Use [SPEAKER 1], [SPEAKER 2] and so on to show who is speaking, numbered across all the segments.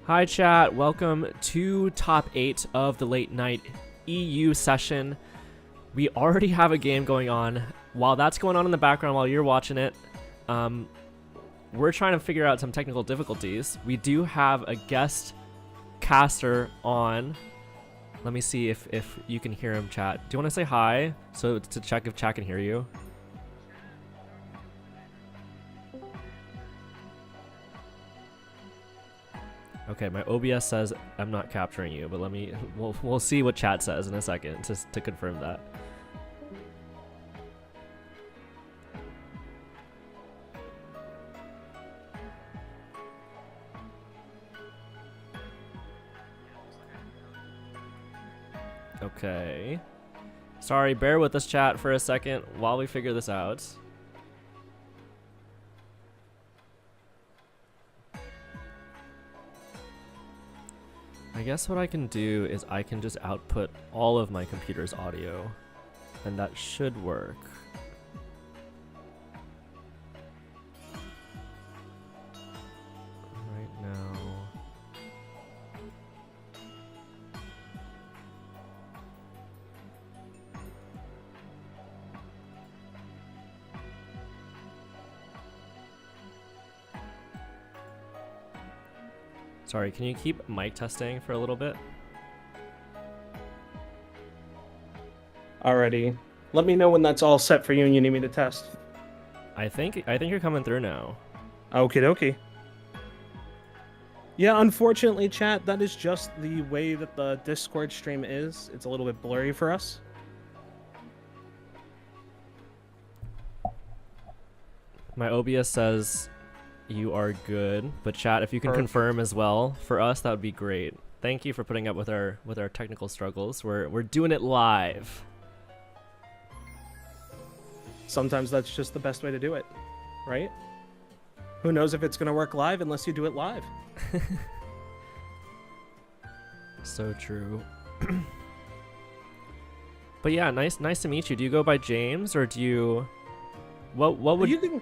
[SPEAKER 1] Hi chat, welcome to top 8 of the late night EU session. We already have a game going on. While that's going on in the background while you're watching it, we're trying to figure out some technical difficulties. We do have a guest caster on Let me see if you can hear him, chat. Do you want to say hi so to check if chat can hear you? Okay, my OBS says I'm not capturing you, but we'll see what chat says in a second to confirm that. Okay. Sorry, bear with us, chat, for a second while we figure this out. I guess what I can do is I can just output all of my computer's audio, and that should work. Right now. Sorry, can you keep mic testing for a little bit?
[SPEAKER 2] Alrighty. Let me know when that's all set for you and you need me to test.
[SPEAKER 1] I think you're coming through now.
[SPEAKER 2] Okie dokie. Yeah, unfortunately, chat, that is just the way that the Discord stream is. It's a little bit blurry for us.
[SPEAKER 1] My OBS says you are good, but chat, if you can
[SPEAKER 2] Perfect.
[SPEAKER 1] confirm as well for us, that would be great. Thank you for putting up with our technical struggles. We're doing it live.
[SPEAKER 2] Sometimes that's just the best way to do it, right? Who knows if it's going to work live unless you do it live.
[SPEAKER 1] So true. But yeah, nice to meet you. Do you go by James or do you what would
[SPEAKER 2] you can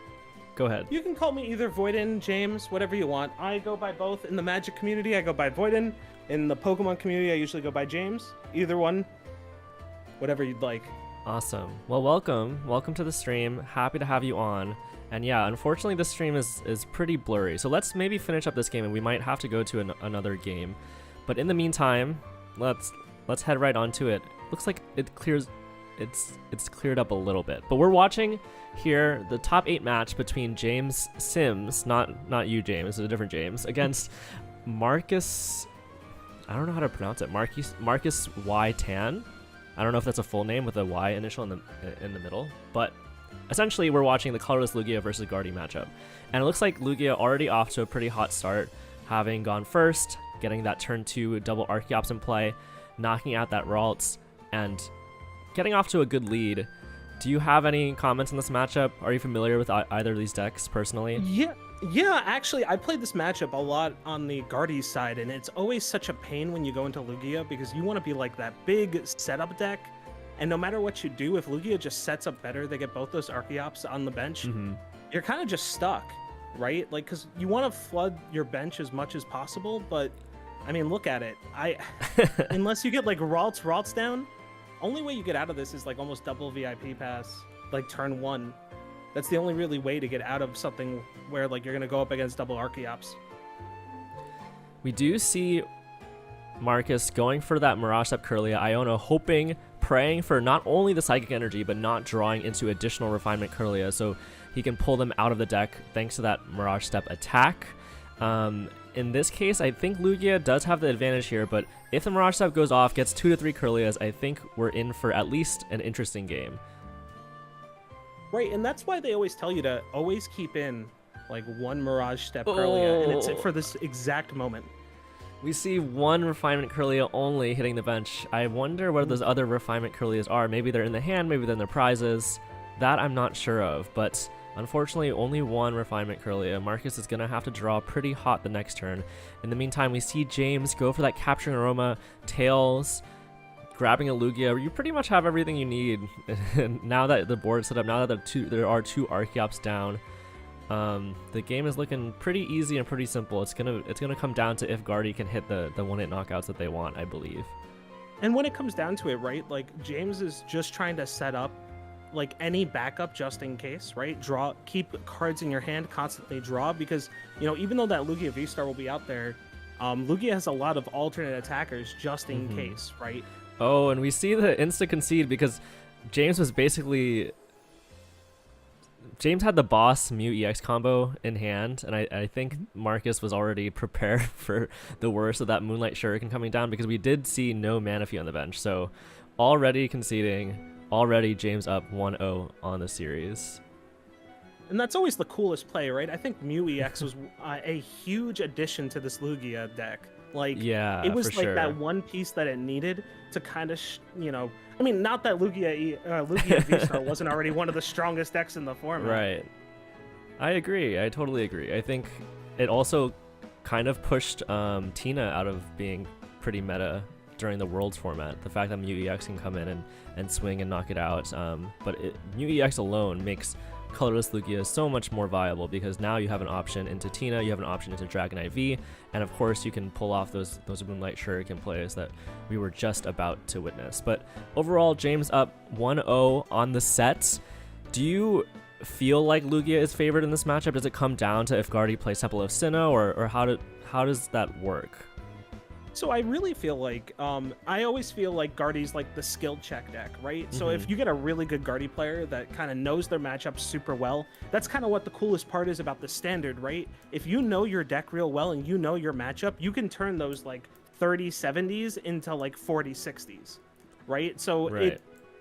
[SPEAKER 1] go ahead.
[SPEAKER 2] You can call me either Voiddyn, James, whatever you want. I go by both. In the Magic community, I go by Voiddyn. In the Pokemon community, I usually go by James. Either one. Whatever you'd like.
[SPEAKER 1] Awesome. Well, welcome to the stream. Happy to have you on. And yeah, unfortunately this stream is pretty blurry, so let's maybe finish up this game and we might have to go to another game. But in the meantime, let's head right onto it. Looks like it's cleared up a little bit, but we're watching here the top 8 match between James Sims, not you James, it's a different James, against Marcus, I don't know how to pronounce it, Marcus Y Tan. I don't know if that's a full name with a Y initial in the middle, but essentially we're watching the colorless Lugia versus Gardevoir matchup. And it looks like Lugia already off to a pretty hot start, having gone first, getting that turn 2 double Archeops in play, knocking out that Ralts, and getting off to a good lead. Do you have any comments on this matchup? Are you familiar with either of these decks personally?
[SPEAKER 2] Yeah, actually, I played this matchup a lot on the Gardevoir side, and it's always such a pain when you go into Lugia because you want to be like that big setup deck, and no matter what you do, if Lugia just sets up better, they get both those Archeops on the bench, you're kind of just stuck, right? Like, because you want to flood your bench as much as possible, but, I mean, look at it. Unless you get, like, Ralts down, only way you get out of this is, like, almost double VIP pass, like, turn 1. That's the only really way to get out of something where, like, you're going to go up against double Archeops.
[SPEAKER 1] We do see Marcus going for that Mirage Step Curlia, Iona hoping, praying for not only the Psychic Energy, but not drawing into additional Refinement Curlia, so he can pull them out of the deck thanks to that Mirage Step attack. In this case, I think Lugia does have the advantage here, but if the Mirage Step goes off, gets 2 to 3 Curlias, I think we're in for at least an interesting game.
[SPEAKER 2] Right, and that's why they always tell you to always keep in, like, 1 Mirage Step Curlia, and it's for this exact moment.
[SPEAKER 1] We see 1 Refinement Curlia only hitting the bench. I wonder where those other Refinement Curlias are. Maybe they're in the hand, maybe they're in the prizes. That I'm not sure of, but unfortunately only 1 Refinement Curlia. Marcus is going to have to draw pretty hot the next turn. In the meantime, we see James go for that Capturing Aroma, Tails, grabbing a Lugia. You pretty much have everything you need. Now that the board's set up, now that there are 2 Archeops down, the game is looking pretty easy and pretty simple. It's gonna come down to if Gardevoir can hit the 1-hit knockouts that they want, I believe.
[SPEAKER 2] And when it comes down to it, right, like, James is just trying to set up, like, any backup just in case, right? Keep cards in your hand, constantly draw, because, you know, even though that Lugia V-Star will be out there, Lugia has a lot of alternate attackers just in case, right?
[SPEAKER 1] Oh, and we see the insta concede because James had the boss Mew EX combo in hand, and I think Marcus was already prepared for the worst of that Moonlight Shuriken coming down, because we did see no Manaphy on the bench. So already conceding, already James up 1-0 on the series.
[SPEAKER 2] And that's always the coolest play, right? I think Mew EX was a huge addition to this Lugia deck. Like,
[SPEAKER 1] yeah,
[SPEAKER 2] it was
[SPEAKER 1] for
[SPEAKER 2] like
[SPEAKER 1] sure.
[SPEAKER 2] that one piece that it needed to kind of, I mean, not that Lugia V-Star wasn't already one of the strongest decks in the format.
[SPEAKER 1] Right. I agree. I totally agree. I think it also kind of pushed Tina out of being pretty meta during the Worlds format. The fact that Mew EX can come in and swing and knock it out. But Mew EX alone makes colorless Lugia so much more viable, because now you have an option into Tina, you have an option into Dragon IV, and of course you can pull off those Moonlight Shuriken plays that we were just about to witness. But overall, James up 1-0 on the set. Do you feel like Lugia is favored in this matchup? Does it come down to if Guardy plays Temple of Sinnoh, or how does that work?
[SPEAKER 2] So I really feel like, I always feel like Guardy's like the skill check deck, right? So if you get a really good Guardy player that kind of knows their matchup super well, that's kind of what the coolest part is about the standard, right? If you know your deck real well and you know your matchup, you can turn those like 30-70s into like 40-60s, right? So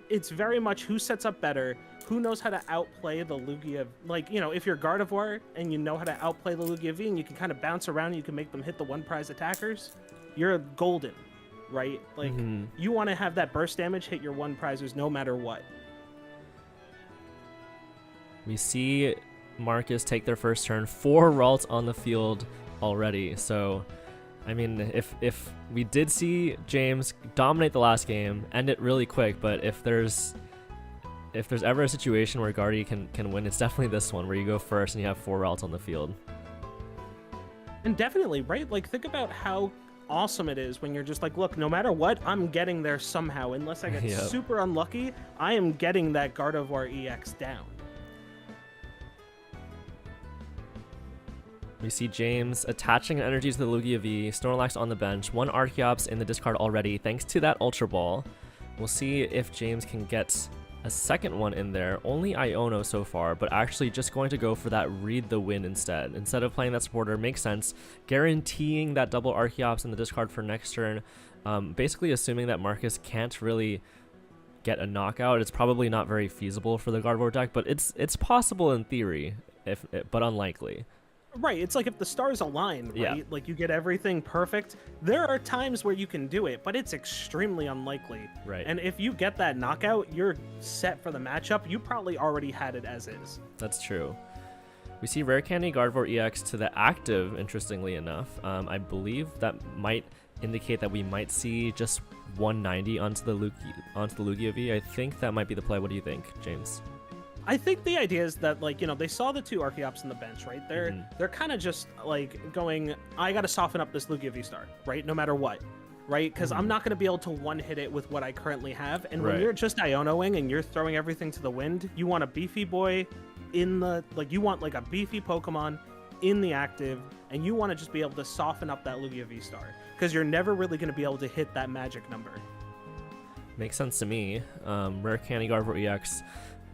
[SPEAKER 2] it's very much who sets up better, who knows how to outplay the Lugia. Like, if you're Gardevoir and you know how to outplay the Lugia V and you can kind of bounce around and you can make them hit the one prize attackers, you're golden, right? Like, you want to have that burst damage hit your one prizers no matter what.
[SPEAKER 1] We see Marcus take their first turn, 4 Ralts on the field already. So, I mean, if we did see James dominate the last game, end it really quick, but if there's ever a situation where Guardy can win, it's definitely this one, where you go first and you have 4 Ralts on the field.
[SPEAKER 2] And definitely, right? Like, think about how awesome it is when you're just like, look, no matter what, I'm getting there somehow. Unless I get super unlucky, I am getting that Gardevoir EX down.
[SPEAKER 1] We see James attaching energy to the Lugia V, Snorlax on the bench, 1 Archeops in the discard already, thanks to that Ultra Ball. We'll see if James can get a second one in there. Only Iono so far, but actually just going to go for that Read the Wind instead. Instead of playing that supporter, makes sense. Guaranteeing that double Archeops in the discard for next turn. Basically assuming that Marcus can't really get a knockout. It's probably not very feasible for the Gardevoir deck, but it's possible in theory, but unlikely.
[SPEAKER 2] Right, it's like if the stars align, right?
[SPEAKER 1] Yeah.
[SPEAKER 2] Like you get everything perfect. There are times where you can do it, but it's extremely unlikely.
[SPEAKER 1] Right.
[SPEAKER 2] And if you get that knockout, you're set for the matchup. You probably already had it as is.
[SPEAKER 1] That's true. We see Rare Candy Gardevoir EX to the active, interestingly enough. I believe that might indicate that we might see just 190 onto the Lugia V. I think that might be the play. What do you think, James?
[SPEAKER 2] I think the idea is that, like, they saw the 2 Archeops in the bench, right? They're kind of just like going, I got to soften up this Lugia V-Star, right? No matter what, right? Because I'm not going to be able to one-hit it with what I currently have. And when you're just Ionoing and you're throwing everything to the wind, you want a beefy boy in the, like, you want like a beefy Pokemon in the active, and you want to just be able to soften up that Lugia V-Star, because you're never really going to be able to hit that magic number.
[SPEAKER 1] Makes sense to me. Rare Candy Gardevoir EX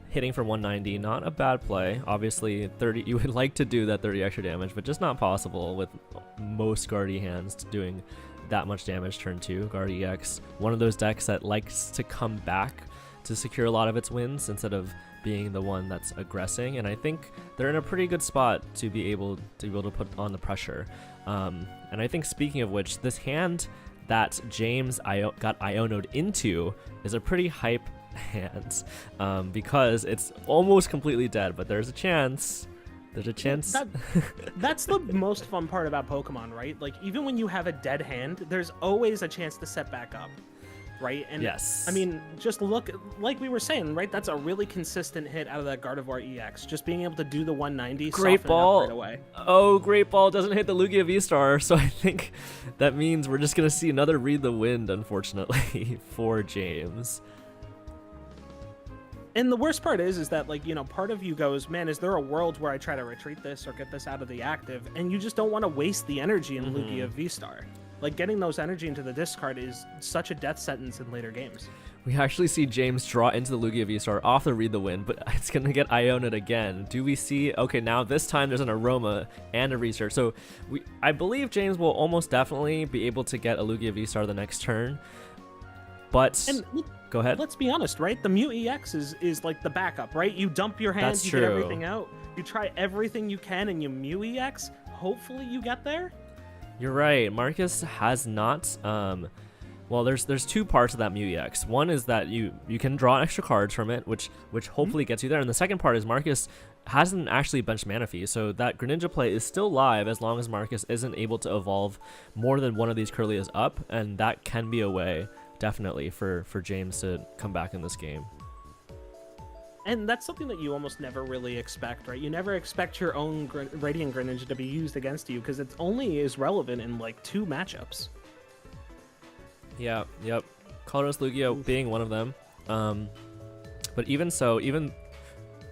[SPEAKER 1] hitting for 190, not a bad play. Obviously 30, you would like to do that 30 extra damage, but just not possible with most Guardy hands doing that much damage turn 2. Guardy EX, one of those decks that likes to come back to secure a lot of its wins instead of being the one that's aggressing, and I think they're in a pretty good spot to be able to put on the pressure. And I think, speaking of which, this hand that James got Iono'd into is a pretty hype hand, because it's almost completely dead, but there's a chance.
[SPEAKER 2] That's the most fun part about Pokemon, right? Like, even when you have a dead hand, there's always a chance to set back up, right? And
[SPEAKER 1] yes,
[SPEAKER 2] I mean, just look, like we were saying, right? That's a really consistent hit out of that Gardevoir EX. Just being able to do the 190,
[SPEAKER 1] Great Ball
[SPEAKER 2] right away.
[SPEAKER 1] Oh, Great Ball doesn't hit the Lugia V-Star, so I think that means we're just gonna see another Read the Wind, unfortunately, for James.
[SPEAKER 2] And the worst part is that, like, you know, part of you goes, man, is there a world where I try to retreat this or get this out of the active? And you just don't want to waste the energy in Lugia V-Star. Like, getting those energy into the discard is such a death sentence in later games.
[SPEAKER 1] We actually see James draw into the Lugia V-Star off the Read the Wind, but it's going to get Iona'd again. Do we see... Okay, now this time there's an Aroma and a Research. So I believe James will almost definitely be able to get a Lugia V-Star the next turn. But... Go ahead.
[SPEAKER 2] Let's be honest, right? The Mew EX is like the backup, right? You dump your hand, you get everything out. You try everything you can and you Mew EX. Hopefully you get there.
[SPEAKER 1] You're right. Marcus has not... well, there's two parts of that Mew EX. One is that you can draw extra cards from it, which hopefully gets you there. And the second part is Marcus hasn't actually benched Manaphy, so that Greninja play is still live as long as Marcus isn't able to evolve more than one of these Kirlias up, and that can be a way, definitely, for James to come back in this game.
[SPEAKER 2] And that's something that you almost never really expect, right? You never expect your own Radiant Greninja to be used against you because it's only is relevant in like 2 matchups.
[SPEAKER 1] Yeah, yep. Colorless Lugia being one of them. But even so,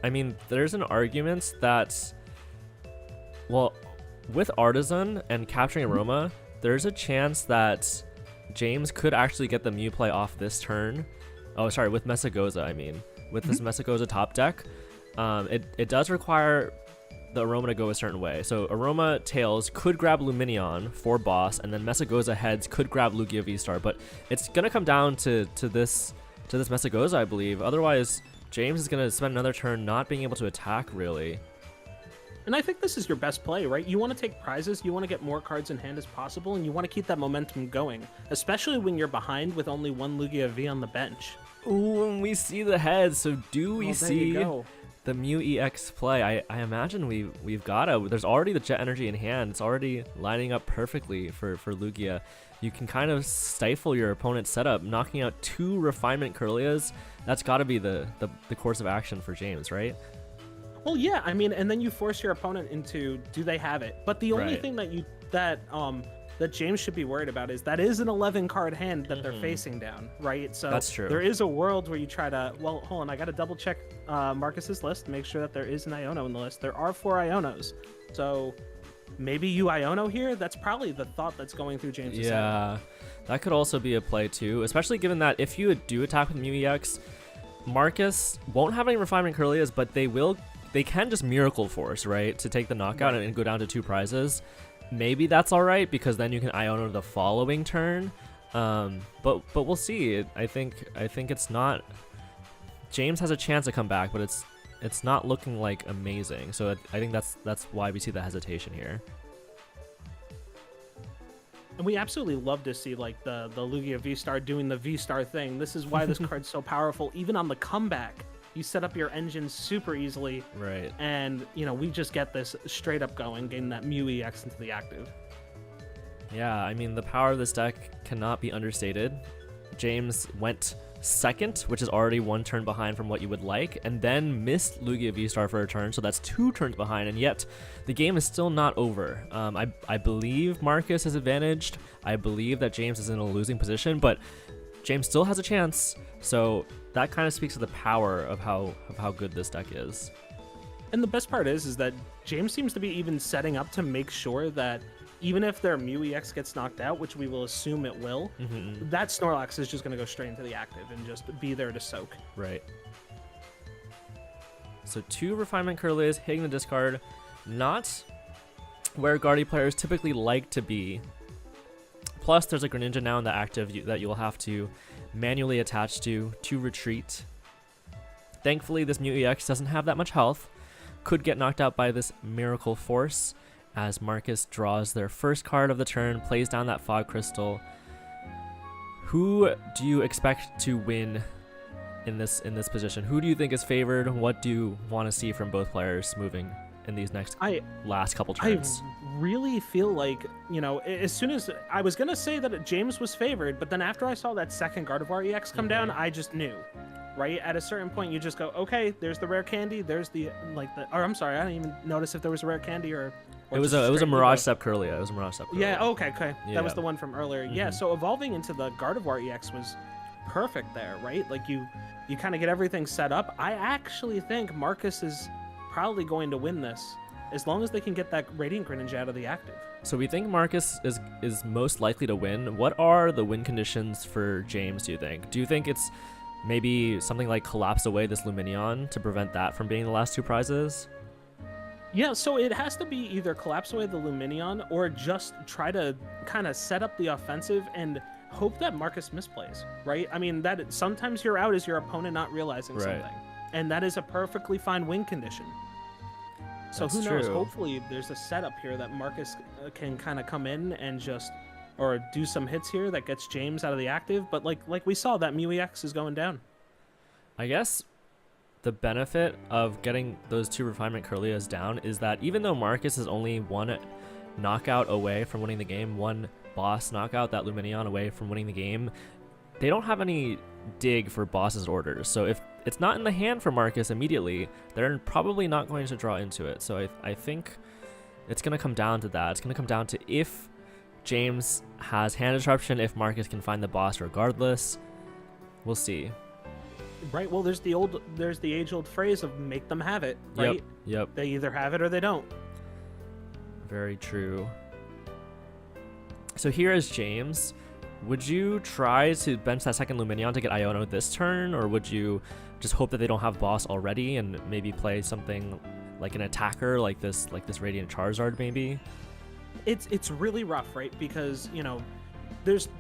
[SPEAKER 1] I mean, there's an argument that, well, with Artisan and capturing Aroma, there's a chance that James could actually get the Mew play off this turn. Oh, sorry, with Mesagoza, I mean. With this Mesagoza top deck, it does require the Aroma to go a certain way. So Aroma Tails could grab Luminion for boss, and then Mesagoza Heads could grab Lugia V-Star, but it's going to come down to this Mesagoza, I believe. Otherwise, James is going to spend another turn not being able to attack, really.
[SPEAKER 2] And I think this is your best play, right? You want to take prizes, you want to get more cards in hand as possible, and you want to keep that momentum going, especially when you're behind with only one Lugia V on the bench.
[SPEAKER 1] Ooh, and we see the heads. So do we see the Mew EX play? I imagine we've got to. There's already the Jet Energy in hand. It's already lining up perfectly for Lugia. You can kind of stifle your opponent's setup, knocking out 2 Refinement Kirlias. That's got to be the course of action for James, right?
[SPEAKER 2] Well, yeah, I mean, and then you force your opponent into, do they have it? But the only thing that James should be worried about is that is an 11-card hand that they're facing down, right? So
[SPEAKER 1] that's true. There
[SPEAKER 2] is a world where you try to, well, hold on, I got to double check Marcus's list to make sure that there is an Iono in the list. There are 4 Ionos. So maybe you Iono here? That's probably the thought that's going through James's head.
[SPEAKER 1] Yeah, that could also be a play too, especially given that if you do attack with Mew EX, Marcus won't have any Refinement Kirlias, but they can just Miracle Force, right, to take the knockout and go down to 2 prizes. Maybe that's all right because then you can Iono the following turn. But we'll see. I think it's not. James has a chance to come back, but it's not looking like amazing. So I think that's why we see the hesitation here.
[SPEAKER 2] And we absolutely love to see like the Lugia V-Star doing the V-Star thing. This is why this card's so powerful. Even on the comeback, you set up your engine super easily.
[SPEAKER 1] Right.
[SPEAKER 2] And, you know, we just get this straight up going, getting that Mew EX into the active.
[SPEAKER 1] Yeah, I mean, the power of this deck cannot be understated. James went second, which is already 1 turn behind from what you would like, and then missed Lugia V-Star for a turn, so that's 2 turns behind, and yet the game is still not over. I believe Marcus is advantaged. I believe that James is in a losing position, but James still has a chance, so that kind of speaks to the power of how good this deck is.
[SPEAKER 2] And the best part is that James seems to be even setting up to make sure that even if their Mew EX gets knocked out, which we will assume it will, that Snorlax is just going to go straight into the active and just be there to soak.
[SPEAKER 1] Right. So 2 Refinement Kirlias hitting the discard, not where Guardy players typically like to be. Plus, there's a Greninja now in the active that you'll have to manually attach to retreat. Thankfully, this Mew EX doesn't have that much health. Could get knocked out by this Miracle Force as Marcus draws their first card of the turn, plays down that Fog Crystal. Who do you expect to win in this position? Who do you think is favored? What do you want to see from both players moving in these last couple turns?
[SPEAKER 2] I really feel like, you know, as soon as I was going to say that James was favored, but then after I saw that second Gardevoir EX come down, I just knew, right? At a certain point, you just go, okay, there's the rare candy, there's the, or I'm sorry, I didn't even notice if there was a rare candy or
[SPEAKER 1] it was a Mirage Step Curlia. It was a Mirage Step Curlia.
[SPEAKER 2] Yeah, okay.
[SPEAKER 1] Yeah.
[SPEAKER 2] That was the one from earlier. Yeah, so evolving into the Gardevoir EX was perfect there, right? Like you kind of get everything set up. I actually think Marcus is probably going to win this as long as they can get that Radiant Greninja out of the active.
[SPEAKER 1] So we think Marcus is most likely to win. What are the win conditions for James, do you think? Do you think it's maybe something like collapse away this Lumineon to prevent that from being the last 2 prizes?
[SPEAKER 2] Yeah, so it has to be either collapse away the Lumineon or just try to kind of set up the offensive and hope that Marcus misplays, right? I mean, that sometimes your out is your opponent not realizing something, and that is a perfectly fine win condition. So
[SPEAKER 1] That's
[SPEAKER 2] who knows?
[SPEAKER 1] true.
[SPEAKER 2] Hopefully there's a setup here that Marcus can kind of come in and just, or do some hits here that gets James out of the active. But like we saw, that Mew EX is going down.
[SPEAKER 1] I guess the benefit of getting those 2 Refinement Curlias down is that even though Marcus is only 1 knockout away from winning the game, 1 boss knockout, that Lumineon, away from winning the game, they don't have any dig for boss's orders. So if it's not in the hand for Marcus immediately, they're probably not going to draw into it. So I think it's going to come down to that. It's going to come down to if James has hand disruption, if Marcus can find the boss regardless. We'll see.
[SPEAKER 2] Right. Well, there's the age-old phrase of make them have it, right?
[SPEAKER 1] Yep.
[SPEAKER 2] They either have it or they don't.
[SPEAKER 1] Very true. So here is James. Would you try to bench that second Lumineon to get Iono this turn, or would you just hope that they don't have boss already and maybe play something like an attacker like this Radiant Charizard maybe?
[SPEAKER 2] It's really rough, right? Because, you know,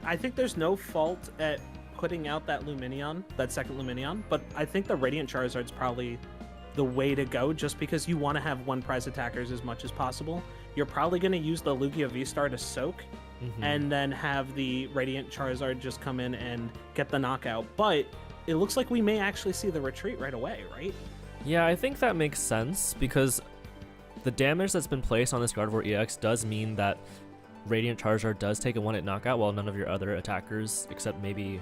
[SPEAKER 2] I think there's no fault at putting out that Lumineon, that second Lumineon, but I think the Radiant Charizard's probably the way to go, just because you want to have 1 prize attackers as much as possible. You're probably going to use the Lugia V-Star to soak, and then have the Radiant Charizard just come in and get the knockout. But it looks like we may actually see the retreat right away, right?
[SPEAKER 1] Yeah, I think that makes sense, because the damage that's been placed on this Gardevoir EX does mean that Radiant Charizard does take a 1-hit knockout, while none of your other attackers, except maybe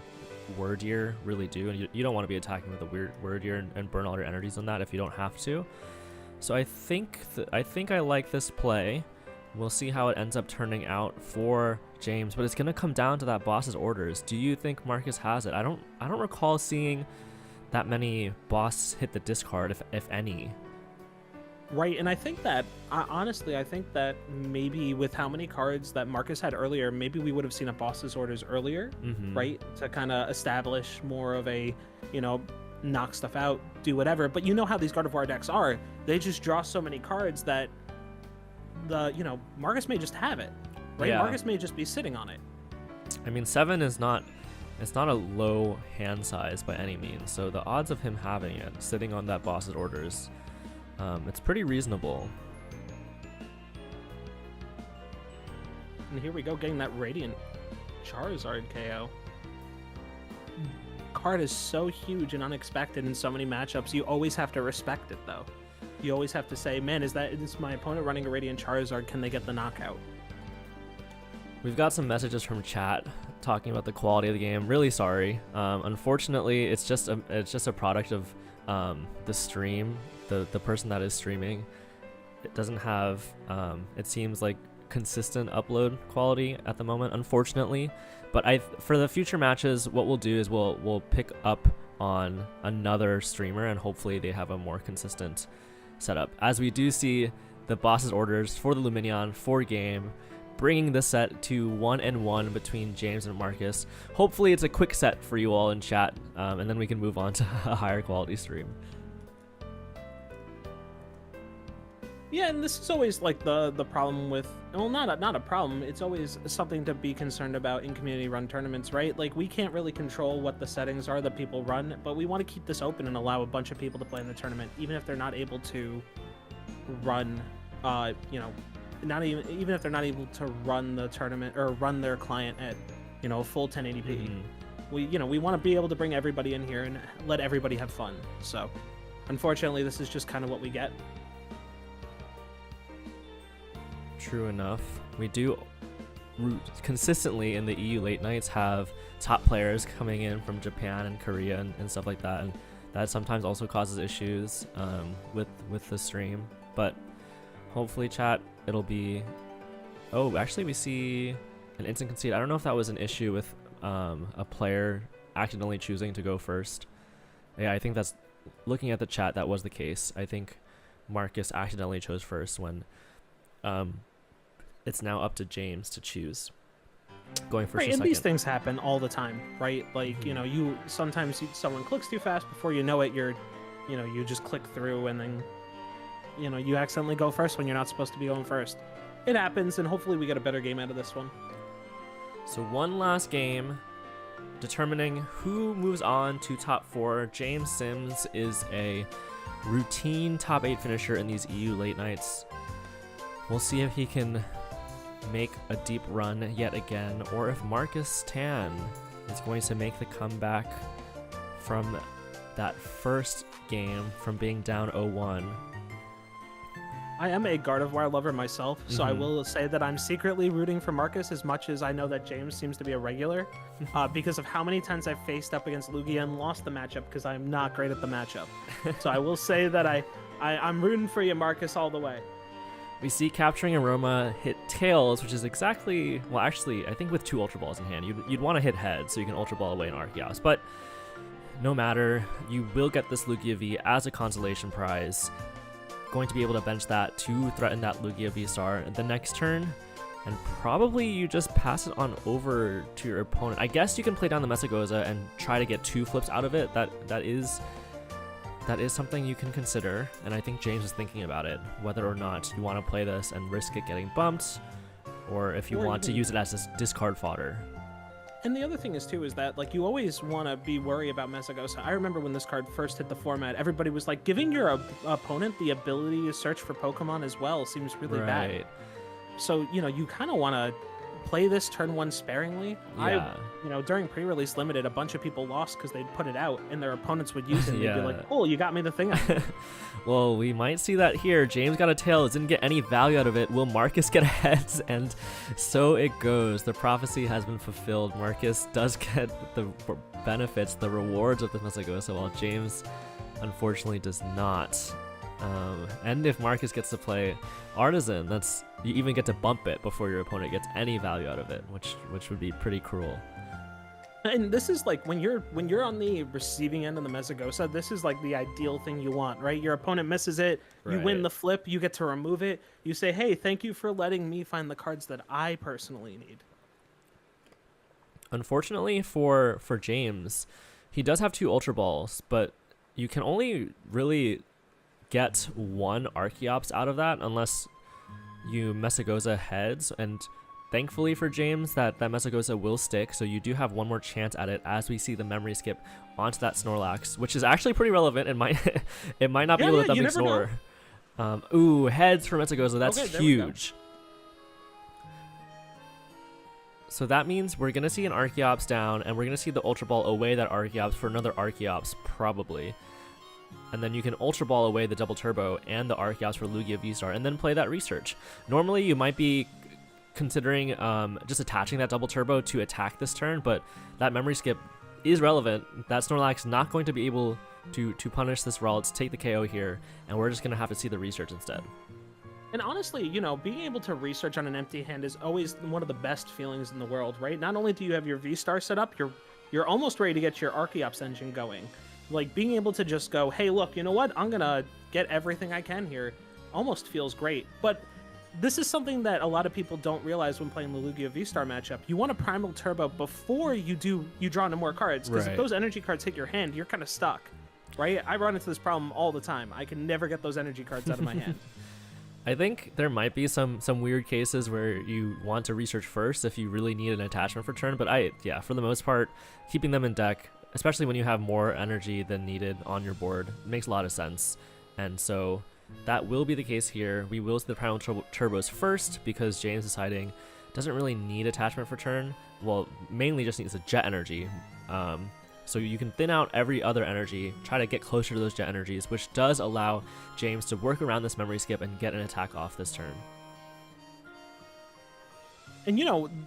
[SPEAKER 1] Wordeer, really do. And you don't want to be attacking with a weird Wordeer and burn all your energies on that if you don't have to. So I think I like this play. We'll see how it ends up turning out for James, but it's going to come down to that boss's orders. Do you think Marcus has it? I don't recall seeing that many boss hit the discard, if any.
[SPEAKER 2] Right, and I think that, honestly, I think that maybe with how many cards that Marcus had earlier, maybe we would have seen a boss's orders earlier, right? To kind of establish more of a, you know, knock stuff out, do whatever. But you know how these Gardevoir decks are. They just draw so many cards that Marcus may just have it, right?
[SPEAKER 1] Yeah.
[SPEAKER 2] Marcus may just be sitting on it.
[SPEAKER 1] I mean, 7 is not a low hand size by any means, so the odds of him having it, sitting on that boss's orders, it's pretty reasonable.
[SPEAKER 2] And here we go, getting that Radiant Charizard KO. Card is so huge and unexpected in so many matchups. You always have to respect it, though. You always have to say, man, is my opponent running a Radiant Charizard? Can they get the knockout?
[SPEAKER 1] We've got some messages from chat talking about the quality of the game. Really sorry. Unfortunately, it's just a product of the stream. The person that is streaming, it doesn't have it seems like consistent upload quality at the moment, unfortunately. But for the future matches, what we'll do is we'll pick up on another streamer, and hopefully they have a more consistent setup, as we do see the boss's orders for the Lumineon for game, bringing the set to 1-1 between James and Marcus. Hopefully it's a quick set for you all in chat, and then we can move on to a higher quality stream.
[SPEAKER 2] Yeah, and this is always like the problem with, well, not a problem. It's always something to be concerned about in community-run tournaments, right? Like, we can't really control what the settings are that people run, but we want to keep this open and allow a bunch of people to play in the tournament, even if they're not able to run, not even if they're not able to run the tournament or run their client at, a full 1080p. We want to be able to bring everybody in here and let everybody have fun. So, unfortunately, this is just kind of what we get.
[SPEAKER 1] True enough. We do consistently in the EU late nights have top players coming in from Japan and Korea and stuff like that, and that sometimes also causes issues with the stream. But hopefully, chat, it'll be... Oh, actually we see an instant concede. I don't know if that was an issue with a player accidentally choosing to go first. Yeah, I think that's, looking at the chat, that was the case. I think Marcus accidentally chose first when it's now up to James to choose. Going first or
[SPEAKER 2] Right, and
[SPEAKER 1] second.
[SPEAKER 2] these things happen all the time, right? Like, you know, someone clicks too fast, before you know it, you just click through, and then, you know, you accidentally go first when you're not supposed to be going first. It happens, and hopefully we get a better game out of this one.
[SPEAKER 1] So one last game, determining who moves on to top 4. James Sims is a routine top 8 finisher in these EU late nights. We'll see if he can make a deep run yet again, or if Marcus Tan is going to make the comeback from that first game, from being down 0-1.
[SPEAKER 2] I am a Gardevoir lover myself, so I will say that I'm secretly rooting for Marcus, as much as I know that James seems to be a regular, because of how many times I've faced up against Lugia and lost the matchup because I'm not great at the matchup. So I will say that I'm rooting for you, Marcus, all the way.
[SPEAKER 1] We see Capturing Aroma hit Tails, which is exactly, well, actually, I think with 2 Ultra Balls in hand, you'd want to hit Head so you can Ultra Ball away an Arceus. But no matter, you will get this Lugia V as a consolation prize. Going to be able to bench that to threaten that Lugia V-Star the next turn, and probably you just pass it on over to your opponent. I guess you can play down the Mesagoza and try to get 2 flips out of it. That is something you can consider, and I think James is thinking about it, whether or not you want to play this and risk it getting bumped, or if you want to use it as a discard fodder.
[SPEAKER 2] And the other thing is, too, is that, like, you always want to be worried about Mesagoza. I remember when this card first hit the format, everybody was like, giving your opponent the ability to search for Pokemon as well seems really bad. So, you know, you kind of want to play this turn 1 sparingly.
[SPEAKER 1] Yeah.
[SPEAKER 2] During pre-release limited, a bunch of people lost because they'd put it out and their opponents would use it and
[SPEAKER 1] Yeah.
[SPEAKER 2] they'd be like, oh, you got me the thing.
[SPEAKER 1] Well, we might see that here. James got a Tails, didn't get any value out of it. Will Marcus get a Heads? And so it goes. The prophecy has been fulfilled. Marcus does get the benefits, the rewards of the Mesagoza, while James unfortunately does not. And if Marcus gets to play Artisan, you even get to bump it before your opponent gets any value out of it, which would be pretty cruel.
[SPEAKER 2] And this is like, when you're on the receiving end of the Mesagoza, this is like the ideal thing you want, right? Your opponent misses it, you win the flip, you get to remove it. You say, hey, thank you for letting me find the cards that I personally need.
[SPEAKER 1] Unfortunately for James, he does have 2 Ultra Balls, but you can only really get 1 Archeops out of that unless you Mesagoza Heads, and thankfully for James, that Mesagoza will stick, so you do have 1 more chance at it as we see the memory skip onto that Snorlax, which is actually pretty relevant. It might it might not be able to dump Snore. Ooh, Heads for Mesagoza, that's huge. So that means we're going to see an Archeops down, and we're going to see the Ultra Ball away that Archeops for another Archeops, probably. And then you can Ultra Ball away the Double Turbo and the Archeops for Lugia V-Star, and then play that Research. Normally, you might be considering just attaching that Double Turbo to attack this turn, but that Memory Skip is relevant. That Snorlax not going to be able to punish this Ralts, take the KO here, and we're just going to have to see the Research instead.
[SPEAKER 2] And honestly, being able to research on an empty hand is always one of the best feelings in the world, right? Not only do you have your V-Star set up, you're almost ready to get your Archeops engine going. Like, being able to just go, hey, look, you know what? I'm going to get everything I can here. Almost feels great. But this is something that a lot of people don't realize when playing the Lugia V-Star matchup. You want a Primal Turbo before you draw into more cards. Because if those energy cards hit your hand, you're kind of stuck, right? I run into this problem all the time. I can never get those energy cards out of my hand.
[SPEAKER 1] I think there might be some weird cases where you want to research first if you really need an attachment for turn, but for the most part, keeping them in deck, especially when you have more energy than needed on your board, makes a lot of sense. And so that will be the case here. We will see the Primal Turbos first because James is hiding. Doesn't really need attachment for turn. Well, mainly just needs a Jet Energy. So you can thin out every other energy, try to get closer to those Jet Energies, which does allow James to work around this memory skip and get an attack off this turn.
[SPEAKER 2] And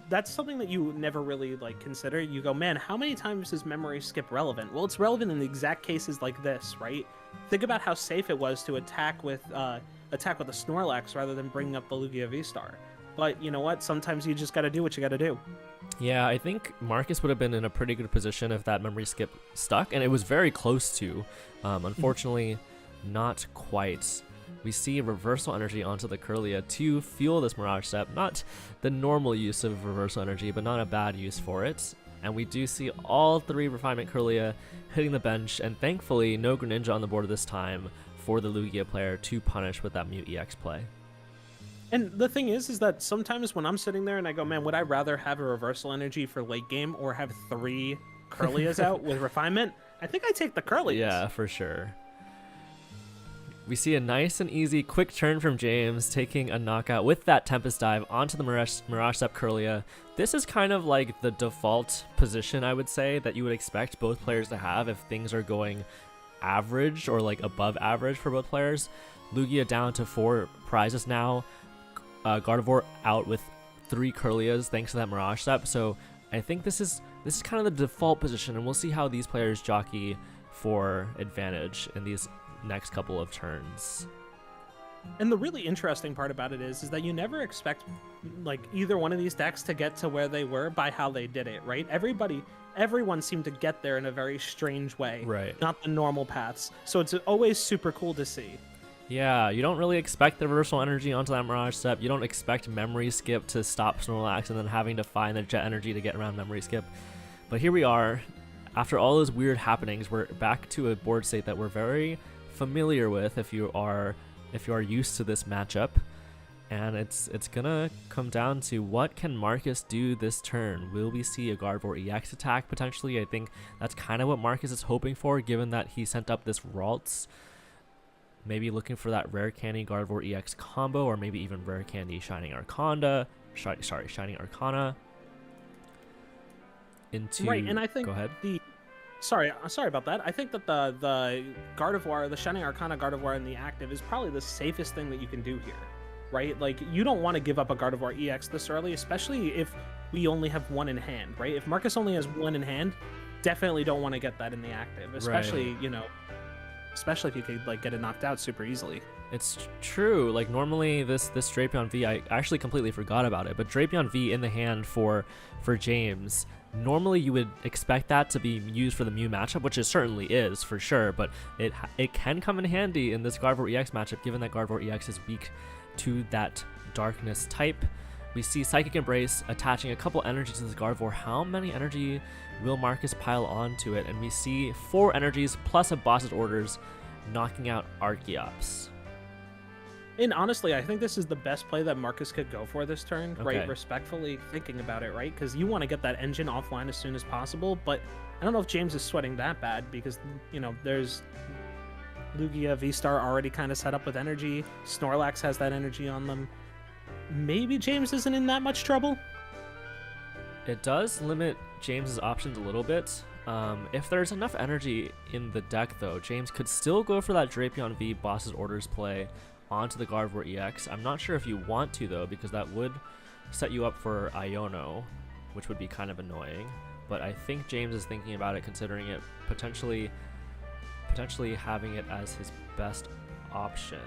[SPEAKER 2] that's something that you never really consider. You go, man, how many times is memory skip relevant? Well, it's relevant in the exact cases like this, right? Think about how safe it was to attack with a Snorlax rather than bringing up the Lugia V-Star. But you know what? Sometimes you just got to do what you got to do.
[SPEAKER 1] Yeah, I think Marcus would have been in a pretty good position if that memory skip stuck, and it was very close to. Unfortunately, not quite. We see reversal energy onto the Kirlia to fuel this Mirage Step. Not the normal use of reversal energy, but not a bad use for it. And we do see all 3 Refinement Kirlia hitting the bench, and thankfully no Greninja on the board this time for the Lugia player to punish with that Mute EX play.
[SPEAKER 2] And the thing is that sometimes when I'm sitting there and I go, man, would I rather have a reversal energy for late game or have 3 Kirlias out with Refinement? I think I take the Kirlias.
[SPEAKER 1] Yeah, for sure. We see a nice and easy quick turn from James, taking a knockout with that Tempest Dive onto the Mirage Step Kirlia. This is kind of like the default position, I would say, that you would expect both players to have if things are going average or like above average for both players. Lugia down to 4 prizes now. Gardevoir out with 3 Kirlias thanks to that Mirage Step. So I think this is kind of the default position, and we'll see how these players jockey for advantage in these next couple of turns.
[SPEAKER 2] And the really interesting part about it is that you never expect like either one of these decks to get to where they were by how they did it, right? Everyone seemed to get there in a very strange way,
[SPEAKER 1] right?
[SPEAKER 2] Not the normal paths. So it's always super cool to see.
[SPEAKER 1] Yeah, you don't really expect the reversal energy onto that Mirage Step. You don't expect memory skip to stop Snorlax and then having to find the jet energy to get around memory skip. But here we are. After all those weird happenings, we're back to a board state that we're very familiar with if you are used to this matchup, and it's gonna come down to what can Marcus do this turn. Will we see a Gardevoir EX attack potentially? I think that's kind of what Marcus is hoping for, given that he sent up this Ralts. Maybe looking for that Rare Candy Gardevoir EX combo, or maybe even Rare Candy Shining Arcana. Shining Arcana into.
[SPEAKER 2] Right, and I think
[SPEAKER 1] go ahead.
[SPEAKER 2] Sorry about that. I think that the Gardevoir, the Shining Arcana Gardevoir in the active is probably the safest thing that you can do here, right? Like, you don't want to give up a Gardevoir EX this early, especially if we only have 1 in hand, right? If Marcus only has 1 in hand, definitely don't want to get that in the active, especially,
[SPEAKER 1] right.
[SPEAKER 2] Especially if you could like get it knocked out super easily.
[SPEAKER 1] It's true. Like, normally this Drapion V, I actually completely forgot about it, but Drapion V in the hand for James, normally you would expect that to be used for the Mew matchup, which it certainly is for sure, but it can come in handy in this Gardevoir EX matchup, given that Gardevoir EX is weak to that darkness type. We see Psychic Embrace attaching a couple energy to this Gardevoir. How many energy will Marcus pile onto it? And we see 4 energies plus a boss's orders knocking out Archeops.
[SPEAKER 2] And honestly, I think this is the best play that Marcus could go for this turn,
[SPEAKER 1] Okay.
[SPEAKER 2] right? Respectfully thinking about it, right? Because you want to get that engine offline as soon as possible, but I don't know if James is sweating that bad because, there's Lugia, V-Star already kind of set up with energy. Snorlax has that energy on them. Maybe James isn't in that much trouble.
[SPEAKER 1] It does limit James's options a little bit. If there's enough energy in the deck, though, James could still go for that Drapion V boss's orders play onto the Gardevoir EX. I'm not sure if you want to, though, because that would set you up for Iono, which would be kind of annoying. But I think James is thinking about it, considering it potentially having it as his best option.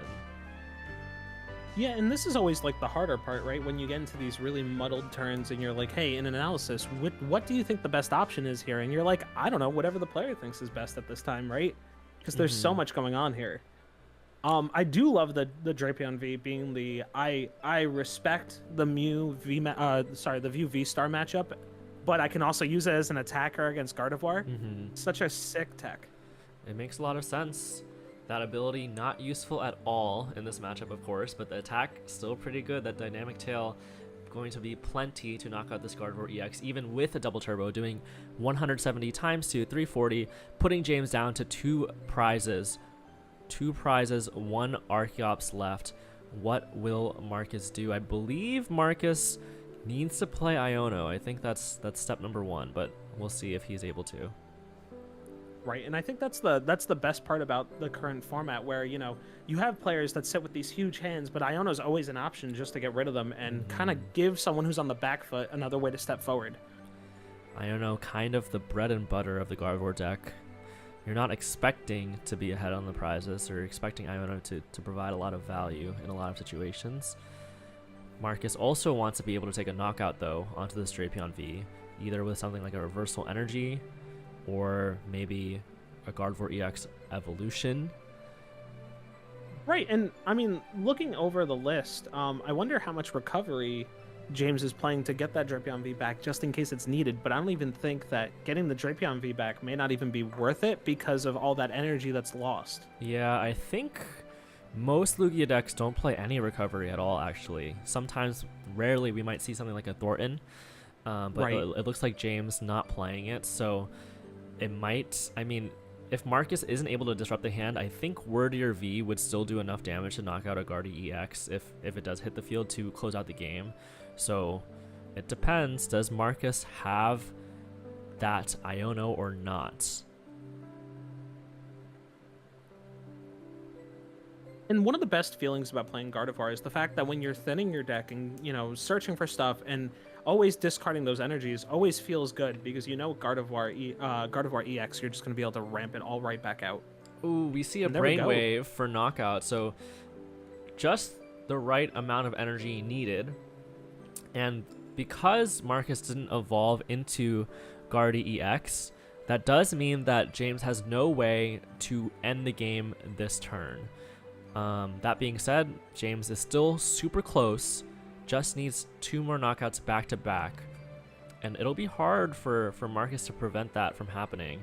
[SPEAKER 2] Yeah, and this is always like the harder part, right? When you get into these really muddled turns and you're like, hey, in an analysis, what do you think the best option is here? And you're like, I don't know, whatever the player thinks is best at this time, right? Because there's so much going on here. I do love the Drapion V being I respect the Mew the View V-Star matchup, but I can also use it as an attacker against Gardevoir. Such a sick tech.
[SPEAKER 1] It makes a lot of sense. That ability not useful at all in this matchup, of course, but the attack still pretty good. That Dynamic Tail going to be plenty to knock out this Gardevoir EX, even with a double turbo, doing 170 times 2, 340, putting James down to 2 prizes. 2 prizes, 1 Archeops left. What will Marcus do? I believe Marcus needs to play Iono. I think that's step number 1, but we'll see if he's able to.
[SPEAKER 2] Right, and I think that's the best part about the current format, where you have players that sit with these huge hands, but Iono is always an option just to get rid of them and kind of give someone who's on the back foot another way to step forward.
[SPEAKER 1] Iono, kind of the bread and butter of the Gardevoir deck. You're not expecting to be ahead on the prizes, or expecting Iono to provide a lot of value in a lot of situations. Marcus also wants to be able to take a knockout, though, onto this Drapion V, either with something like a Reversal Energy, or maybe a Gardevoir EX Evolution.
[SPEAKER 2] Right, and I mean, looking over the list, I wonder how much recovery James is playing to get that Drapion V back just in case it's needed, but I don't even think that getting the Drapion V back may not even be worth it because of all that energy that's lost.
[SPEAKER 1] Yeah, I think most Lugia decks don't play any recovery at all, actually. Sometimes, rarely, we might see something like a Thornton, but
[SPEAKER 2] Right.
[SPEAKER 1] it looks like James not playing it, so it might, I mean, if Marcus isn't able to disrupt the hand, I think Wordier V would still do enough damage to knock out a Guardi EX if it does hit the field to close out the game. So it depends. Does Marcus have that Iono or not?
[SPEAKER 2] And one of the best feelings about playing Gardevoir is the fact that when you're thinning your deck and, you know, searching for stuff and always discarding those energies always feels good because you know Gardevoir EX, you're just going to be able to ramp it all right back out.
[SPEAKER 1] Ooh, we see a Brainwave for knockout, so just the right amount of energy needed. And because Marcus didn't evolve into Guardi EX, that does mean that James has no way to end the game this turn. That being said, James is still super close, just needs 2 more knockouts back to back, and it'll be hard for Marcus to prevent that from happening.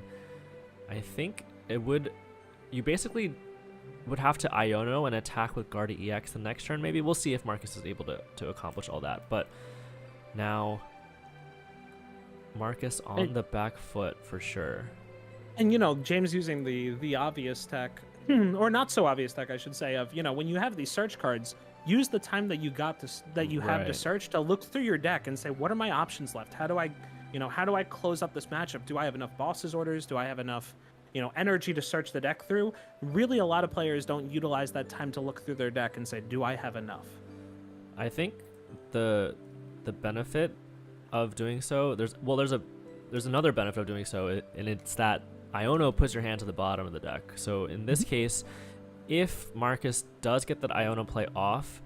[SPEAKER 1] I think you basically would have to Iono and attack with Guardi EX the next turn. Maybe we'll see if Marcus is able to accomplish all that, but now Marcus on the back foot for sure.
[SPEAKER 2] And you know, James using the obvious tech, or not so obvious tech, I should say, of, you know, when you have these search cards, use the time that you have to search to look through your deck and say, what are my options left? How do I close up this matchup? Do I have enough bosses orders? Do I have enough, you know, energy to search the deck through? Really, a lot of players don't utilize that time to look through their deck and say, do I have enough?
[SPEAKER 1] I think the benefit of doing so, there's another benefit of doing so, and it's that Iono puts your hand to the bottom of the deck. So in this case, if Marcus does get that Iono play off,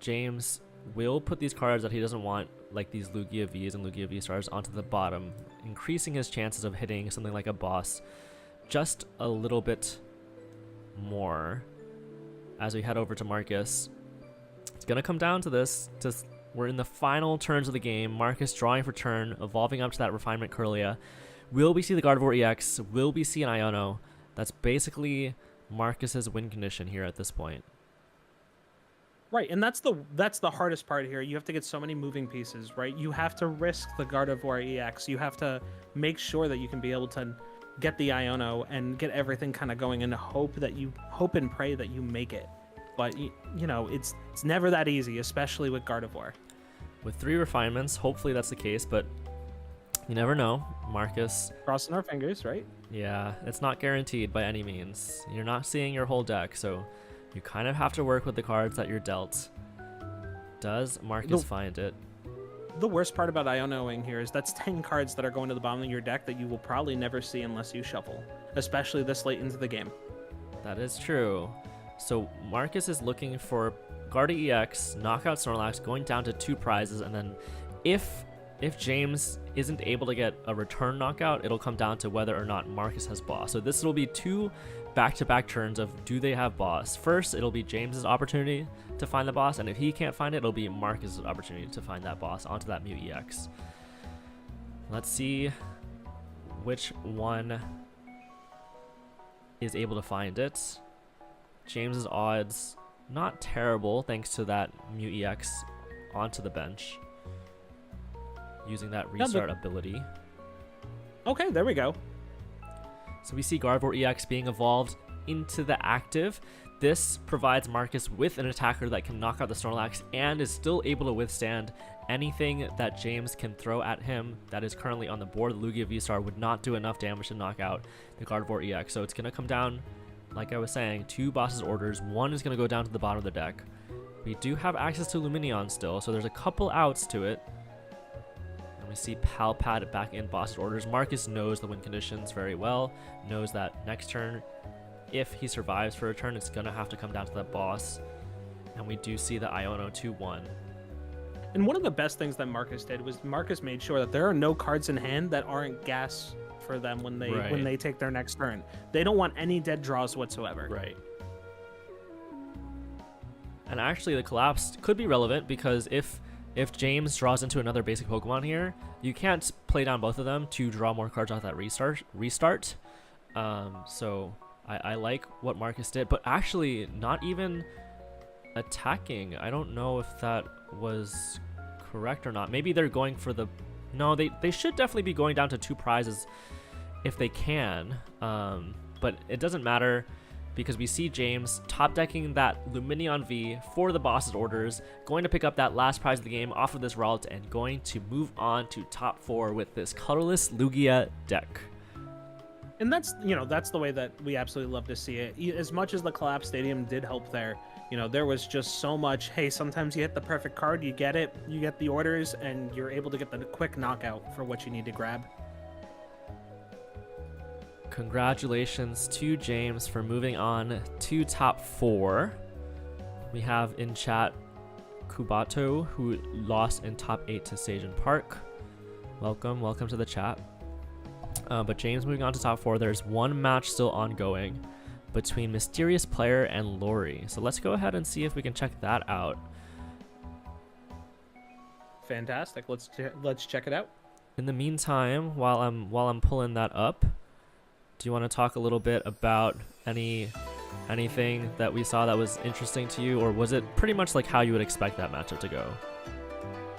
[SPEAKER 1] James will put these cards that he doesn't want, like these Lugia Vs and Lugia V-Stars, onto the bottom, increasing his chances of hitting something like a boss just a little bit more. As we head over to Marcus, it's going to come down to this. We're in the final turns of the game. Marcus drawing for turn, evolving up to that Refinement Curlia. Will we see the Gardevoir EX? Will we see an Iono? That's basically Marcus's win condition here at this point.
[SPEAKER 2] Right, and that's the hardest part here. You have to get so many moving pieces, right? You have to risk the Gardevoir EX. You have to make sure that you can be able to get the Iono and get everything kind of going and hope and pray that you make it. But you know, it's never that easy, especially with Gardevoir.
[SPEAKER 1] With 3 refinements, hopefully that's the case, but you never know. Marcus,
[SPEAKER 2] Crossing our fingers, right?
[SPEAKER 1] yeah, it's not guaranteed by any means. You're not seeing your whole deck, so you kind of have to work with the cards that you're dealt. Does Marcus find it?
[SPEAKER 2] The worst part about Ionoing here is that's 10 cards that are going to the bottom of your deck that you will probably never see unless you shuffle, especially this late into the game.
[SPEAKER 1] That is true. So Marcus is looking for Guardi EX, Knockout Snorlax, going down to 2 prizes, and then if James isn't able to get a return knockout, it'll come down to whether or not Marcus has boss. So this will be 2 back-to-back turns of do they have boss. First, it'll be James's opportunity to find the boss, and if he can't find it, it'll be Marcus's opportunity to find that boss onto that Mew EX. Let's see which one is able to find it. James's odds, not terrible, thanks to that Mew EX onto the bench, using that restart ability.
[SPEAKER 2] Okay, there we go.
[SPEAKER 1] So we see Gardevoir EX being evolved into the active. This provides Marcus with an attacker that can knock out the Snorlax and is still able to withstand anything that James can throw at him that is currently on the board. The Lugia V-Star would not do enough damage to knock out the Gardevoir EX. So it's going to come down, like I was saying, 2 bosses orders. One is going to go down to the bottom of the deck. We do have access to Lumineon still, so there's a couple outs to it. And we see Palpad back in boss's orders. Marcus knows the win conditions very well, knows that next turn, if he survives for a turn, it's going to have to come down to that boss. And we do see the Iono 2-1.
[SPEAKER 2] And one of the best things that Marcus did was Marcus made sure that there are no cards in hand that aren't gas for them when they take their next turn. They don't want any dead draws whatsoever.
[SPEAKER 1] Right. And actually, the collapse could be relevant because if James draws into another basic Pokemon here, you can't play down both of them to draw more cards off that restart. So I like what Marcus did, but actually not even attacking. I don't know if that was correct or not. Maybe they're going for the... No, they should definitely be going down to 2 prizes if they can. But it doesn't matter because we see James top decking that Lumineon V for the boss's orders, going to pick up that last prize of the game off of this route and going to move on to top 4 with this colorless Lugia deck.
[SPEAKER 2] And that's the way that we absolutely love to see it. As much as the collapse stadium did help there, there was just so much, hey, sometimes you hit the perfect card, you get it, you get the orders, and you're able to get the quick knockout for what you need to grab.
[SPEAKER 1] Congratulations to James for moving on to top 4. We have in chat Kubato, who lost in top 8 to Sajin Park. Welcome to the chat. But James moving on to top 4. There's one match still ongoing between Mysterious Player and Lori. So let's go ahead and see if we can check that out.
[SPEAKER 2] Fantastic. Let's check it out.
[SPEAKER 1] In the meantime, while I'm pulling that up, do you want to talk a little bit about anything that we saw that was interesting to you, or was it pretty much like how you would expect that matchup to go?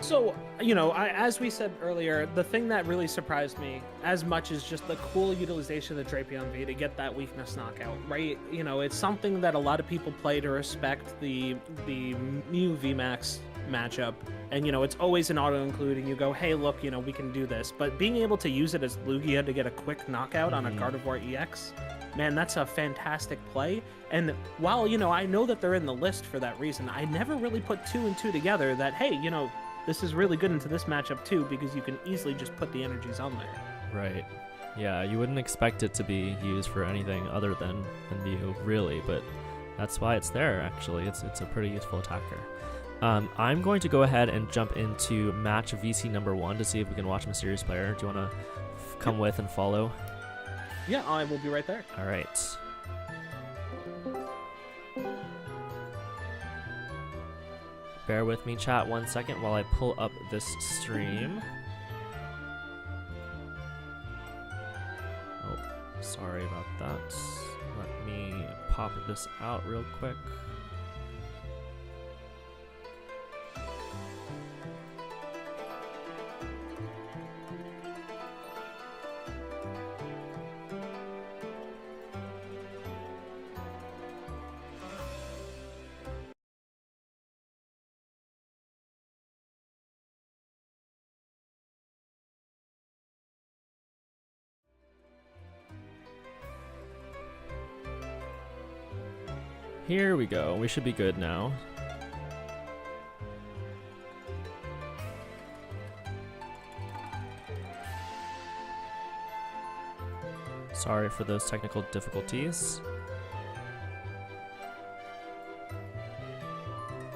[SPEAKER 2] So, as we said earlier, the thing that really surprised me as much as just the cool utilization of the Drapion V to get that weakness knockout, right? It's something that a lot of people play to respect the Mew VMAX matchup. And, it's always an auto-include, and you go, hey, look, we can do this. But being able to use it as Lugia to get a quick knockout on a Gardevoir EX, man, that's a fantastic play. And while, I know that they're in the list for that reason, I never really put 2 and 2 together that, hey, this is really good into this matchup too, because you can easily just put the energies on there.
[SPEAKER 1] Right. Yeah, you wouldn't expect it to be used for anything other than Mew, really, but that's why it's there, actually. It's a pretty useful attacker. I'm going to go ahead and jump into match VC number 1 to see if we can watch Mysterious Player. Do you want to come with and follow?
[SPEAKER 2] Yeah, I will be right there.
[SPEAKER 1] All right. Bear with me, chat, 1 second while I pull up this stream. Oh, sorry about that. Let me pop this out real quick. Here we go. We should be good now. Sorry for those technical difficulties.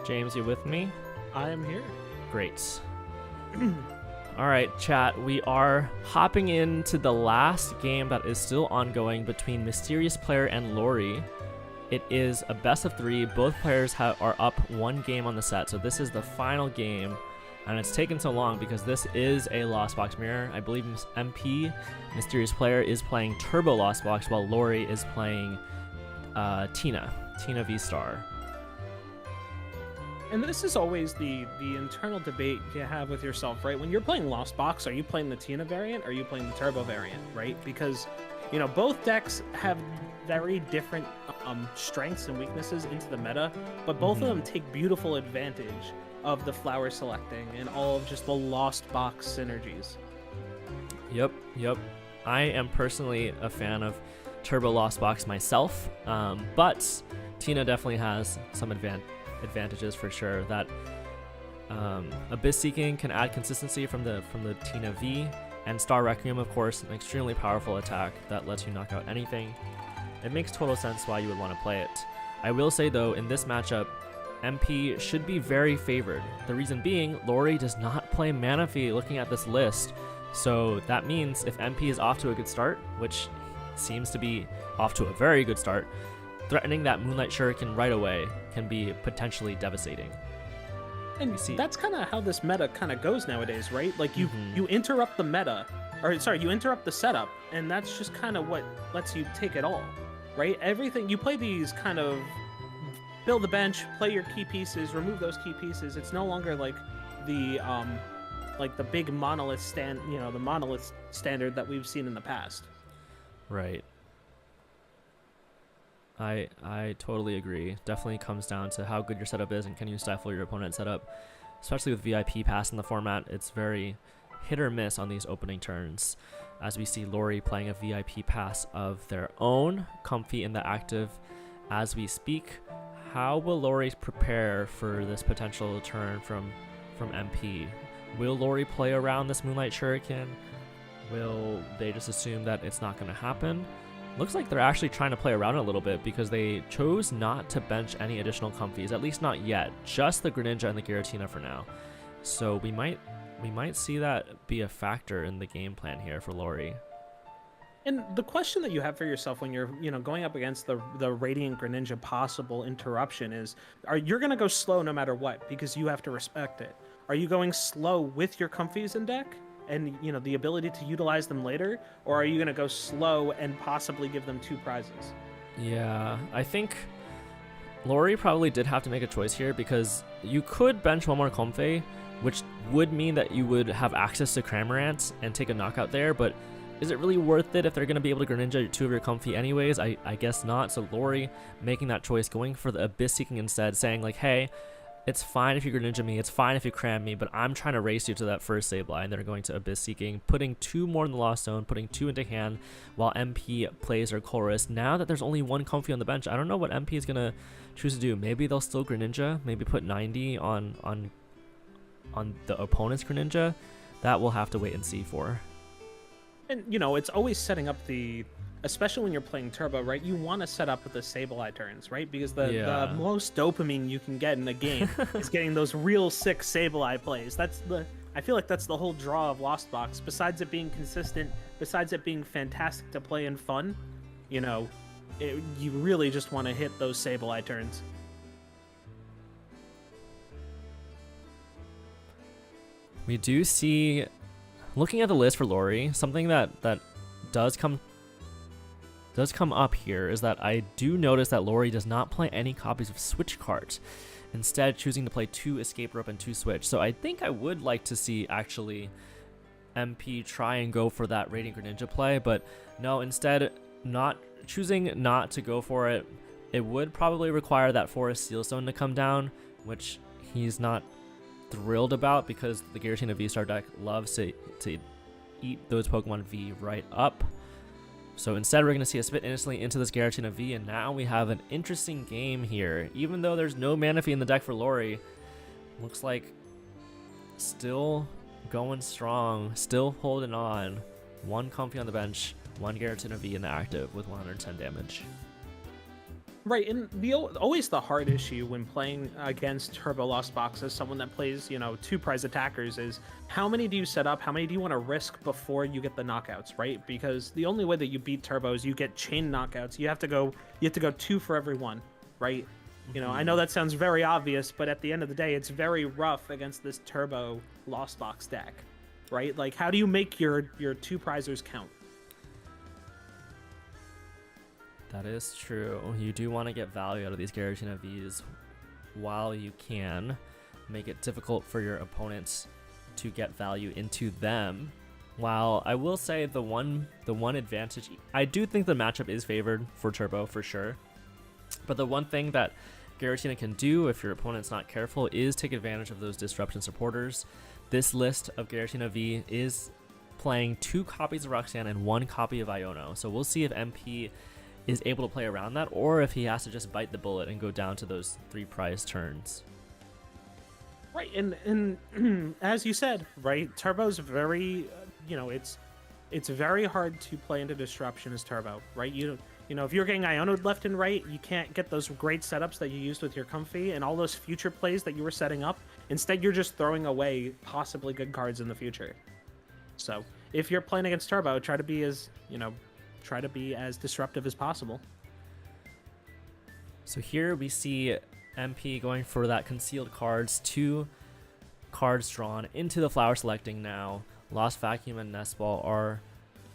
[SPEAKER 1] James, you with me?
[SPEAKER 2] I am here.
[SPEAKER 1] Great. All right, chat, we are hopping into the last game that is still ongoing between Mysterious Player and Lori. It is a best of 3. Both players are up 1 game on the set, so this is the final game, and it's taken so long because this is a Lost Box mirror. I believe MP, Mysterious Player, is playing Turbo Lost Box, while Lori is playing Tina V-Star.
[SPEAKER 2] And this is always the internal debate you have with yourself, right? When you're playing Lost Box, are you playing the Tina variant or are you playing the Turbo variant, right? Because, both decks have very different strengths and weaknesses into the meta, but both of them take beautiful advantage of the flower selecting and all of just the Lost Box synergies.
[SPEAKER 1] Yep. I am personally a fan of Turbo Lost Box myself, but Tina definitely has some advantages for sure. That Abyss Seeking can add consistency from the Tina V, and Star Requiem, of course, an extremely powerful attack that lets you knock out anything. It makes total sense why you would want to play it. I will say though, in this matchup, MP should be very favored. The reason being, Lori does not play Manaphy looking at this list. So that means if MP is off to a good start, which seems to be off to a very good start, threatening that Moonlight Shuriken right away can be potentially devastating.
[SPEAKER 2] And that's kind of how this meta kind of goes nowadays, right? Like you interrupt the meta, or sorry, you interrupt the setup, and that's just kind of what lets you take it all, right? Everything you play these kind of build the bench, play your key pieces, remove those key pieces. It's no longer like the big monolith the monolith standard that we've seen in the past.
[SPEAKER 1] Right. I totally agree. Definitely comes down to how good your setup is and can you stifle your opponent's setup. Especially with VIP pass in the format, it's very hit or miss on these opening turns. As we see Lori playing a VIP pass of their own, Comfy in the active as we speak. How will Lori prepare for this potential turn from MP? Will Lori play around this Moonlight Shuriken? Will they just assume that it's not going to happen? Looks like they're actually trying to play around a little bit because they chose not to bench any additional Comfies, at least not yet. Just the Greninja and the Giratina for now. So we might see that be a factor in the game plan here for Lori.
[SPEAKER 2] And the question that you have for yourself when you're, going up against the Radiant Greninja possible interruption is, you're going to go slow no matter what because you have to respect it. Are you going slow with your Comfies in deck and, the ability to utilize them later? Or are you going to go slow and possibly give them 2 prizes?
[SPEAKER 1] Yeah, I think Lori probably did have to make a choice here because you could bench one more Comfey, which would mean that you would have access to Cramorant and take a knockout there, but is it really worth it if they're going to be able to Greninja 2 of your Comfy anyways? I guess not. So Lori making that choice, going for the Abyss Seeking instead, saying like, hey, it's fine if you Greninja me, it's fine if you Cram me, but I'm trying to race you to that first Sableye, and they're going to Abyss Seeking, putting 2 more in the Lost Zone, putting 2 into hand, while MP plays her Chorus. Now that there's only 1 Comfy on the bench, I don't know what MP is going to choose to do. Maybe they'll still Greninja, maybe put 90 on the opponent's Greninja. That we'll have to wait and see for.
[SPEAKER 2] And, it's always setting up especially when you're playing Turbo, right? You want to set up the Sableye turns, right? Because the most dopamine you can get in a game is getting those real sick Sableye plays. I feel like that's the whole draw of Lost Box. Besides it being consistent, besides it being fantastic to play and fun, you really just want to hit those Sableye turns.
[SPEAKER 1] We do see, looking at the list for Lori, something that does come up here is that I do notice that Lori does not play any copies of Switch cards, instead choosing to play 2 Escape Rope and 2 Switch. So I think I would like to see actually MP try and go for that Radiant Greninja play, but no, instead choosing not to go for it. It would probably require that Forest Seal Stone to come down, which he's not thrilled about because the Giratina V-Star deck loves to eat those Pokemon V right up. So instead, we're going to see a spit instantly into this Giratina V, and now we have an interesting game here. Even though there's no Manaphy in the deck for Lori, looks like still going strong, still holding on. 1 Comfy on the bench, 1 Giratina V in the active with 110 damage.
[SPEAKER 2] Right, and always the hard issue when playing against Turbo Lost Box as someone that plays, 2 prize attackers is how many do you set up, how many do you want to risk before you get the knockouts, right? Because the only way that you beat Turbo is you get chain knockouts. You have to go 2 for every 1, right? I know that sounds very obvious, but at the end of the day, it's very rough against this Turbo Lost Box deck, right? Like, how do you make your 2 prizers count?
[SPEAKER 1] That is true. You do want to get value out of these Giratina Vs while you can. Make it difficult for your opponents to get value into them. While I will say the one advantage, I do think the matchup is favored for Turbo for sure. But the one thing that Giratina can do if your opponent's not careful is take advantage of those disruption supporters. This list of Giratina V is playing 2 copies of Roxanne and 1 copy of Iono. So we'll see if MP is able to play around that, or if he has to just bite the bullet and go down to those 3 prize turns.
[SPEAKER 2] Right, and as you said, right, Turbo's very, it's very hard to play into Disruption as Turbo, right? You know, if you're getting Iono'd left and right, you can't get those great setups that you used with your Comfy and all those future plays that you were setting up. Instead, you're just throwing away possibly good cards in the future. So, if you're playing against Turbo, try to be as disruptive as possible.
[SPEAKER 1] So here we see MP going for that concealed cards, 2 cards drawn into the flower selecting now. Lost Vacuum and Nest Ball are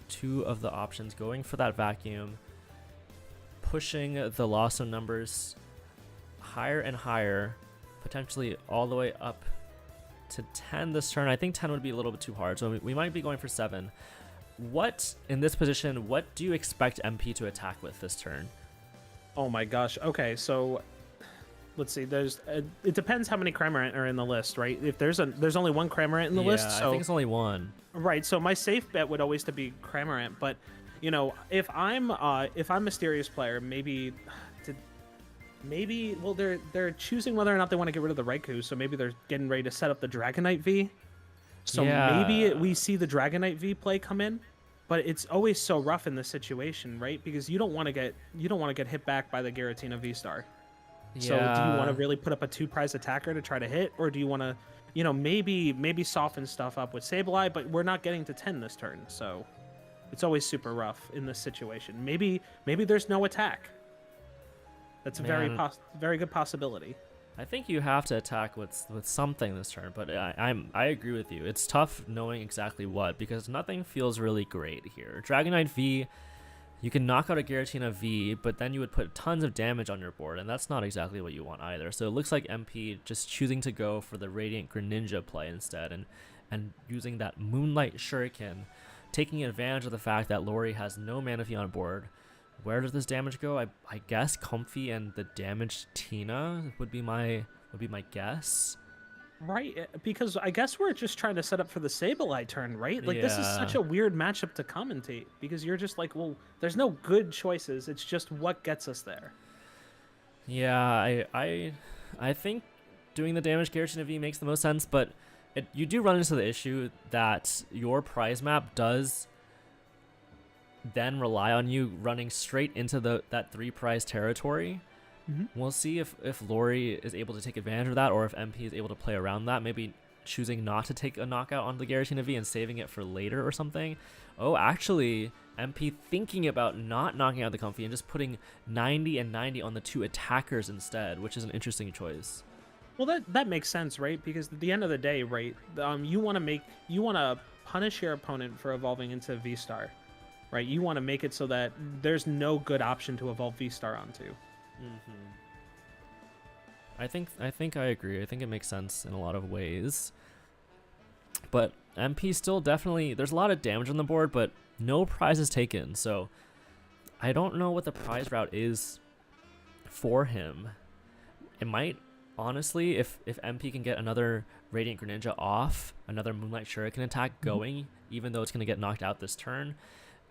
[SPEAKER 1] 2 of the options going for that vacuum, pushing the Lost Zone numbers higher and higher, potentially all the way up to 10 this turn. I think 10 would be a little bit too hard, so we might be going for 7. What, in this position, what do you expect MP to attack with this turn?
[SPEAKER 2] Oh my gosh. Okay, so let's see. It depends how many Cramorant are in the list, right? If there's only one Cramorant in the list, so
[SPEAKER 1] I think it's only one.
[SPEAKER 2] Right. So my safe bet would always to be Cramorant, but you know, if I'm Mysterious player, maybe well they're choosing whether or not they want to get rid of the Raikou, so maybe they're getting ready to set up the Dragonite V. So maybe we see the Dragonite V play come in. But it's always so rough in this situation, right? Because you don't want to get hit back by the Giratina V-Star. Yeah. So do you want to really put up a 2-prize attacker to try to hit, or do you want to, you know, maybe soften stuff up with Sableye? But we're not getting to 10 this turn, so it's always super rough in this situation. Maybe there's no attack. That's a very good possibility.
[SPEAKER 1] I think you have to attack with something this turn, but I agree with you. It's tough knowing exactly what, because nothing feels really great here. Dragonite V, you can knock out a Giratina V, but then you would put tons of damage on your board, and that's not exactly what you want either. So it looks like MP just choosing to go for the Radiant Greninja play instead, and using that Moonlight Shuriken, taking advantage of the fact that Lori has no Manaphy on board. Where does this damage go? I guess Comfy and the damaged Tina would be my guess.
[SPEAKER 2] Right, because I guess we're just trying to set up for the Sableye turn, right? Like, this is such a weird matchup to commentate, because you're just like, well, there's no good choices. It's just what gets us there.
[SPEAKER 1] Yeah, I think doing the damage Giratina V makes the most sense, but you do run into the issue that your prize map does then rely on you running straight into that 3-prize territory. Mm-hmm. We'll see if Lori is able to take advantage of that, or if MP is able to play around that, maybe choosing not to take a knockout on the Giratina V and saving it for later or something. Oh, actually, MP thinking about not knocking out the Comfy and just putting 90 and 90 on the 2 attackers instead, which is an interesting choice.
[SPEAKER 2] Well, that makes sense, right? Because at the end of the day, right, you want to punish your opponent for evolving into V-Star. Right, you want to make it so that there's no good option to evolve V-Star onto.
[SPEAKER 1] Mm-hmm. I think I agree. I think it makes sense in a lot of ways. But MP still definitely, there's a lot of damage on the board, but no prizes taken. So I don't know what the prize route is for him. It might, honestly, if MP can get another Radiant Greninja off, another Moonlight Shuriken attack going, even though it's going to get knocked out this turn,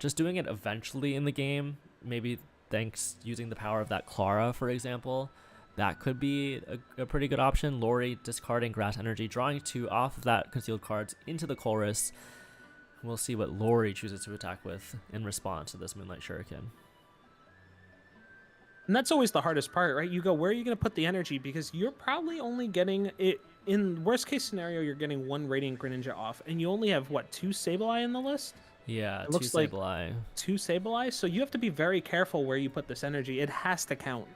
[SPEAKER 1] just doing it eventually in the game, maybe thanks using the power of that Clara, for example, that could be a pretty good option. Lori discarding Grass Energy, drawing 2 off of that concealed cards into the Colress. We'll see what Lori chooses to attack with in response to this Moonlight Shuriken.
[SPEAKER 2] And that's always the hardest part, right? You go, where are you going to put the energy? Because you're probably only getting it, in worst case scenario, you're getting 1 Radiant Greninja off, and you only have, what, 2 Sableye in the list?
[SPEAKER 1] Yeah,
[SPEAKER 2] it looks
[SPEAKER 1] 2 Sableye.
[SPEAKER 2] Like 2 Sableye, so you have to be very careful where you put this energy. It has to count.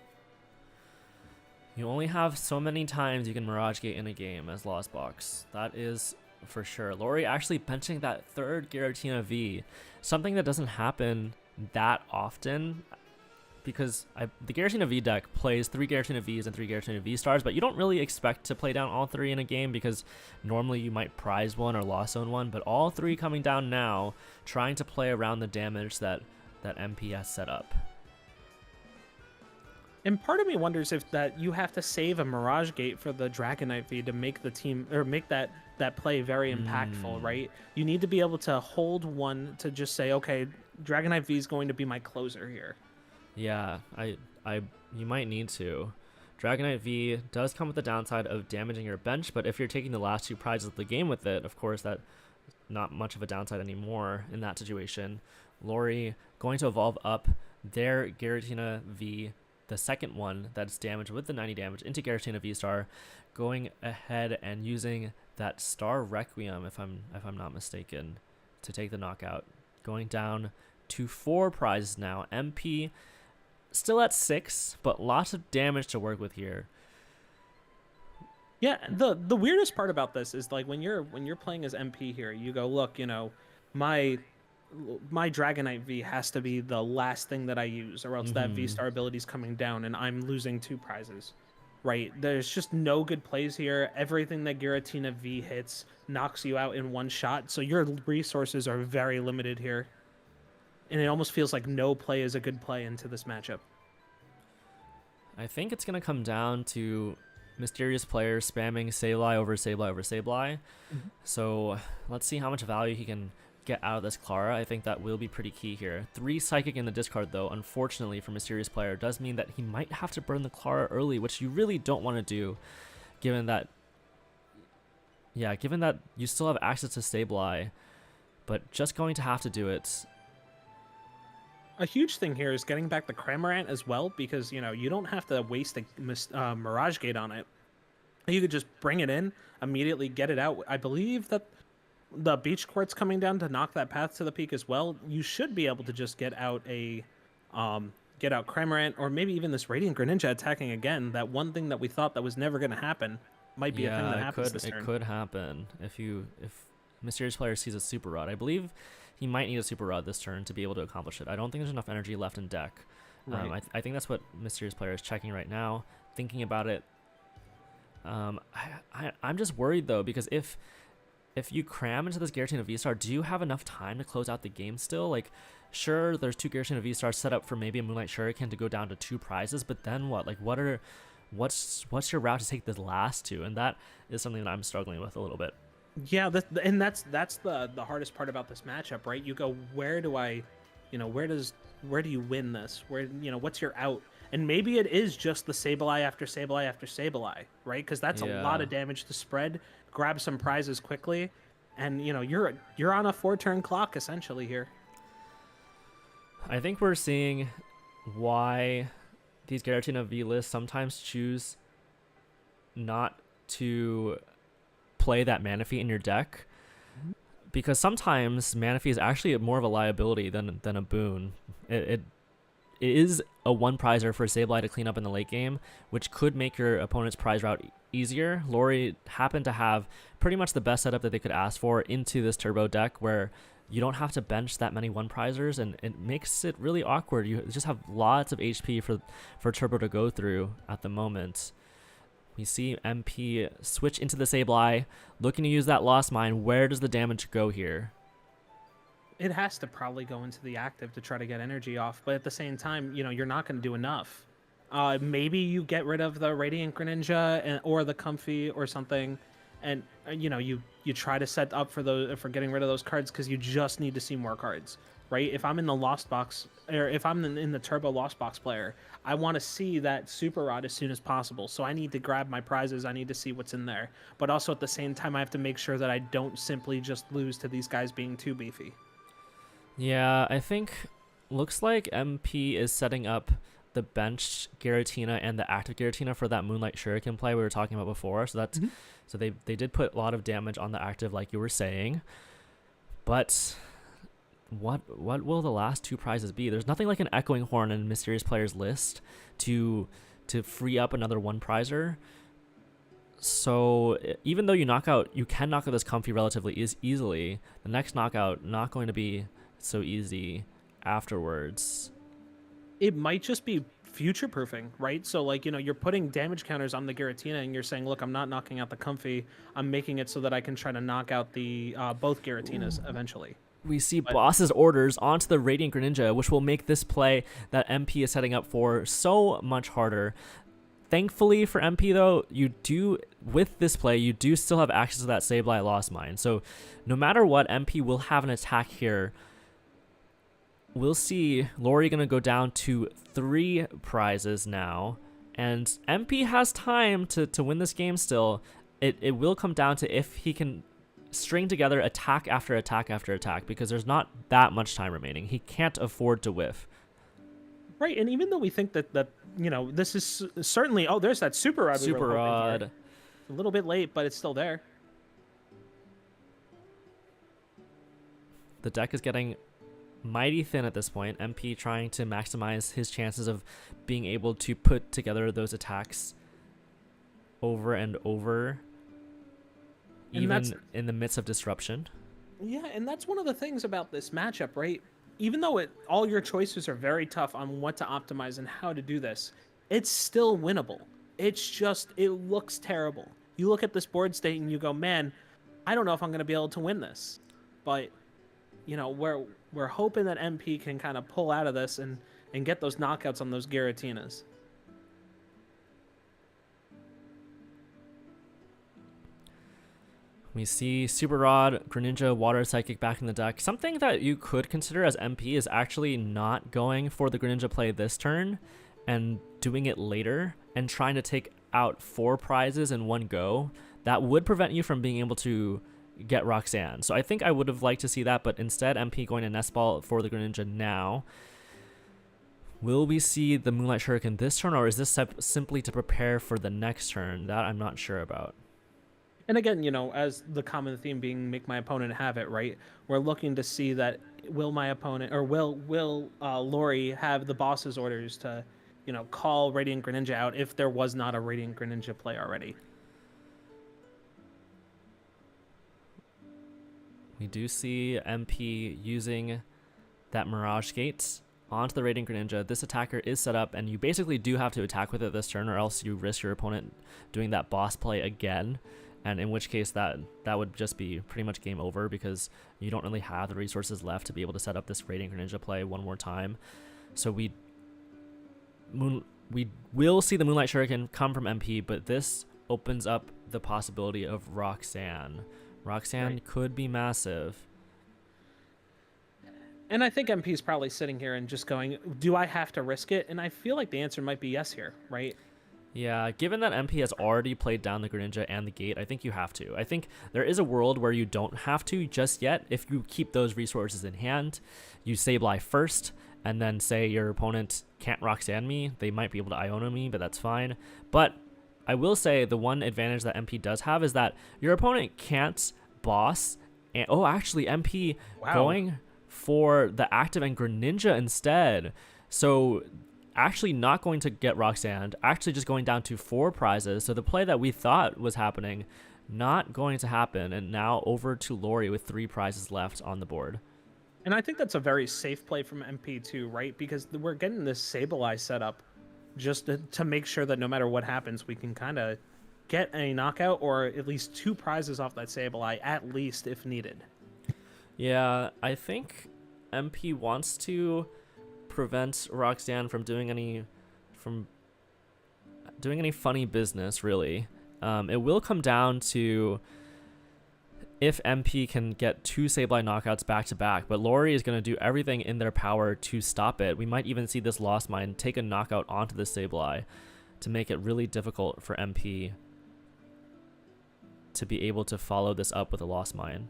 [SPEAKER 1] You only have so many times you can Mirage Gate in a game as Lost Box. That is for sure. Lori actually benching that 3rd Giratina V, something that doesn't happen that often, because the Giratina V deck plays 3 Giratina Vs and 3 Giratina V-Stars, but you don't really expect to play down all 3 in a game, because normally you might prize 1 or Lost Zone 1, but all 3 coming down now, trying to play around the damage that MP has set up.
[SPEAKER 2] And part of me wonders if that you have to save a Mirage Gate for the Dragonite V to make the team, or make that play very impactful, right? You need to be able to hold one to just say, okay, Dragonite V is going to be my closer here.
[SPEAKER 1] Yeah, you might need to. Dragonite V does come with the downside of damaging your bench, but if you're taking the last 2 prizes of the game with it, of course, that's not much of a downside anymore in that situation. Lori going to evolve up their Giratina V, the second one that's damaged with the 90 damage into Giratina V-Star, going ahead and using that Star Requiem, if I'm not mistaken, to take the knockout. Going down to 4 prizes now. MP still at 6, but lots of damage to work with here.
[SPEAKER 2] Yeah, the weirdest part about this is like when you're playing as MP here, you go, look, my Dragonite V has to be the last thing that I use, or else that V-Star ability's coming down and I'm losing 2 prizes. Right? There's just no good plays here. Everything that Giratina V hits knocks you out in one shot, so your resources are very limited here. And it almost feels like no play is a good play into this matchup.
[SPEAKER 1] I think it's going to come down to Mysterious Player spamming Sableye over Sableye over Sableye. So let's see how much value he can get out of this Clara. I think that will be pretty key here. 3 Psychic in the discard, though, unfortunately for Mysterious Player, does mean that he might have to burn the Clara early, which you really don't want to do, given that you still have access to Sableye, but just going to have to do it.
[SPEAKER 2] A huge thing here is getting back the Cramorant as well, because, you don't have to waste a Mirage Gate on it. You could just bring it in, immediately get it out. I believe that the Beach Quartz coming down to knock that path to the peak as well. You should be able to just get out Cramorant, or maybe even this Radiant Greninja attacking again. That one thing that we thought that was never going to happen might be a thing that happens this turn.
[SPEAKER 1] It could happen if Mysterious Player sees a Super Rod. I believe he might need a Super Rod this turn to be able to accomplish it. I don't think there's enough energy left in deck. Right. I think that's what Mysterious Player is checking right now, thinking about it. I'm just worried, though, because if you cram into this Giratina V-Star, do you have enough time to close out the game still? Like, sure, there's 2 Giratina V-Stars set up for maybe a Moonlight Shuriken to go down to 2 prizes, but then what? Like, what's your route to take the last 2? And that is something that I'm struggling with a little bit.
[SPEAKER 2] Yeah, that's the hardest part about this matchup, right? You go, where do you win this? What's your out? And maybe it is just the Sableye after Sableye after Sableye, right? Because that's a lot of damage to spread. Grab some prizes quickly, and you're on a 4-turn clock essentially here.
[SPEAKER 1] I think we're seeing why these Giratina V lists sometimes choose not to play that Manaphy in your deck, because sometimes Manaphy is actually more of a liability than a boon. It is a 1-prizer for Sableye to clean up in the late game, which could make your opponent's prize route easier. Lori happened to have pretty much the best setup that they could ask for into this turbo deck, where you don't have to bench that many 1-prizers, and it makes it really awkward. You just have lots of HP for turbo to go through at the moment. We see MP switch into the Sableye, looking to use that Lost Mine. Where does the damage go here?
[SPEAKER 2] It has to probably go into the active to try to get energy off, but at the same time, you're not going to do enough. Maybe you get rid of the Radiant Greninja or the Comfy or something, and you try to set up for getting rid of those cards, because you just need to see more cards, right? If I'm in the Lost Box, or if I'm in the Turbo Lost Box player, I want to see that Super Rod as soon as possible. So I need to grab my prizes. I need to see what's in there, but also at the same time, I have to make sure that I don't simply just lose to these guys being too beefy.
[SPEAKER 1] Yeah, I think looks like MP is setting up the benched Giratina and the active Giratina for that Moonlight Shuriken play we were talking about before. So that's so they did put a lot of damage on the active, like you were saying. But what will the last 2 prizes be? There's nothing like an Echoing Horn in Mysterious Player's list to free up another 1-prizer. So even though you can knock out this Comfy relatively easily, the next knockout not going to be so easy afterwards.
[SPEAKER 2] It might just be future proofing, right? So like, you're putting damage counters on the Giratina, and you're saying, look, I'm not knocking out the Comfy, I'm making it so that I can try to knock out the both Giratinas eventually.
[SPEAKER 1] We see Boss's orders onto the Radiant Greninja, which will make this play that MP is setting up for so much harder. Thankfully for MP, though, with this play, you do still have access to that Sableye Lost Mine. So no matter what, MP will have an attack here. We'll see Lori going to go down to 3 prizes now, and MP has time to win this game still. It will come down to if he can string together attack after attack after attack, because there's not that much time remaining. He can't afford to whiff.
[SPEAKER 2] Right, and even though we think that this is certainly, oh, there's that super rod we were
[SPEAKER 1] Super
[SPEAKER 2] hoping
[SPEAKER 1] Rod.
[SPEAKER 2] here. A little bit late, but it's still there.
[SPEAKER 1] The deck is getting mighty thin at this point. MP trying to maximize his chances of being able to put together those attacks over and over,
[SPEAKER 2] And
[SPEAKER 1] even in the midst of disruption.
[SPEAKER 2] Yeah, and that's one of the things about this matchup, right? Even though all your choices are very tough on what to optimize and how to do this, it's still winnable. It's just, it looks terrible. You look at this board state and you go, man, I don't know if I'm going to be able to win this. But, we're hoping that MP can kind of pull out of this and get those knockouts on those Giratinas.
[SPEAKER 1] We see Super Rod, Greninja, Water Psychic back in the deck. Something that you could consider as MP is actually not going for the Greninja play this turn and doing it later and trying to take out 4 prizes in one go. That would prevent you from being able to get Roxanne. So I think I would have liked to see that, but instead MP going to Nest Ball for the Greninja now. Will we see the Moonlight Shuriken this turn, or is this simply to prepare for the next turn? That I'm not sure about.
[SPEAKER 2] And again, as the common theme being make my opponent have it, right? We're looking to see that will my opponent, or will Lori have the boss's orders to, call Radiant Greninja out if there was not a Radiant Greninja play already.
[SPEAKER 1] We do see MP using that Mirage Gate onto the Radiant Greninja. This attacker is set up, and you basically do have to attack with it this turn, or else you risk your opponent doing that boss play again. And in which case that would just be pretty much game over, because you don't really have the resources left to be able to set up this Radiant Greninja play one more time. So we will see the Moonlight Shuriken come from MP, but this opens up the possibility of Roxanne. Roxanne
[SPEAKER 2] Right.
[SPEAKER 1] could be massive.
[SPEAKER 2] And I think MP is probably sitting here and just going, do I have to risk it? And I feel like the answer might be yes here, right?
[SPEAKER 1] Yeah, given that MP has already played down the Greninja and the Gate, I think you have to. I think there is a world where you don't have to just yet. If you keep those resources in hand, you Sableye first, and then say your opponent can't Roxanne me, they might be able to Iona me, but that's fine. But I will say the one advantage that MP does have is that your opponent can't boss. And actually MP going for the active and Greninja instead. So actually not going to get Roxanne, actually just going down to 4 prizes. So the play that we thought was happening, not going to happen. And now over to Lori with 3 prizes left on the board.
[SPEAKER 2] And I think that's a very safe play from MP too, right? Because we're getting this Sableye set up just to make sure that no matter what happens, we can kind of get a knockout or at least 2 prizes off that Sableye, at least if needed.
[SPEAKER 1] Yeah, I think MP wants to prevent Roxanne from doing any funny business, really. It will come down to if MP can get 2 Sableye knockouts back to back, but Lori is going to do everything in their power to stop it. We might even see this Lost Mine take a knockout onto the Sableye to make it really difficult for MP to be able to follow this up with a Lost Mine.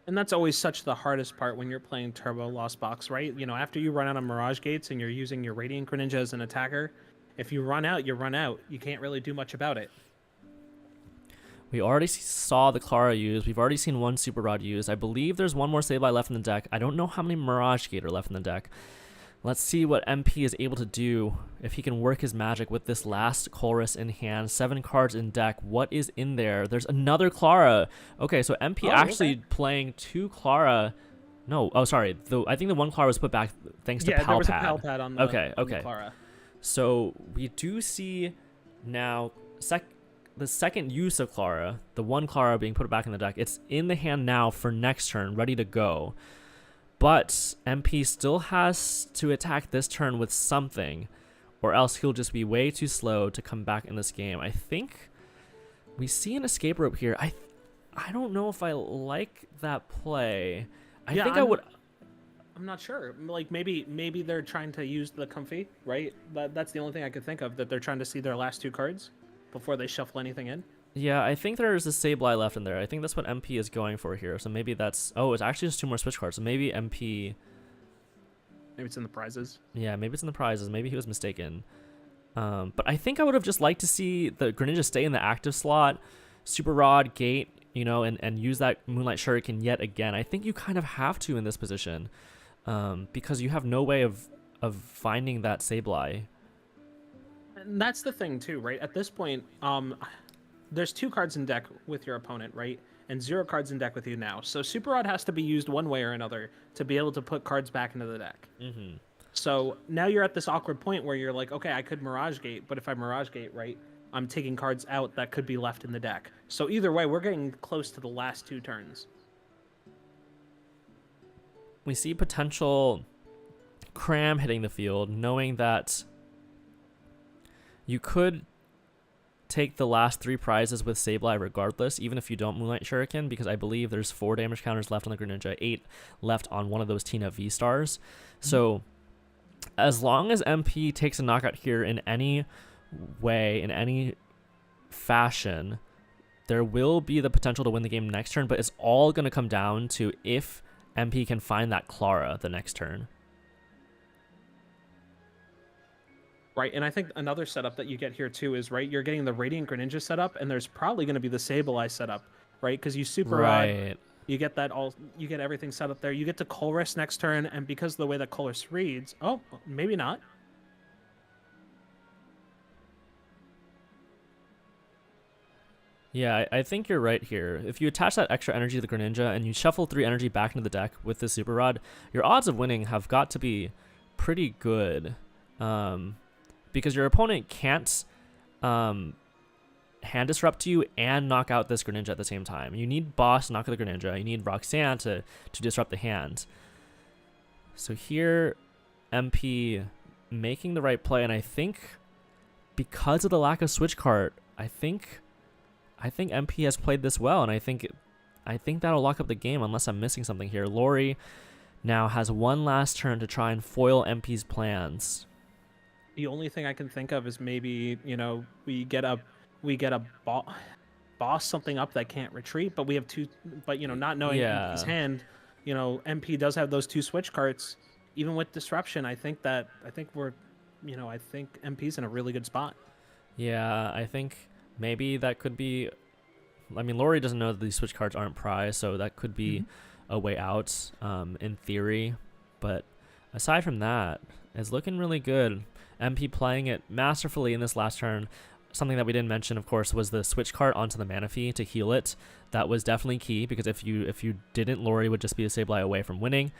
[SPEAKER 2] And that's always such the hardest part when you're playing Turbo Lost Box, right? After you run out of Mirage Gates and you're using your Radiant Greninja as an attacker, if you run out, you run out. You can't really do much about it.
[SPEAKER 1] We already saw the Clara used. We've already seen 1 Super Rod used. I believe there's 1 more Sableye left in the deck. I don't know how many Mirage Gate are left in the deck. Let's see what MP is able to do if he can work his magic with this last Colress in hand. 7 cards in deck. What is in there? There's another Clara. Okay, so MP actually playing 2 Clara. No, sorry. I think the 1 Clara was put back thanks to Palpad.
[SPEAKER 2] Yeah, there was a Palpad on the,
[SPEAKER 1] okay.
[SPEAKER 2] on the Clara.
[SPEAKER 1] So we do see now the second use of Clara, the 1 Clara being put back in the deck. It's in the hand now for next turn, ready to go. But MP still has to attack this turn with something, or else he'll just be way too slow to come back in this game. I think we see an escape rope here. I don't know if I like that play. I think I would.
[SPEAKER 2] I'm not sure. Like maybe they're trying to use the Comfy, right? That's the only thing I could think of, that they're trying to see their last 2 cards before they shuffle anything in.
[SPEAKER 1] Yeah, I think there's a Sableye left in there. I think that's what MP is going for here. So maybe that's... Oh, it's actually just 2 more switch cards. So maybe MP
[SPEAKER 2] Maybe it's in the prizes.
[SPEAKER 1] Yeah, maybe it's in the prizes. Maybe he was mistaken. But I think I would have just liked to see the Greninja stay in the active slot, Super Rod, Gate, and use that Moonlight Shuriken yet again. I think you kind of have to in this position, because you have no way of finding that Sableye.
[SPEAKER 2] And that's the thing too, right? At this point, there's 2 cards in deck with your opponent, right? And 0 cards in deck with you now. So Super Rod has to be used one way or another to be able to put cards back into the deck.
[SPEAKER 1] Mm-hmm.
[SPEAKER 2] So now you're at this awkward point where you're like, okay, I could Mirage Gate, but if I Mirage Gate, right, I'm taking cards out that could be left in the deck. So either way, we're getting close to the last 2 turns.
[SPEAKER 1] We see potential Cram hitting the field, knowing that you could take the last 3 prizes with Sableye regardless, even if you don't Moonlight Shuriken, because I believe there's 4 damage counters left on the Greninja, 8 left on one of those Tina V-Stars. So as long as MP takes a knockout here in any way, in any fashion, there will be the potential to win the game next turn, but it's all going to come down to if MP can find that Clara the next turn.
[SPEAKER 2] Right, and I think another setup that you get here too is, right, you're getting the Radiant Greninja setup, and there's probably going to be the Sableye setup, right? Because you Super Rod, you get you get everything set up there. You get to Colress next turn, and because of the way that Colress reads, oh, maybe not.
[SPEAKER 1] Yeah, I think you're right here. If you attach that extra energy to the Greninja and you shuffle 3 energy back into the deck with the Super Rod, your odds of winning have got to be pretty good. Because your opponent can't hand disrupt to you and knock out this Greninja at the same time. You need Boss to knock out the Greninja. You need Roxanne to disrupt the hand. So here, MP making the right play, and I think because of the lack of switch card, I think MP has played this well, and I think that'll lock up the game unless I'm missing something here. Lori now has one last turn to try and foil MP's plans.
[SPEAKER 2] The only thing I can think of is maybe, we get a boss something up that can't retreat, but we have 2, but not knowing MP's hand, MP does have those 2 switch cards. Even with disruption, I think MP's in a really good spot.
[SPEAKER 1] Yeah, I think maybe that could be, Lori doesn't know that these switch cards aren't prize, so that could be a way out, in theory, but aside from that, it's looking really good. MP playing it masterfully in this last turn. Something that we didn't mention, of course, was the switch card onto the Manaphy to heal it. That was definitely key, because if you didn't, Lori would just be a Sableye away from winning.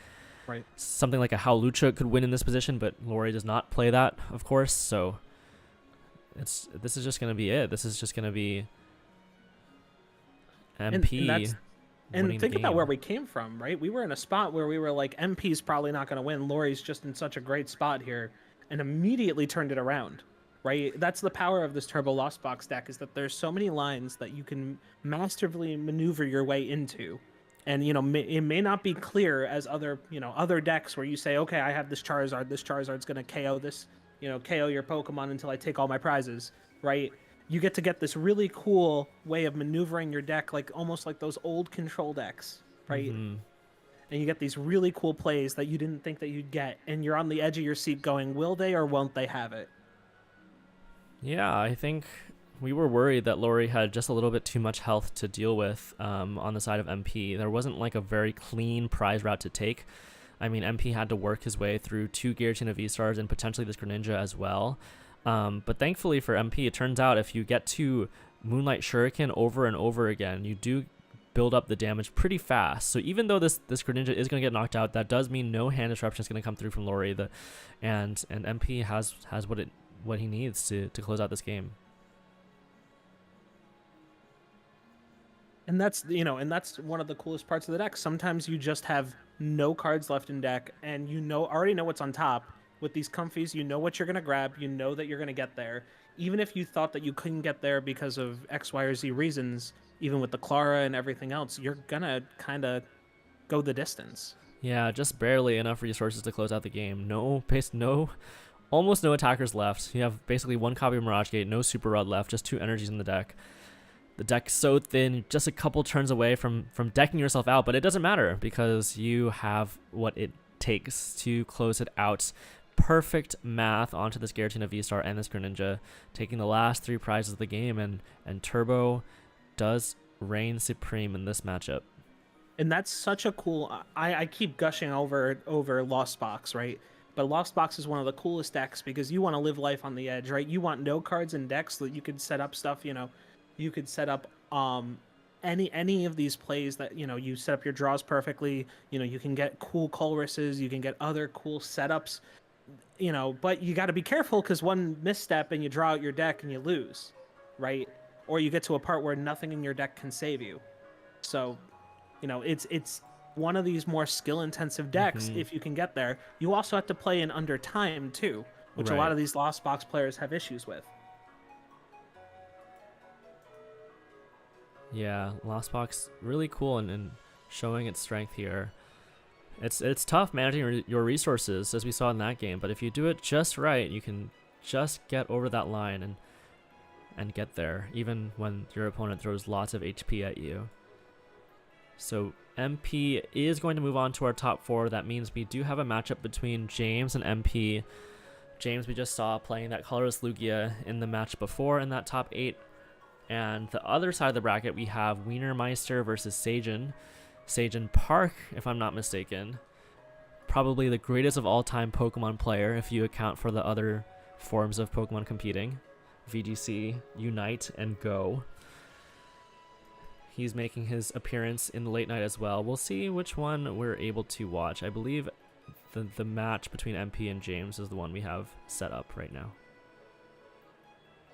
[SPEAKER 2] Right.
[SPEAKER 1] Something like a Howlucha could win in this position, but Lori does not play that, of course. So this is just going to be it. This is just going to be MP.
[SPEAKER 2] And think about where we came from, right? We were in a spot where we were like, MP's probably not going to win. Lori's just in such a great spot here, and immediately turned it around, right? That's the power of this Turbo Lost Box deck, is that there's so many lines that you can masterfully maneuver your way into. And, it may not be clear as other decks where you say, okay, I have this Charizard's going to KO this, KO your Pokemon until I take all my prizes, right? You get this really cool way of maneuvering your deck, like almost like those old control decks, right? Mm-hmm. And you get these really cool plays that you didn't think that you'd get, and you're on the edge of your seat going, will they or won't they have it?
[SPEAKER 1] Yeah, I think we were worried that Lori had just a little bit too much health to deal with on the side of MP. There wasn't like a very clean prize route to take. MP had to work his way through 2 Giratina V-Stars and potentially this Greninja as well. But thankfully for MP, it turns out if you get to Moonlight Shuriken over and over again, you do build up the damage pretty fast. So even though this Greninja is going to get knocked out, that does mean no hand disruption is going to come through from Lori. And MP has what he needs to close out this game.
[SPEAKER 2] And that's one of the coolest parts of the deck. Sometimes you just have no cards left in deck, and already know what's on top. With these comfies, you know what you're going to grab, you know that you're going to get there. Even if you thought that you couldn't get there because of X, Y, or Z reasons, even with the Clara and everything else, you're going to kind of go the distance.
[SPEAKER 1] Yeah, just barely enough resources to close out the game. Almost no attackers left. You have basically 1 copy of Mirage Gate, no Super Rod left, just 2 energies in the deck. The deck's so thin, just a couple turns away from decking yourself out, but it doesn't matter because you have what it takes to close it out. Perfect math onto this Giratina V-Star and this Greninja, taking the last 3 prizes of the game, and Turbo does reign supreme in this matchup.
[SPEAKER 2] And that's such a cool... I keep gushing over Lost Box, right? But Lost Box is one of the coolest decks because you want to live life on the edge, right? You want no cards in decks so that you could set up stuff, you could set up any of these plays that, you set up your draws perfectly. You can get cool Colruses, you can get other cool setups, but you got to be careful because one misstep and you draw out your deck and you lose, right? Or you get to a part where nothing in your deck can save you. So, it's one of these more skill-intensive decks if you can get there. You also have to play in under time, too, which a lot of these Lost Box players have issues with.
[SPEAKER 1] Yeah, Lost Box, really cool and showing its strength here. It's tough managing your resources, as we saw in that game, but if you do it just right, you can just get over that line and get there, even when your opponent throws lots of HP at you. So MP is going to move on to our top 4. That means we do have a matchup between James and MP. James, we just saw playing that colorless Lugia in the match before in that top 8. And the other side of the bracket, we have Wienermeister versus Sajin. Sajin Park, if I'm not mistaken. Probably the greatest of all time Pokemon player, if you account for the other forms of Pokemon competing. VGC, Unite, and Go. He's making his appearance in the late night as well. We'll see which one we're able to watch. I believe the match between MP and James is the one we have set up right now.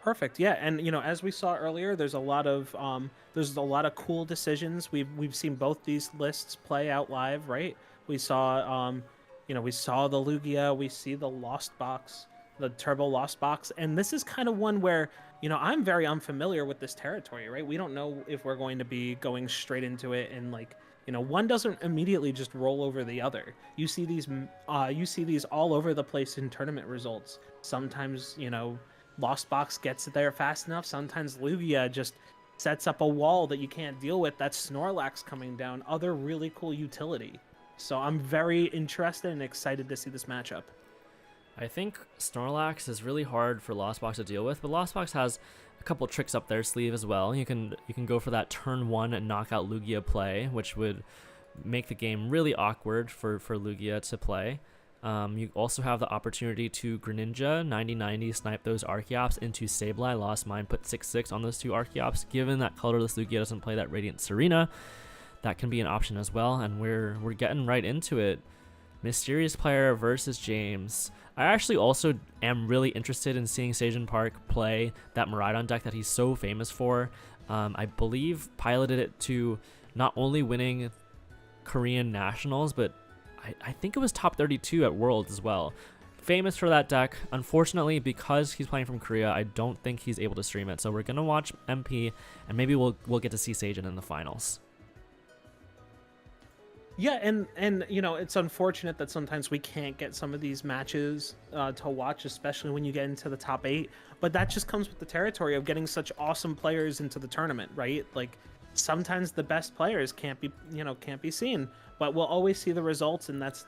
[SPEAKER 2] Perfect. Yeah, and as we saw earlier, there's a lot of cool decisions. We've seen both these lists play out live, right? We saw we saw the Lugia, we see the Lost Box, the Turbo Lost Box, and this is kind of one where I'm very unfamiliar with this territory, right? We don't know if we're going to be going straight into it, and one doesn't immediately just roll over the other. You see these all over the place in tournament results. Sometimes Lost Box gets there fast enough. Sometimes Lugia just sets up a wall that you can't deal with. That's Snorlax coming down. Other really cool utility. So I'm very interested and excited to see this matchup.
[SPEAKER 1] I think Snorlax is really hard for Lost Box to deal with, but Lost Box has a couple tricks up their sleeve as well. You can go for that turn 1 and knockout Lugia play, which would make the game really awkward for Lugia to play. You also have the opportunity to Greninja 90-90 snipe those Archeops into Sableye, Lost Mine, put 6-6 on those 2 Archeops. Given that colorless Lugia doesn't play that Radiant Serena, that can be an option as well, and we're getting right into it. Mysterious Player versus James. I actually also am really interested in seeing Sajin Park play that Miraidon deck that he's so famous for. I believe piloted it to not only winning Korean Nationals, but I think it was top 32 at Worlds as well. Famous for that deck. Unfortunately, because he's playing from Korea, I don't think he's able to stream it. So we're going to watch MP, and maybe we'll get to see Sajin in the finals.
[SPEAKER 2] Yeah, and it's unfortunate that sometimes we can't get some of these matches to watch, especially when you get into the top 8. But that just comes with the territory of getting such awesome players into the tournament, right? Like sometimes the best players can't be seen, but we'll always see the results, and that's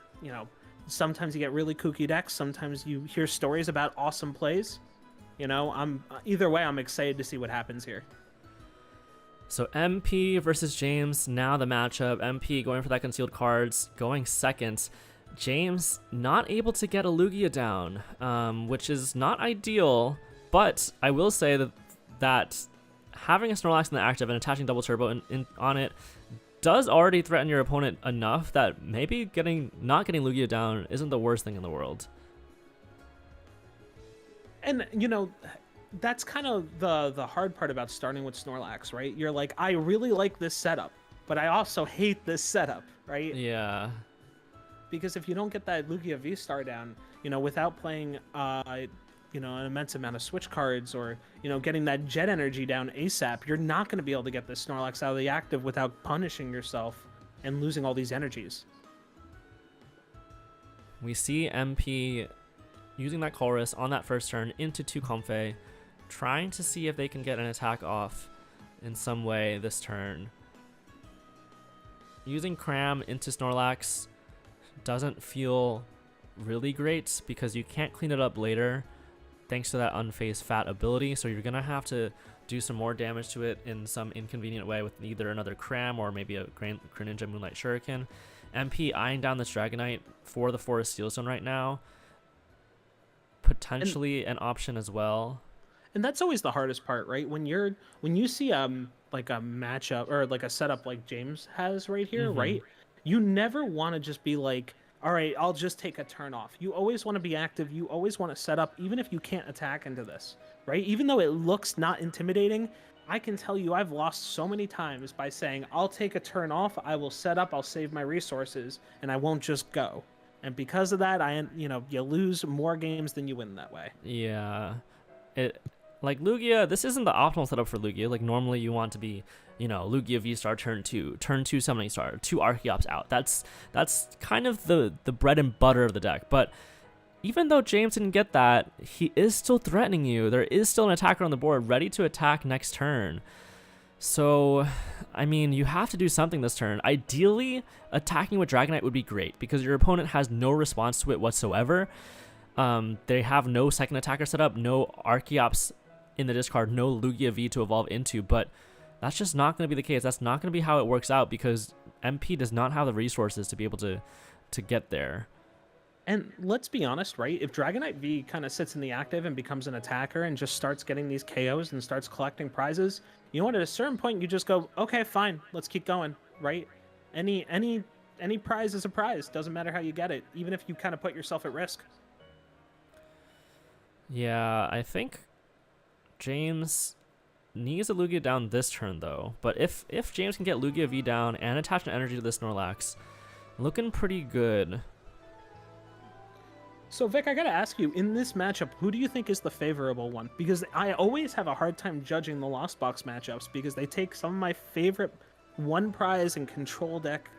[SPEAKER 2] sometimes you get really kooky decks. Sometimes you hear stories about awesome plays. Either way, I'm excited to see what happens here.
[SPEAKER 1] So MP versus James, now the matchup. MP going for that concealed cards, going second. James not able to get a Lugia down, which is not ideal, but I will say that having a Snorlax in the active and attaching double turbo on it does already threaten your opponent enough that maybe not getting Lugia down isn't the worst thing in the world.
[SPEAKER 2] And that's kind of the hard part about starting with Snorlax, right? You're like, I really like this setup, but I also hate this setup, right?
[SPEAKER 1] Yeah.
[SPEAKER 2] Because if you don't get that Lugia V-Star down, without playing, an immense amount of switch cards or, getting that jet energy down ASAP, you're not going to be able to get this Snorlax out of the active without punishing yourself and losing all these energies.
[SPEAKER 1] We see MP using that Chorus on that first turn into 2 Comfey, trying to see if they can get an attack off in some way this turn. Using Cram into Snorlax, doesn't feel really great because you can't clean it up later thanks to that unfazed fat ability. So you're going to have to do some more damage to it in some inconvenient way with either another Cram or maybe a Greninja Moonlight Shuriken. MP eyeing down this Dragonite for the Forest Steel Zone right now. Potentially an option as well.
[SPEAKER 2] And that's always the hardest part, right? When you see like a matchup or like a setup like James has right here, right? You never want to just be like, all right, I'll just take a turn off. You always want to be active. You always want to set up, even if you can't attack into this, right? Even though it looks not intimidating, I can tell you I've lost so many times by saying, I'll take a turn off, I will set up, I'll save my resources, and I won't just go. And because of that, you lose more games than you win that way.
[SPEAKER 1] Yeah. Like Lugia, this isn't the optimal setup for Lugia. Like normally you want to be, Lugia V-Star turn 2 Summoning Star, 2 Archeops out. That's kind of the bread and butter of the deck. But even though James didn't get that, he is still threatening you. There is still an attacker on the board ready to attack next turn. So, I mean, you have to do something this turn. Ideally, attacking with Dragonite would be great because your opponent has no response to it whatsoever. They have no second attacker set up, no Archeops in the discard, no Lugia V to evolve into, but that's just not going to be the case. That's not going to be how it works out because MP does not have the resources to be able to get there.
[SPEAKER 2] And let's be honest, right? If Dragonite V kind of sits in the active and becomes an attacker and just starts getting these KOs and starts collecting prizes, you know what? At a certain point, you just go, okay, fine, let's keep going, right? Any prize is a prize. Doesn't matter how you get it, even if you kind of put yourself at risk.
[SPEAKER 1] Yeah, I think James needs a Lugia down this turn, though. But if James can get Lugia V down and attach an energy to this Snorlax, looking pretty good.
[SPEAKER 2] So, Vic, I gotta ask you, in this matchup, who do you think is the favorable one? Because I always have a hard time judging the Lost Box matchups because they take some of my favorite one prize and control deck,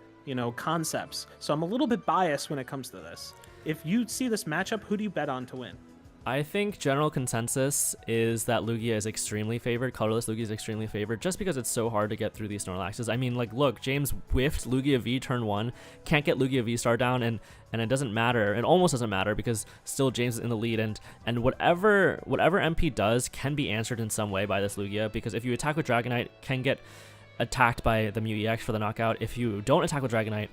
[SPEAKER 2] concepts. So I'm a little bit biased when it comes to this. If you see this matchup, who do you bet on to win?
[SPEAKER 1] I think general consensus is that Lugia is extremely favored. Colorless Lugia is extremely favored just because it's so hard to get through these Snorlaxes. I mean, like, look, James whiffed Lugia V turn 1, can't get Lugia V-Star down, and it doesn't matter. It almost doesn't matter because still James is in the lead, and whatever MP does can be answered in some way by this Lugia because if you attack with Dragonite, can get attacked by the Mew EX for the knockout. If you don't attack with Dragonite,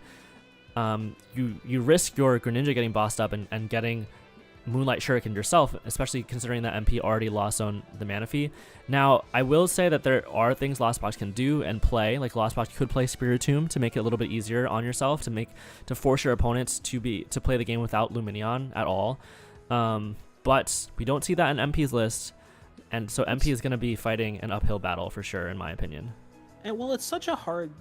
[SPEAKER 1] you risk your Greninja getting bossed up and getting Moonlight Shuriken yourself, especially considering that MP already lost on the Manaphy. Now, I will say that there are things Lost Box can do and play. Like Lost Box could play Spiritomb to make it a little bit easier on yourself, to force your opponents to play the game without Lumineon at all. But we don't see that in MP's list, and so MP is going to be fighting an uphill battle for sure, in my opinion.
[SPEAKER 2] And well, it's such a hard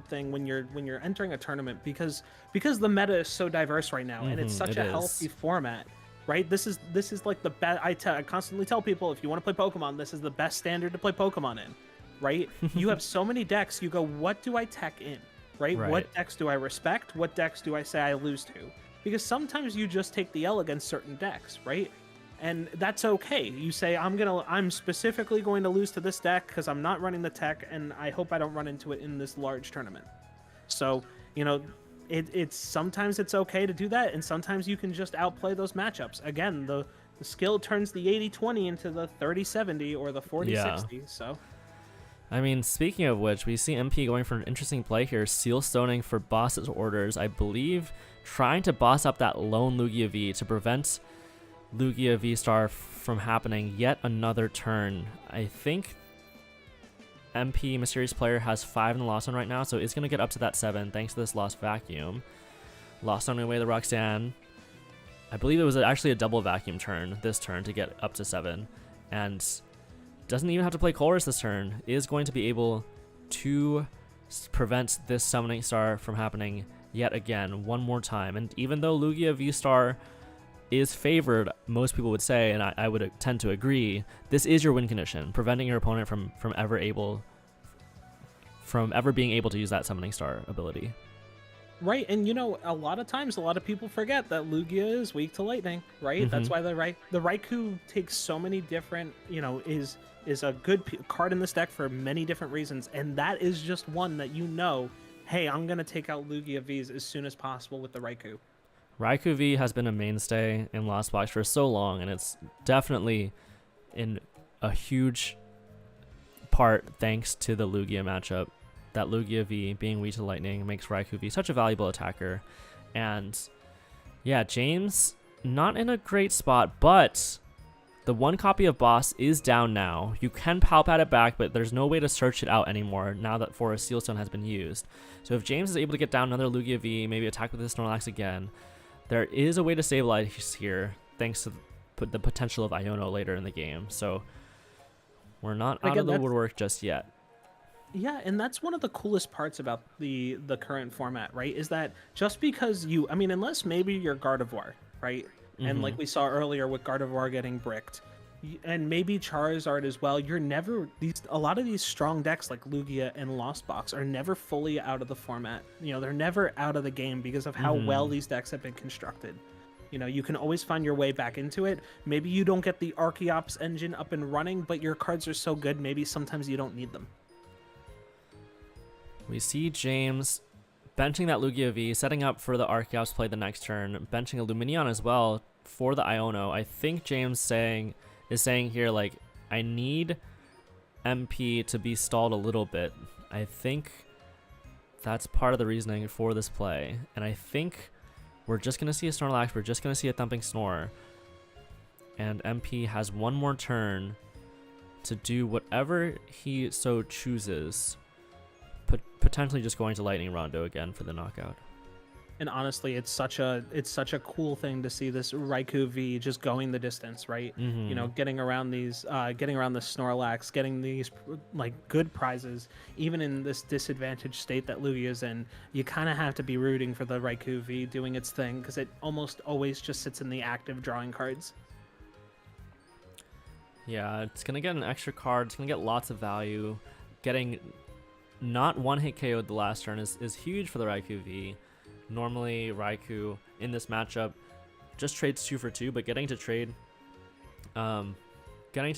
[SPEAKER 2] thing when you're entering a tournament because the meta is so diverse right now, and it's such a healthy format, right? This is like the best. I constantly tell people, if you want to play Pokemon, this is the best standard to play Pokemon in, right? You have so many decks. You go, what do I tech in, right? What decks do I respect? What decks do I say I lose to? Because sometimes you just take the L against certain decks, right? And that's okay. You say, I'm specifically going to lose to this deck because I'm not running the tech, and I hope I don't run into it in this large tournament. So, it's sometimes it's okay to do that, and sometimes you can just outplay those matchups. Again, the skill turns the 80-20 into the 30-70 or the 40-60. So,
[SPEAKER 1] I mean, speaking of which, we see MP going for an interesting play here, Seal Stoning for boss's orders. I believe trying to boss up that lone Lugia V to prevent Lugia V-Star from happening yet another turn. I think MP Mysterious Player has 5 in the Lost Zone right now, so it's going to get up to that 7 thanks to this Lost Vacuum. Lost on away the Roxanne. I believe it was actually a double vacuum turn this turn to get up to 7, and doesn't even have to play Colress this turn. Is going to be able to prevent this Summoning Star from happening yet again one more time. And even though Lugia V-Star is favored, most people would say, and I would tend to agree, this is your win condition, preventing your opponent from ever being able to use that Summoning Star ability.
[SPEAKER 2] Right, and a lot of times, a lot of people forget that Lugia is weak to lightning, right? That's why the Raikou takes so many different, is a good card in this deck for many different reasons, and that is just one that hey, I'm going to take out Lugia Vs as soon as possible with the Raikou.
[SPEAKER 1] Raikou V has been a mainstay in Lost Box for so long, and it's definitely in a huge part thanks to the Lugia matchup. That Lugia V being weak to lightning makes Raikou V such a valuable attacker. And yeah, James not in a great spot, but the one copy of Boss is down now. You can Palpat it back, but there's no way to search it out anymore now that Forest Sealstone has been used. So if James is able to get down another Lugia V, maybe attack with his Snorlax again, there is a way to stabilize here thanks to the potential of Iono later in the game. So we're not out of the woodwork just yet.
[SPEAKER 2] Yeah, and that's one of the coolest parts about the current format, right? Is that just because I mean, unless maybe you're Gardevoir, right? And like we saw earlier with Gardevoir getting bricked, and maybe Charizard as well, you're never a lot of these strong decks like Lugia and Lost Box are never fully out of the format. You know, they're never out of the game because of how well these decks have been constructed. You know, you can always find your way back into it. Maybe you don't get the Archeops engine up and running, but your cards are so good, maybe sometimes you don't need them.
[SPEAKER 1] We see James benching that Lugia V, setting up for the Archeops play the next turn, benching a Lumineon as well for the Iono. I think James is saying here, like, I need MP to be stalled a little bit. I think that's part of the reasoning for this play. And I think we're just going to see a Snorlax, we're just going to see a Thumping Snore. And MP has one more turn to do whatever he so chooses. Potentially just going to Lightning Rondo again for the knockout.
[SPEAKER 2] And honestly, it's such a cool thing to see this Raikou V just going the distance, right? You know, getting around the Snorlax, getting these like good prizes, even in this disadvantaged state that Lugia's in. You kind of have to be rooting for the Raikou V doing its thing because it almost always just sits in the active drawing cards.
[SPEAKER 1] Yeah, it's gonna get an extra card. It's gonna get lots of value. Getting not one hit KO'd the last turn is huge for the Raikou V. Normally, Raikou in this matchup just trades 2 for 2, but getting to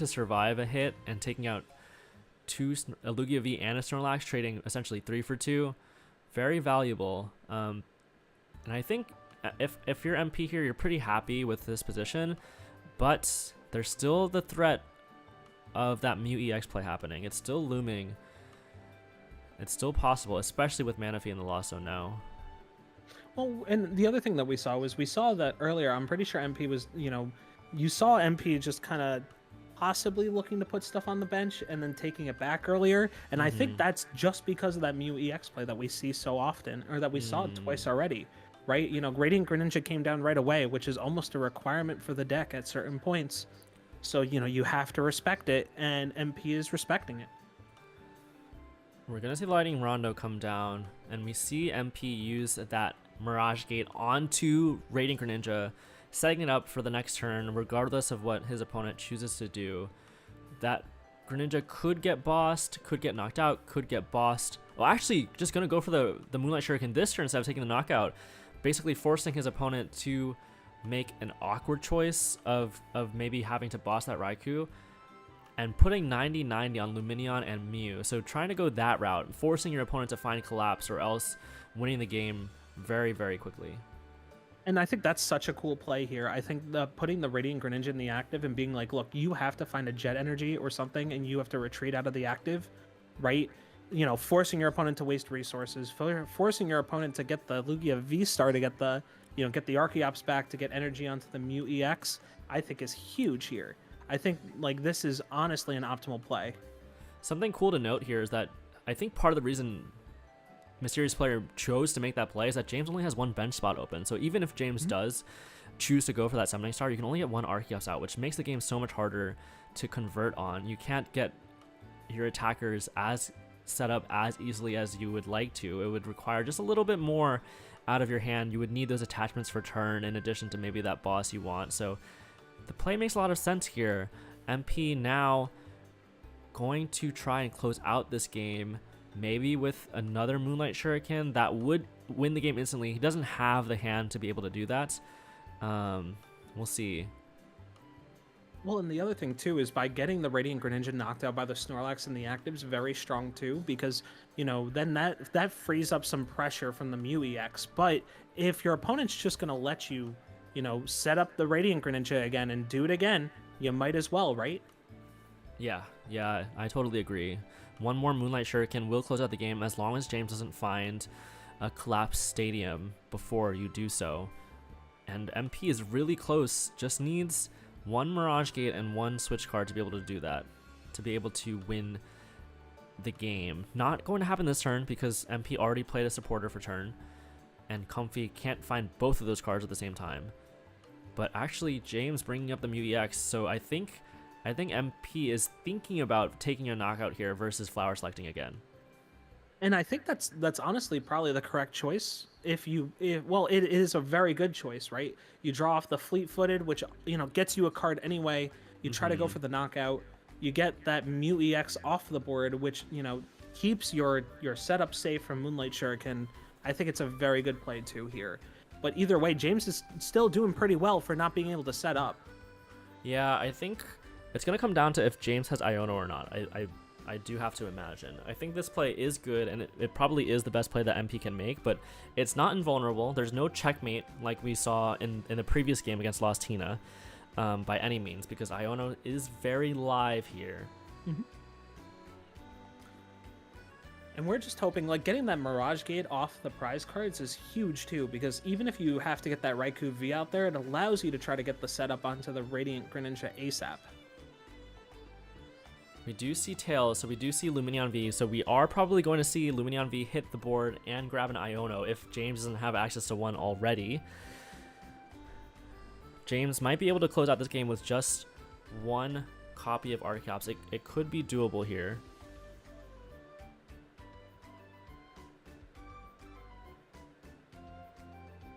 [SPEAKER 1] survive a hit and taking out a Lugia V and a Snorlax, trading essentially 3 for 2, very valuable. And I think if you're MP here, you're pretty happy with this position, but there's still the threat of that Mew EX play happening. It's still looming. It's still possible, especially with Manaphy in the Lost Zone now.
[SPEAKER 2] Well, and the other thing that we saw that earlier, I'm pretty sure MP was, you saw MP just kind of possibly looking to put stuff on the bench and then taking it back earlier. And I think that's just because of that Mew EX play that we see so often, or that we saw it twice already, right? You know, Radiant Greninja came down right away, which is almost a requirement for the deck at certain points. So, you have to respect it, and MP is respecting it.
[SPEAKER 1] We're going to see Lightning Rondo come down, and we see MP use that Mirage Gate onto Radiant Greninja, setting it up for the next turn, regardless of what his opponent chooses to do. That Greninja could get bossed, could get knocked out, could get bossed. Well, actually, just going to go for the Moonlight Shuriken this turn instead of taking the knockout, basically forcing his opponent to make an awkward choice of maybe having to boss that Raikou, and putting 90-90 on Lumineon and Mew. So trying to go that route, forcing your opponent to find collapse or else winning the game very, very quickly.
[SPEAKER 2] And I think that's such a cool play here. I think putting the Radiant Greninja in the active and being like, look, you have to find a Jet Energy or something and you have to retreat out of the active, right? Forcing your opponent to waste resources, forcing your opponent to get the Lugia V-Star to get the Archeops back to get energy onto the Mew EX, I think is huge here. I think this is honestly an optimal play.
[SPEAKER 1] Something cool to note here is that I think part of the reason Mysterious Player chose to make that play is that James only has one bench spot open. So even if James does choose to go for that Summoning Star, you can only get one Archeops out, which makes the game so much harder to convert on. You can't get your attackers as set up as easily as you would like to. It would require just a little bit more out of your hand. You would need those attachments for turn in addition to maybe that boss you want. So the play makes a lot of sense here. MP now going to try and close out this game, maybe with another Moonlight Shuriken that would win the game instantly. He doesn't have the hand to be able to do that. We'll see.
[SPEAKER 2] Well, and the other thing too is by getting the Radiant Greninja knocked out by the Snorlax and the active's very strong too, because then that frees up some pressure from the Mew EX. But if your opponent's just gonna let you, set up the Radiant Greninja again and do it again, you might as well, right?
[SPEAKER 1] Yeah, I totally agree. One more Moonlight Shuriken will close out the game as long as James doesn't find a collapsed stadium before you do so. And MP is really close, just needs one Mirage Gate and one Switch card to be able to do that, to be able to win the game. Not going to happen this turn because MP already played a supporter for turn, and Comfy can't find both of those cards at the same time. But actually, James bringing up the Mew EX, so I think MP is thinking about taking a knockout here versus flower selecting again.
[SPEAKER 2] And I think that's honestly probably the correct choice. Well, it is a very good choice, right? You draw off the fleet-footed, which gets you a card anyway. You try to go for the knockout. You get that Mew EX off the board, which keeps your setup safe from Moonlight Shuriken. I think it's a very good play too here. But either way, James is still doing pretty well for not being able to set up.
[SPEAKER 1] Yeah, I think it's gonna come down to if James has Iono or not. I do have to imagine. I think this play is good, and it probably is the best play that MP can make, but it's not invulnerable. There's no checkmate like we saw in the previous game against Lost Tina by any means, because Iono is very live here.
[SPEAKER 2] Mm-hmm. And we're just hoping, getting that Mirage Gate off the prize cards is huge too, because even if you have to get that Raikou V out there, it allows you to try to get the setup onto the Radiant Greninja ASAP.
[SPEAKER 1] We do see Tails, so we do see Lumineon V, so we are probably going to see Lumineon V hit the board and grab an Iono if James doesn't have access to one already. James might be able to close out this game with just one copy of Archeops. It could be doable here.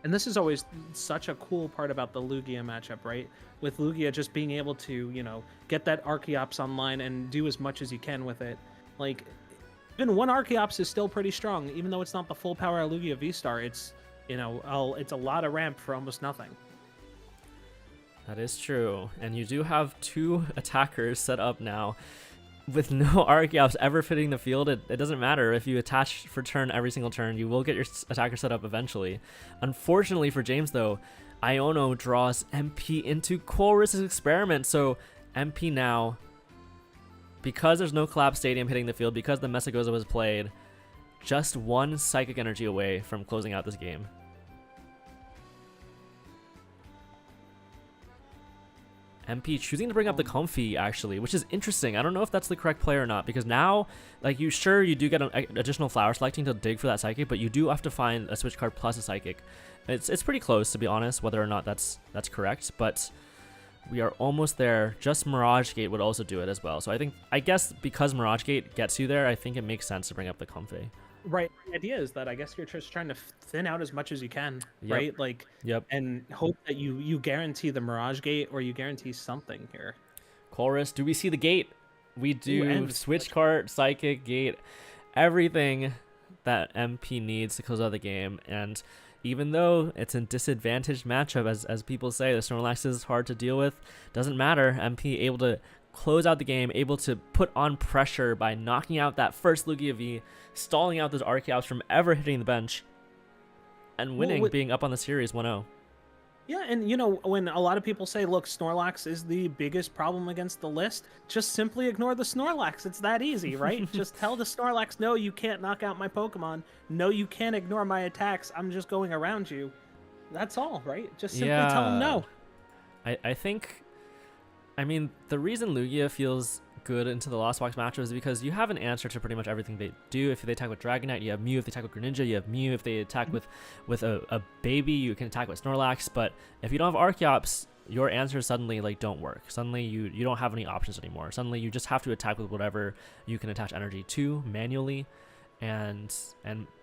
[SPEAKER 2] And this is always such a cool part about the Lugia matchup, right? With Lugia just being able to, get that Archeops online and do as much as you can with it. Even one Archeops is still pretty strong, even though it's not the full power of Lugia V-Star. It's, it's a lot of ramp for almost nothing.
[SPEAKER 1] That is true. And you do have two attackers set up now. With no Archeops ever fitting the field, it doesn't matter. If you attach for turn every single turn, you will get your attacker set up eventually. Unfortunately for James, though, Iono draws MP into Colress's experiment. So MP now, because there's no Collapse Stadium hitting the field, because the Mesagoza was played, just one Psychic Energy away from closing out this game. MP choosing to bring up the Comfy, actually, which is interesting. I don't know if that's the correct play or not, because now, you do get an additional flower selecting to dig for that Psychic, but you do have to find a Switch card plus a Psychic. It's pretty close, to be honest, whether or not that's correct, but we are almost there. Just Mirage Gate would also do it as well. So I guess because Mirage Gate gets you there, I think it makes sense to bring up the Comfy.
[SPEAKER 2] Right. The idea is that I guess you're just trying to thin out as much as you can,
[SPEAKER 1] Yep.
[SPEAKER 2] right?
[SPEAKER 1] Yep.
[SPEAKER 2] And hope that you guarantee the Mirage Gate or you guarantee something here.
[SPEAKER 1] Chorus, do we see the gate? We do.
[SPEAKER 2] And
[SPEAKER 1] Switch card, Psychic, Gate, everything that MP needs to close out the game. And even though it's a disadvantaged matchup, as people say, the Snorlax is hard to deal with, doesn't matter. MP able to close out the game, able to put on pressure by knocking out that first Lugia V, stalling out those Archeops from ever hitting the bench, and winning, being up on the series 1-0.
[SPEAKER 2] Yeah, and when a lot of people say, look, Snorlax is the biggest problem against the list, just simply ignore the Snorlax. It's that easy, right? Just tell the Snorlax, no, you can't knock out my Pokemon. No, you can't ignore my attacks. I'm just going around you. That's all, right? Just simply tell them no.
[SPEAKER 1] I think, the reason Lugia feels good into the Lost Box matchup is because you have an answer to pretty much everything they do. If they attack with Dragonite, you have Mew. If they attack with Greninja, you have Mew. If they attack with a baby, you can attack with Snorlax. But if you don't have Archeops, your answers suddenly don't work. Suddenly you don't have any options anymore. Suddenly you just have to attack with whatever you can attach energy to manually. And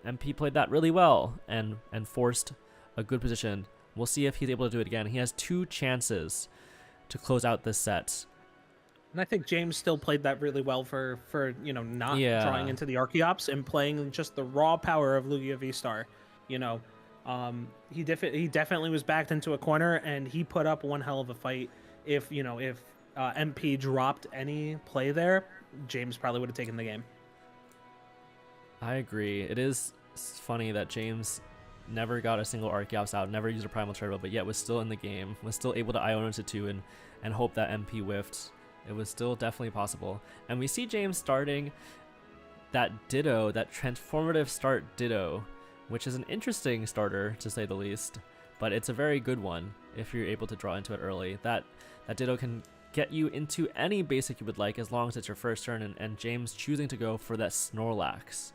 [SPEAKER 1] MP played that really well and forced a good position. We'll see if he's able to do it again. He has two chances to close out this set.
[SPEAKER 2] And I think James still played that really well for not drawing into the Archeops and playing just the raw power of Lugia V-Star. He definitely was backed into a corner and he put up one hell of a fight. If MP dropped any play there, James probably would have taken the game.
[SPEAKER 1] I agree. It is funny that James never got a single Archeops out, never used a Primal Turbo, but yet was still in the game, was still able to Iono to 2 and hope that MP whiffed. It was still definitely possible. And we see James starting that Ditto, that transformative start Ditto, which is an interesting starter to say the least, but it's a very good one if you're able to draw into it early. That Ditto can get you into any basic you would like as long as it's your first turn, and James choosing to go for that Snorlax.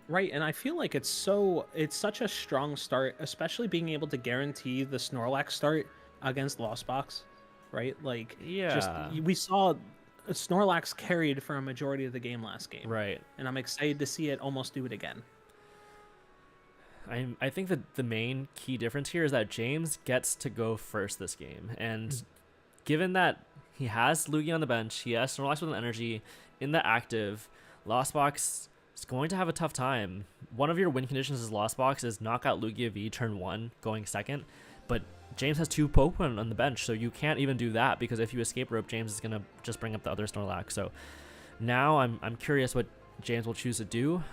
[SPEAKER 2] Right, and I feel like it's such a strong start, especially being able to guarantee the Snorlax start against Lost Box, right? Like,
[SPEAKER 1] yeah,
[SPEAKER 2] we saw Snorlax carried for a majority of the game last game,
[SPEAKER 1] right?
[SPEAKER 2] And I'm excited to see it almost do it again.
[SPEAKER 1] I think that the main key difference here is that James gets to go first this game, and given that he has Lugia on the bench, he has Snorlax with an energy in the active, Lost Box is going to have a tough time. One of your win conditions is Lost Box is knock out Lugia V turn 1 going second, but James has 2 Pokemon on the bench, so you can't even do that because if you escape rope, James is going to just bring up the other Snorlax. So now I'm curious what James will choose to do.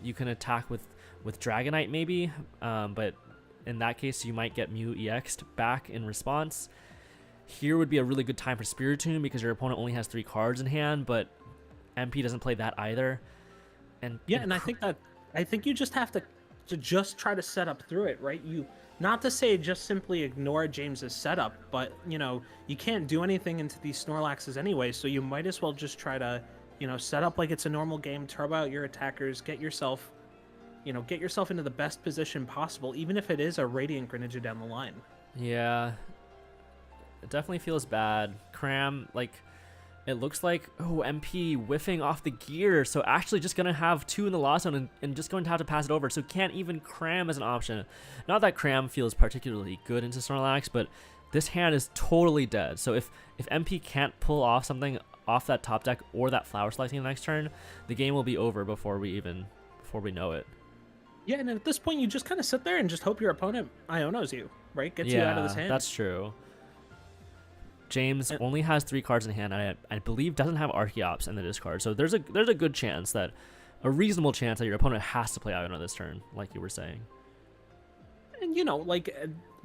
[SPEAKER 1] You can attack with Dragonite maybe, but in that case you might get Mew EX'd back in response. Here would be a really good time for Spiritomb because your opponent only has 3 cards in hand, but MP doesn't play that either. And
[SPEAKER 2] I think you just have to just try to set up through it, right? Not to say just simply ignore James's setup, but you can't do anything into these Snorlaxes anyway, so you might as well just try to set up like it's a normal game, turbo out your attackers, get yourself into the best position possible, even if it is a Radiant Greninja down the line.
[SPEAKER 1] Yeah, it definitely feels bad. Cram, like, it looks like, MP whiffing off the gear, so actually just going to have 2 in the lost zone and just going to have to pass it over, so can't even Cram as an option. Not that Cram feels particularly good into Snorlax, but this hand is totally dead. So if MP can't pull off something off that top deck or that flower selecting the next turn, the game will be over before we know it.
[SPEAKER 2] Yeah, and at this point you just kind of sit there and just hope your opponent Ionos you, right? Gets you out of this hand.
[SPEAKER 1] That's true. James only has 3 cards in hand. I believe doesn't have Archeops in the discard, so there's a good chance that, a reasonable chance that your opponent has to play Iono this turn, like you were saying.
[SPEAKER 2] And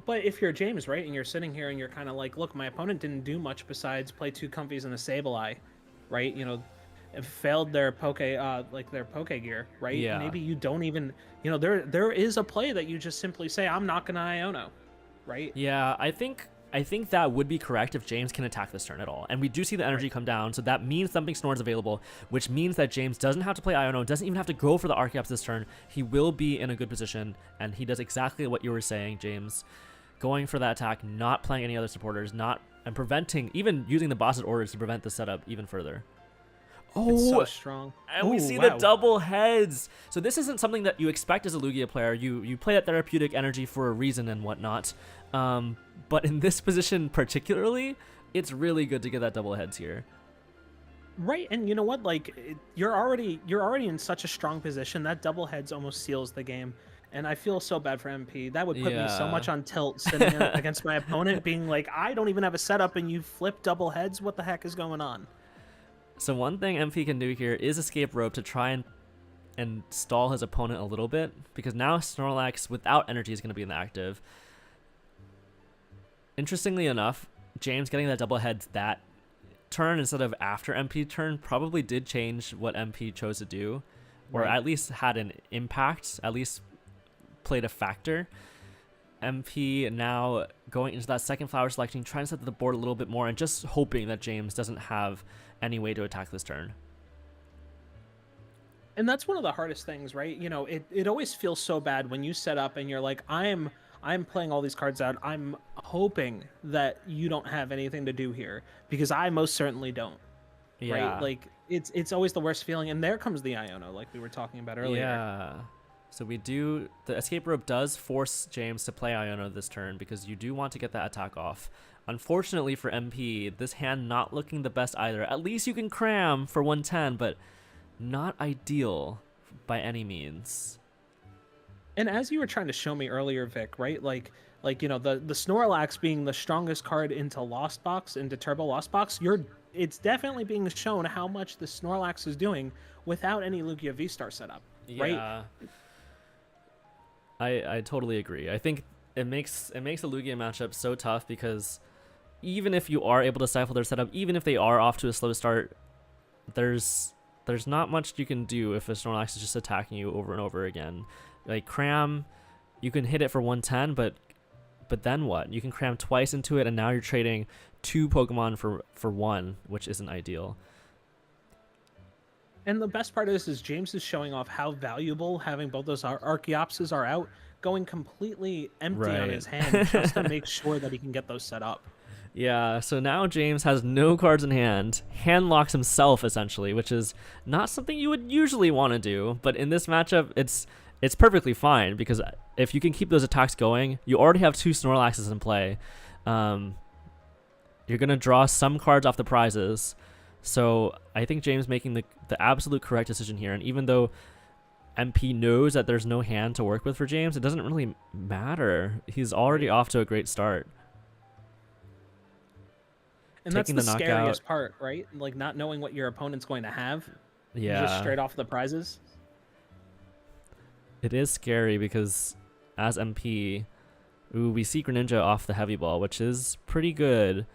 [SPEAKER 2] but if you're James, right, and you're sitting here and you're kind of like, look, my opponent didn't do much besides play 2 Comfies and a Sableye, right? It failed their Poke gear, right?
[SPEAKER 1] Yeah.
[SPEAKER 2] Maybe you don't even, there is a play that you just simply say, I'm not gonna Iono, right?
[SPEAKER 1] Yeah, I think that would be correct if James can attack this turn at all. And we do see the energy come down, so that means Thumping Snore is available, which means that James doesn't have to play Iono, doesn't even have to go for the Archeops this turn. He will be in a good position, and he does exactly what you were saying, James. Going for that attack, not playing any other supporters, and preventing, even using the boss's orders to prevent the setup even further.
[SPEAKER 2] It's so strong.
[SPEAKER 1] And we see the double heads. So this isn't something that you expect as a Lugia player. You play that therapeutic energy for a reason and whatnot. But in this position particularly, it's really good to get that double heads here.
[SPEAKER 2] Right, and you know what? Like, you're already in such a strong position that double heads almost seals the game. And I feel so bad for MP. That would put me so much on tilt sitting against my opponent, being like, I don't even have a setup, and you flip double heads. What the heck is going on?
[SPEAKER 1] So one thing MP can do here is escape rope to try and stall his opponent a little bit, because now Snorlax without energy is going to be in the active. Interestingly enough, James getting that double heads that turn instead of after MP turn probably did change what MP chose to do, or at least had an impact, at least played a factor. MP now going into that second flower selection, trying to set the board a little bit more and just hoping that James doesn't have any way to attack this turn.
[SPEAKER 2] And that's one of the hardest things, right? It always feels so bad when you set up and you're like, I'm playing all these cards out. I'm hoping that you don't have anything to do here, because I most certainly don't.
[SPEAKER 1] Yeah.
[SPEAKER 2] Right? Like, it's always the worst feeling. And there comes the Iono, like we were talking about earlier.
[SPEAKER 1] Yeah. So the escape rope does force James to play Iono this turn, because you do want to get that attack off. Unfortunately for MP, this hand not looking the best either. At least you can Cram for 110, but not ideal by any means.
[SPEAKER 2] And as you were trying to show me earlier, Vic, right? Like, Like, the Snorlax being the strongest card into Lost Box, into Turbo Lost Box, it's definitely being shown how much the Snorlax is doing without any Lugia V-Star setup, right?
[SPEAKER 1] Yeah, I totally agree. I think it makes the Lugia matchup so tough because even if you are able to stifle their setup, even if they are off to a slow start, there's not much you can do if a Snorlax is just attacking you over and over again. Like Cram, you can hit it for 110, but then what? You can cram twice into it, and now you're trading 2 Pokemon for 1, which isn't ideal.
[SPEAKER 2] And the best part is James is showing off how valuable having both those Archeopses are out, going completely empty on his hand just to make sure that he can get those set up.
[SPEAKER 1] Yeah, so now James has no cards in hand, hand locks himself essentially, which is not something you would usually want to do, but in this matchup, it's perfectly fine because if you can keep those attacks going, you already have 2 Snorlaxes in play. You're going to draw some cards off the prizes, so I think James making the absolute correct decision here, and even though MP knows that there's no hand to work with for James, it doesn't really matter. He's already off to a great start.
[SPEAKER 2] And that's the scariest part, right? Like not knowing what your opponent's going to have.
[SPEAKER 1] Yeah.
[SPEAKER 2] Just straight off the prizes.
[SPEAKER 1] It is scary because as MP, we see Greninja off the heavy ball, which is pretty good.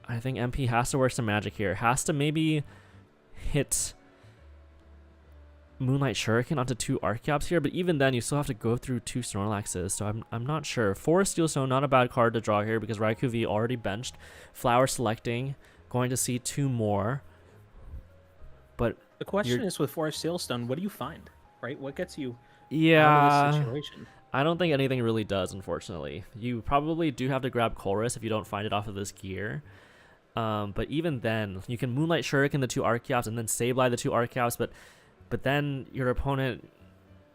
[SPEAKER 1] I think MP has to work some magic here. Has to maybe hit Moonlight Shuriken onto 2 Archeops here, but even then you still have to go through 2 Snorlaxes, so I'm not sure. 4 Steel Stone, not a bad card to draw here because Raikou V already benched. Flower selecting, going to see 2 more. But
[SPEAKER 2] the question is with 4 Steel Stone, what do you find, right? What gets you
[SPEAKER 1] out
[SPEAKER 2] of this situation?
[SPEAKER 1] I don't think anything really does, unfortunately. You probably do have to grab Chorus if you don't find it off of this gear. But even then, you can Moonlight Shuriken the 2 Archeops and then Sableye the 2 Archeops, but then your opponent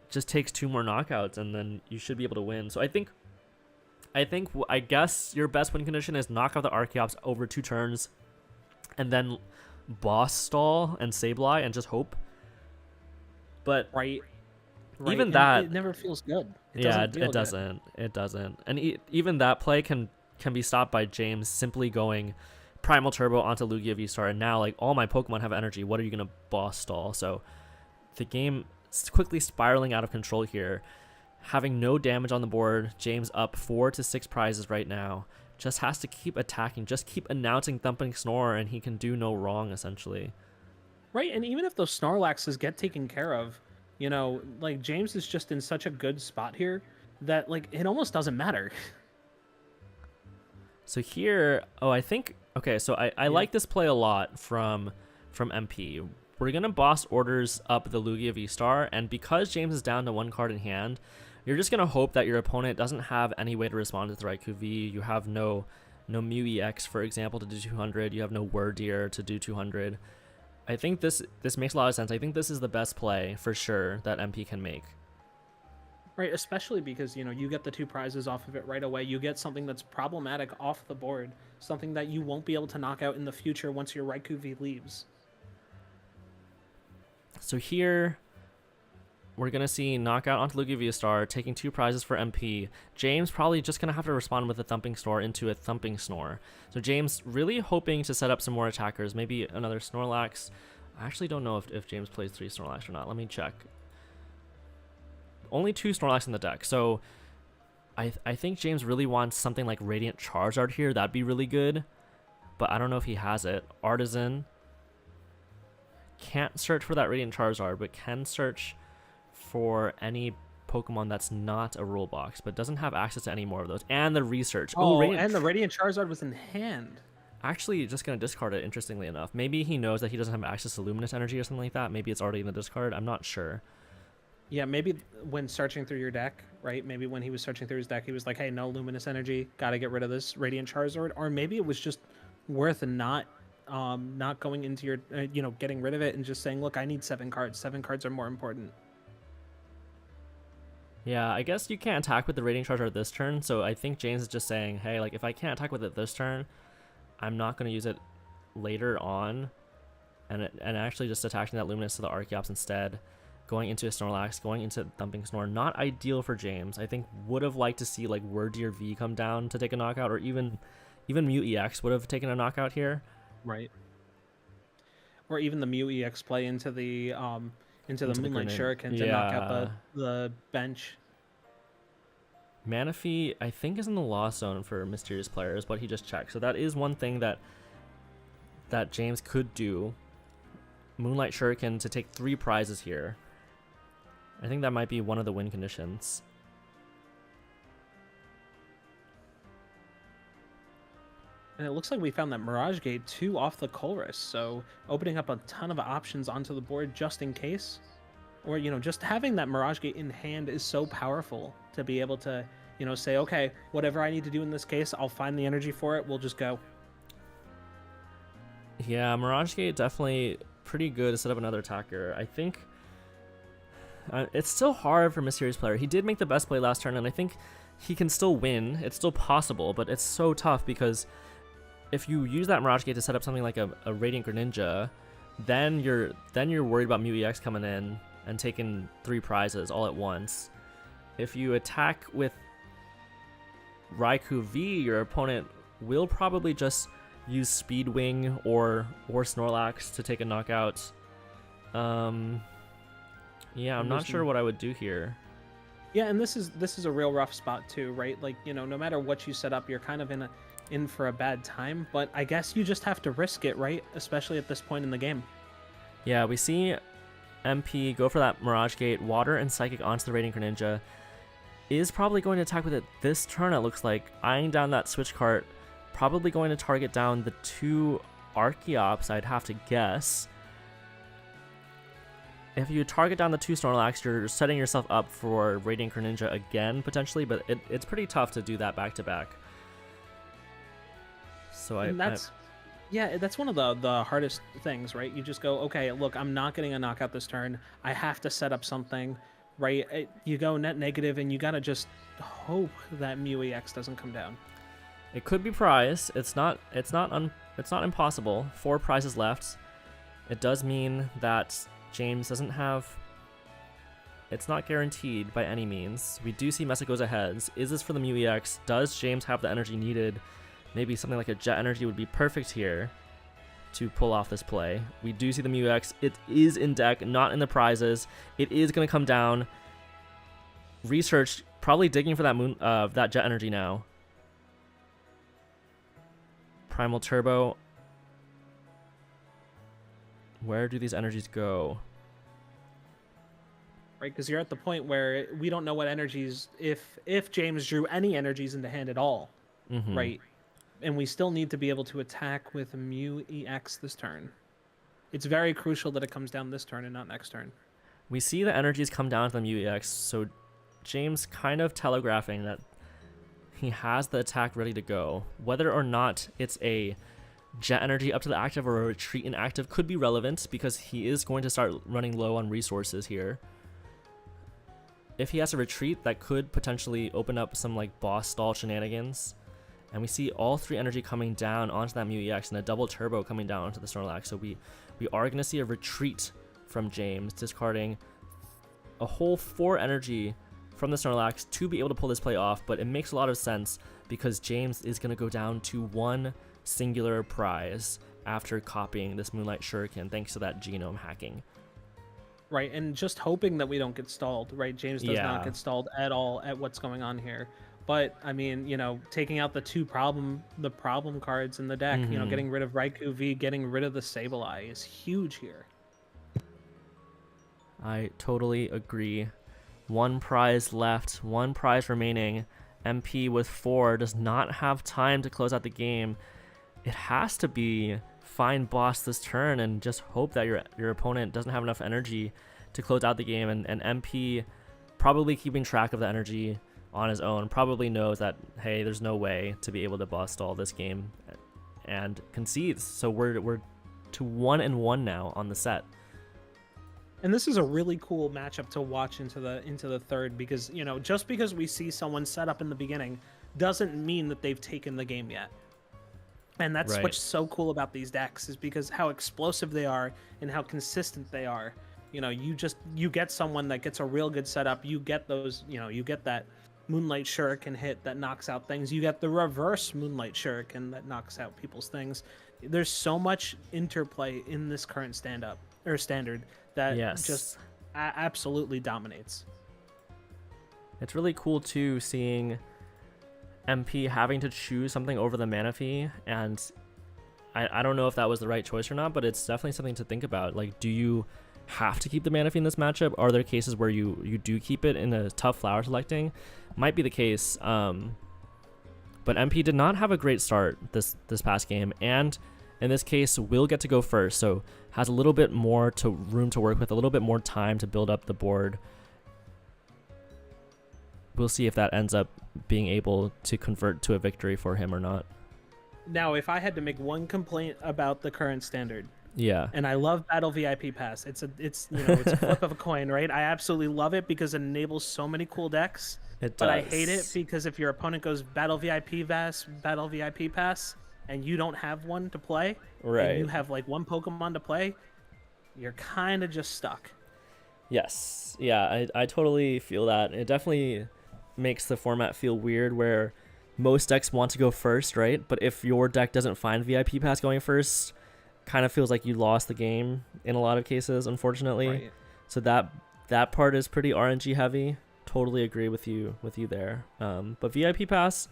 [SPEAKER 1] just takes 2 more knockouts and then you should be able to win. So I guess your best win condition is knock out the Archeops over 2 turns and then boss stall and Sableye and just hope. But
[SPEAKER 2] right.
[SPEAKER 1] Even that,
[SPEAKER 2] it never feels good.
[SPEAKER 1] It doesn't. And even that play can be stopped by James simply going Primal Turbo onto Lugia V-Star, and now like all my Pokemon have energy. What are you gonna boss stall? So the game is quickly spiraling out of control here. Having no damage on the board, James up 4 to 6 prizes right now. Just has to keep attacking, just keep announcing Thumping Snore, and he can do no wrong essentially.
[SPEAKER 2] Right, and even if those Snorlaxes get taken care of, like James is just in such a good spot here that like it almost doesn't matter.
[SPEAKER 1] So here, I like this play a lot from MP. We're gonna boss orders up the Lugia V-Star, and because James is down to 1 card in hand, you're just gonna hope that your opponent doesn't have any way to respond to the Raikou V. You have no Mew EX, for example, to do 200. You have no Wordeer to do 200. I think this makes a lot of sense. I think this is the best play for sure that MP can make.
[SPEAKER 2] Right, especially because, you get the 2 prizes off of it right away. You get something that's problematic off the board, something that you won't be able to knock out in the future once your Raikou V leaves.
[SPEAKER 1] So here, we're going to see knockout onto Lugia V-Star, taking 2 prizes for MP. James probably just going to have to respond with a Thumping Snore into a Thumping Snore. So James really hoping to set up some more attackers, maybe another Snorlax. I actually don't know if James plays 3 Snorlax or not. Let me check. Only 2 Snorlax in the deck, so I think James really wants something like Radiant Charizard here. That'd be really good, but I don't know if he has it. Artisan. Can't search for that Radiant Charizard, but can search for any Pokemon that's not a rule box, but doesn't have access to any more of those. And the research.
[SPEAKER 2] And the Radiant Charizard was in hand.
[SPEAKER 1] Actually, just going to discard it, interestingly enough. Maybe he knows that he doesn't have access to Luminous Energy or something like that. Maybe it's already in the discard. I'm not sure.
[SPEAKER 2] Yeah, maybe when searching through your deck, right? Maybe when he was searching through his deck, he was like, hey, no Luminous Energy. Got to get rid of this Radiant Charizard. Or maybe it was just worth not going into your, getting rid of it and just saying, look, I need 7 cards. 7 cards are more important.
[SPEAKER 1] Yeah, I guess you can't attack with the Radiant Charizard this turn, so I think James is just saying, hey, like, if I can't attack with it this turn, I'm not going to use it later on, and actually just attaching that Luminous to the Archeops instead. going into a Snorlax, going into Thumping Snore. Not ideal for James. I think would have liked to see like Wordeer V come down to take a knockout, or even Mew EX would have taken a knockout here.
[SPEAKER 2] Right. Or even the Mew EX play into the Moonlight Shuriken to knock out the bench.
[SPEAKER 1] Manaphy, I think, is in the loss zone for Mysterious players, but he just checked. So that is one thing that James could do. Moonlight Shuriken to take 3 prizes here. I think that might be one of the win conditions.
[SPEAKER 2] And it looks like we found that Mirage Gate 2 off the Colress, so opening up a ton of options onto the board just in case. Or, you know, just having that Mirage Gate in hand is so powerful to be able to, you know, say, okay, whatever I need to do in this case, I'll find the energy for it, we'll just go.
[SPEAKER 1] Yeah, Mirage Gate definitely pretty good to set up another attacker. I think it's still hard for Mysterious player. He did make the best play last turn, and I think he can still win. It's still possible, but it's so tough because if you use that Mirage Gate to set up something like a Radiant Greninja, then you're worried about Mew EX coming in and taking 3 prizes all at once. If you attack with Raikou V, your opponent will probably just use Speed Wing or Snorlax to take a knockout. Yeah, I'm not sure what I would do here.
[SPEAKER 2] Yeah, and this is a real rough spot too, right? Like, you know, no matter what you set up, you're kind of in for a bad time, but I guess you just have to risk it, right? Especially at this point in the game.
[SPEAKER 1] Yeah, we see MP go for that Mirage Gate, Water and Psychic onto the Radiant Greninja. Is probably going to attack with it this turn, it looks like. Eyeing down that Switch Cart, probably going to target down the 2 Archeops, I'd have to guess. If you target down the 2 Snorlax, you're setting yourself up for Radiant Greninja again, potentially, but it's pretty tough to do that back-to-back. So that's one of the hardest things, right? You just go, okay, look, I'm not getting a knockout this turn. I have to set up something, right? You go net negative, and you gotta just hope that Mew EX doesn't come down. It could be prize. It's not impossible. 4 prizes left. It does mean that James doesn't have... It's not guaranteed by any means. We do see Mesa goes ahead. Is this for the Mew EX? Does James have the energy needed? Maybe something like a Jet Energy would be perfect here to pull off this play. We do see the Mew EX. It is in deck, not in the prizes. It is going to come down. Research, probably digging for that Jet Energy now. Primal Turbo. Where do these energies go?
[SPEAKER 2] Right, because you're at the point where we don't know what energies, if James drew any energies into hand at all, right? And we still need to be able to attack with Mew EX this turn. It's very crucial that it comes down this turn and not next turn.
[SPEAKER 1] We see the energies come down to the Mew EX, so James kind of telegraphing that he has the attack ready to go. Whether or not it's a Jet Energy up to the active or a retreat in active could be relevant because he is going to start running low on resources here. If he has a retreat, that could potentially open up some like boss stall shenanigans. And we see all 3 energy coming down onto that Mew EX and a double turbo coming down onto the Snorlax. So we are going to see a retreat from James, discarding a whole 4 energy from the Snorlax to be able to pull this play off. But it makes a lot of sense because James is going to go down to 1 singular prize after copying this Moonlight Shuriken thanks to that genome hacking.
[SPEAKER 2] Right, and just hoping that we don't get stalled, right? James does not get stalled at all at what's going on here. But, I mean, you know, taking out the problem cards in the deck, you know, getting rid of Raikou V, getting rid of the Sableye is huge here.
[SPEAKER 1] I totally agree. 1 prize left, 1 prize remaining. MP with 4 does not have time to close out the game. It has to be find boss this turn and just hope that your opponent doesn't have enough energy to close out the game. And MP probably keeping track of the energy on his own, probably knows that, hey, there's no way to be able to boss stall this game, and concedes. So we're to 1-1 now on the set.
[SPEAKER 2] And this is a really cool matchup to watch into the third because, you know, just because we see someone set up in the beginning doesn't mean that they've taken the game yet. And that's what's so cool about these decks is because how explosive they are and how consistent they are. You get someone that gets a real good setup. You get those, you get that Moonlight Shuriken hit that knocks out things. You get the reverse Moonlight Shuriken that knocks out people's things. There's so much interplay in this current standard that just absolutely dominates.
[SPEAKER 1] It's really cool too seeing MP having to choose something over the Manaphy, and I don't know if that was the right choice or not, but it's definitely something to think about. Like, do you have to keep the Manaphy in this matchup? Are there cases where you do keep it in a tough flower selecting? Might be the case, but MP did not have a great start this past game, and in this case will get to go first, so has a little bit more room to work with, a little bit more time to build up the board. We'll see if that ends up being able to convert to a victory for him or not.
[SPEAKER 2] Now, if I had to make one complaint about the current standard,
[SPEAKER 1] and
[SPEAKER 2] I love Battle VIP Pass. It's a flip of a coin, right? I absolutely love it because it enables so many cool decks. But I hate it because if your opponent goes Battle VIP Pass, and you don't have one to play, and you have like one Pokemon to play, you're kind of just stuck.
[SPEAKER 1] Yes, yeah, I totally feel that. It definitely makes the format feel weird where most decks want to go first, right? But if your deck doesn't find VIP Pass going first, kind of feels like you lost the game in a lot of cases, unfortunately.
[SPEAKER 2] Right.
[SPEAKER 1] So that part is pretty RNG heavy. Totally agree with you there. But VIP Pass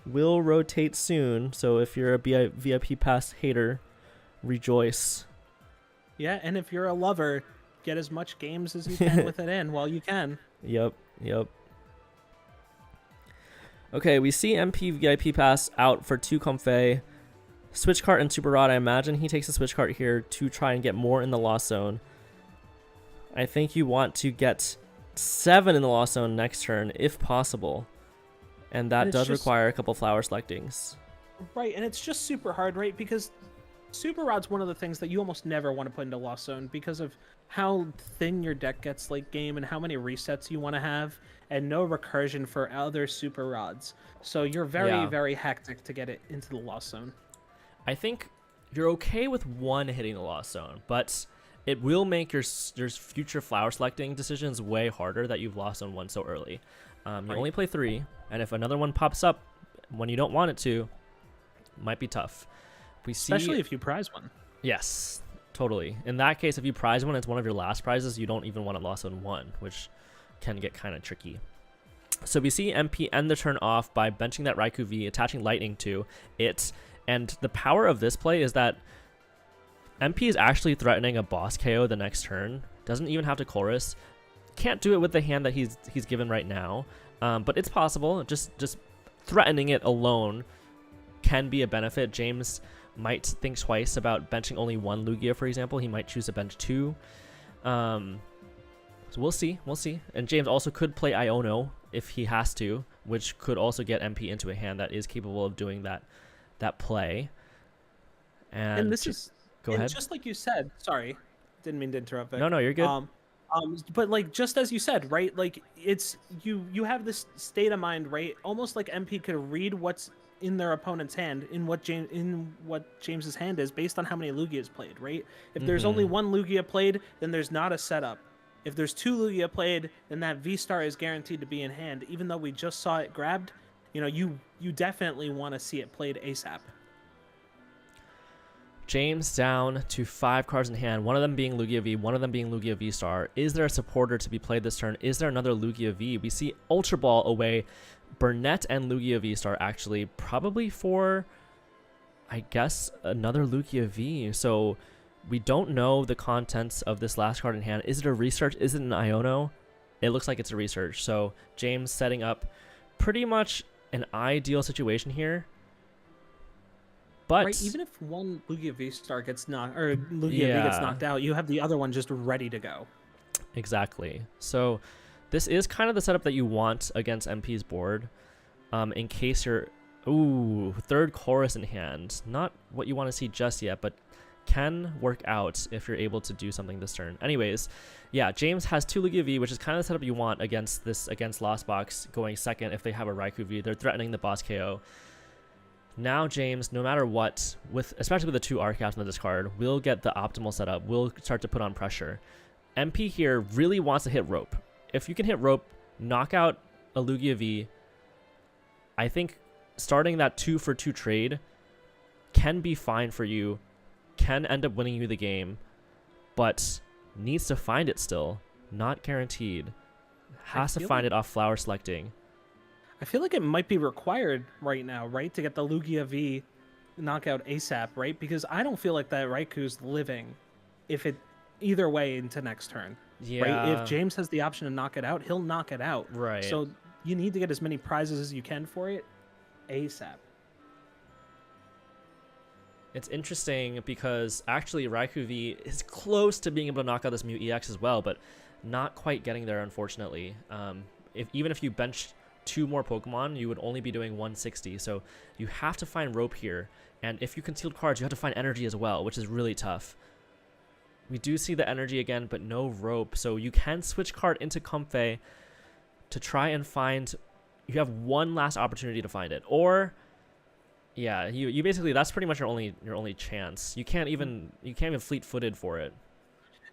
[SPEAKER 1] will rotate soon, so if you're a VIP Pass hater, rejoice.
[SPEAKER 2] Yeah, and if you're a lover, get as much games as you can with it in while you can.
[SPEAKER 1] Yep. Okay, we see MP VIP Pass out for 2 Comfey. Switch cart and Super Rod. I imagine he takes a switch cart here to try and get more in the Lost Zone. I think you want to get 7 in the Lost Zone next turn, if possible. And that does require a couple flower selectings.
[SPEAKER 2] Right, and it's just super hard, right? Because Super Rod's one of the things that you almost never want to put into Lost Zone because of how thin your deck gets late game and how many resets you want to have, and no recursion for other Super Rods. So you're very hectic to get it into the Lost Zone.
[SPEAKER 1] I think you're okay with 1 hitting the Lost Zone, but it will make your future flower selecting decisions way harder that you've lost on 1 so early. You only play 3, and if another one pops up when you don't want it to, might be tough.
[SPEAKER 2] Especially if you prize one.
[SPEAKER 1] Yes, totally. In that case, if you prize one, it's one of your last prizes. You don't even want to lost on 1, which can get kind of tricky. So we see MP end the turn off by benching that Raikou V, attaching Lightning to it. And the power of this play is that MP is actually threatening a boss KO the next turn. Doesn't even have to chorus. Can't do it with the hand that he's given right now. But it's possible. Just threatening it alone can be a benefit. James might think twice about benching only 1 Lugia, for example. He might choose to bench 2. So we'll see. And James also could play Iono if he has to, which could also get MP into a hand that is capable of doing that play. And
[SPEAKER 2] this is
[SPEAKER 1] go ahead.
[SPEAKER 2] Just like you said, sorry, didn't mean to interrupt. Vic.
[SPEAKER 1] No, you're good.
[SPEAKER 2] But like just as you said, right? Like it's you have this state of mind, right? Almost like MP could read what's in their opponent's hand, in what James's hand is, based on how many Lugias played, right? If there's only 1 Lugia played, then there's not a setup. If there's 2 Lugia played, then that V-Star is guaranteed to be in hand, even though we just saw it grabbed. You definitely want to see it played ASAP.
[SPEAKER 1] James down to 5 cards in hand, one of them being Lugia V, one of them being Lugia V-Star. Is there a supporter to be played this turn? Is there another Lugia V? We see Ultra Ball away. Burnett and Lugia V-Star actually, probably for, I guess, another Lugia V. So we don't know the contents of this last card in hand. Is it a research? Is it an Iono? It looks like it's a research. So James setting up pretty much an ideal situation here. But
[SPEAKER 2] right, even if 1 Lugia V-Star gets knocked, or Lugia V gets knocked out, you have the other one just ready to go.
[SPEAKER 1] Exactly. So this is kind of the setup that you want against MP's board, in case you're... Ooh, 3rd chorus in hand. Not what you want to see just yet, but can work out if you're able to do something this turn. Anyways, yeah, James has 2 Lugia V, which is kind of the setup you want against Lost Box going second if they have a Raikou V. They're threatening the boss KO. Now James, no matter what, especially with the 2 Arcaps in the discard, will get the optimal setup, will start to put on pressure. MP here really wants to hit rope. If you can hit rope, knock out a Lugia V, I think starting that 2-for-2 trade can be fine for you, can end up winning you the game, but needs to find it still. Not guaranteed. Has to find it off flower selecting.
[SPEAKER 2] I feel like it might be required right now, right, to get the Lugia V knockout ASAP, right? Because I don't feel like that Raiku's living if it either way into next turn.
[SPEAKER 1] Yeah.
[SPEAKER 2] Right? If James has the option to knock it out, he'll knock it out.
[SPEAKER 1] Right.
[SPEAKER 2] So you need to get as many prizes as you can for it ASAP.
[SPEAKER 1] It's interesting because actually Raikou V is close to being able to knock out this Mew EX as well, but not quite getting there, unfortunately. Even if you bench 2 more Pokemon, you would only be doing 160. So you have to find rope here. And if you concealed cards, you have to find energy as well, which is really tough. We do see the energy again, but no rope. So you can switch card into Comfey to try and find... You have one last opportunity to find it. Or... Yeah, you basically, that's pretty much your only chance. You can't even fleet-footed for it.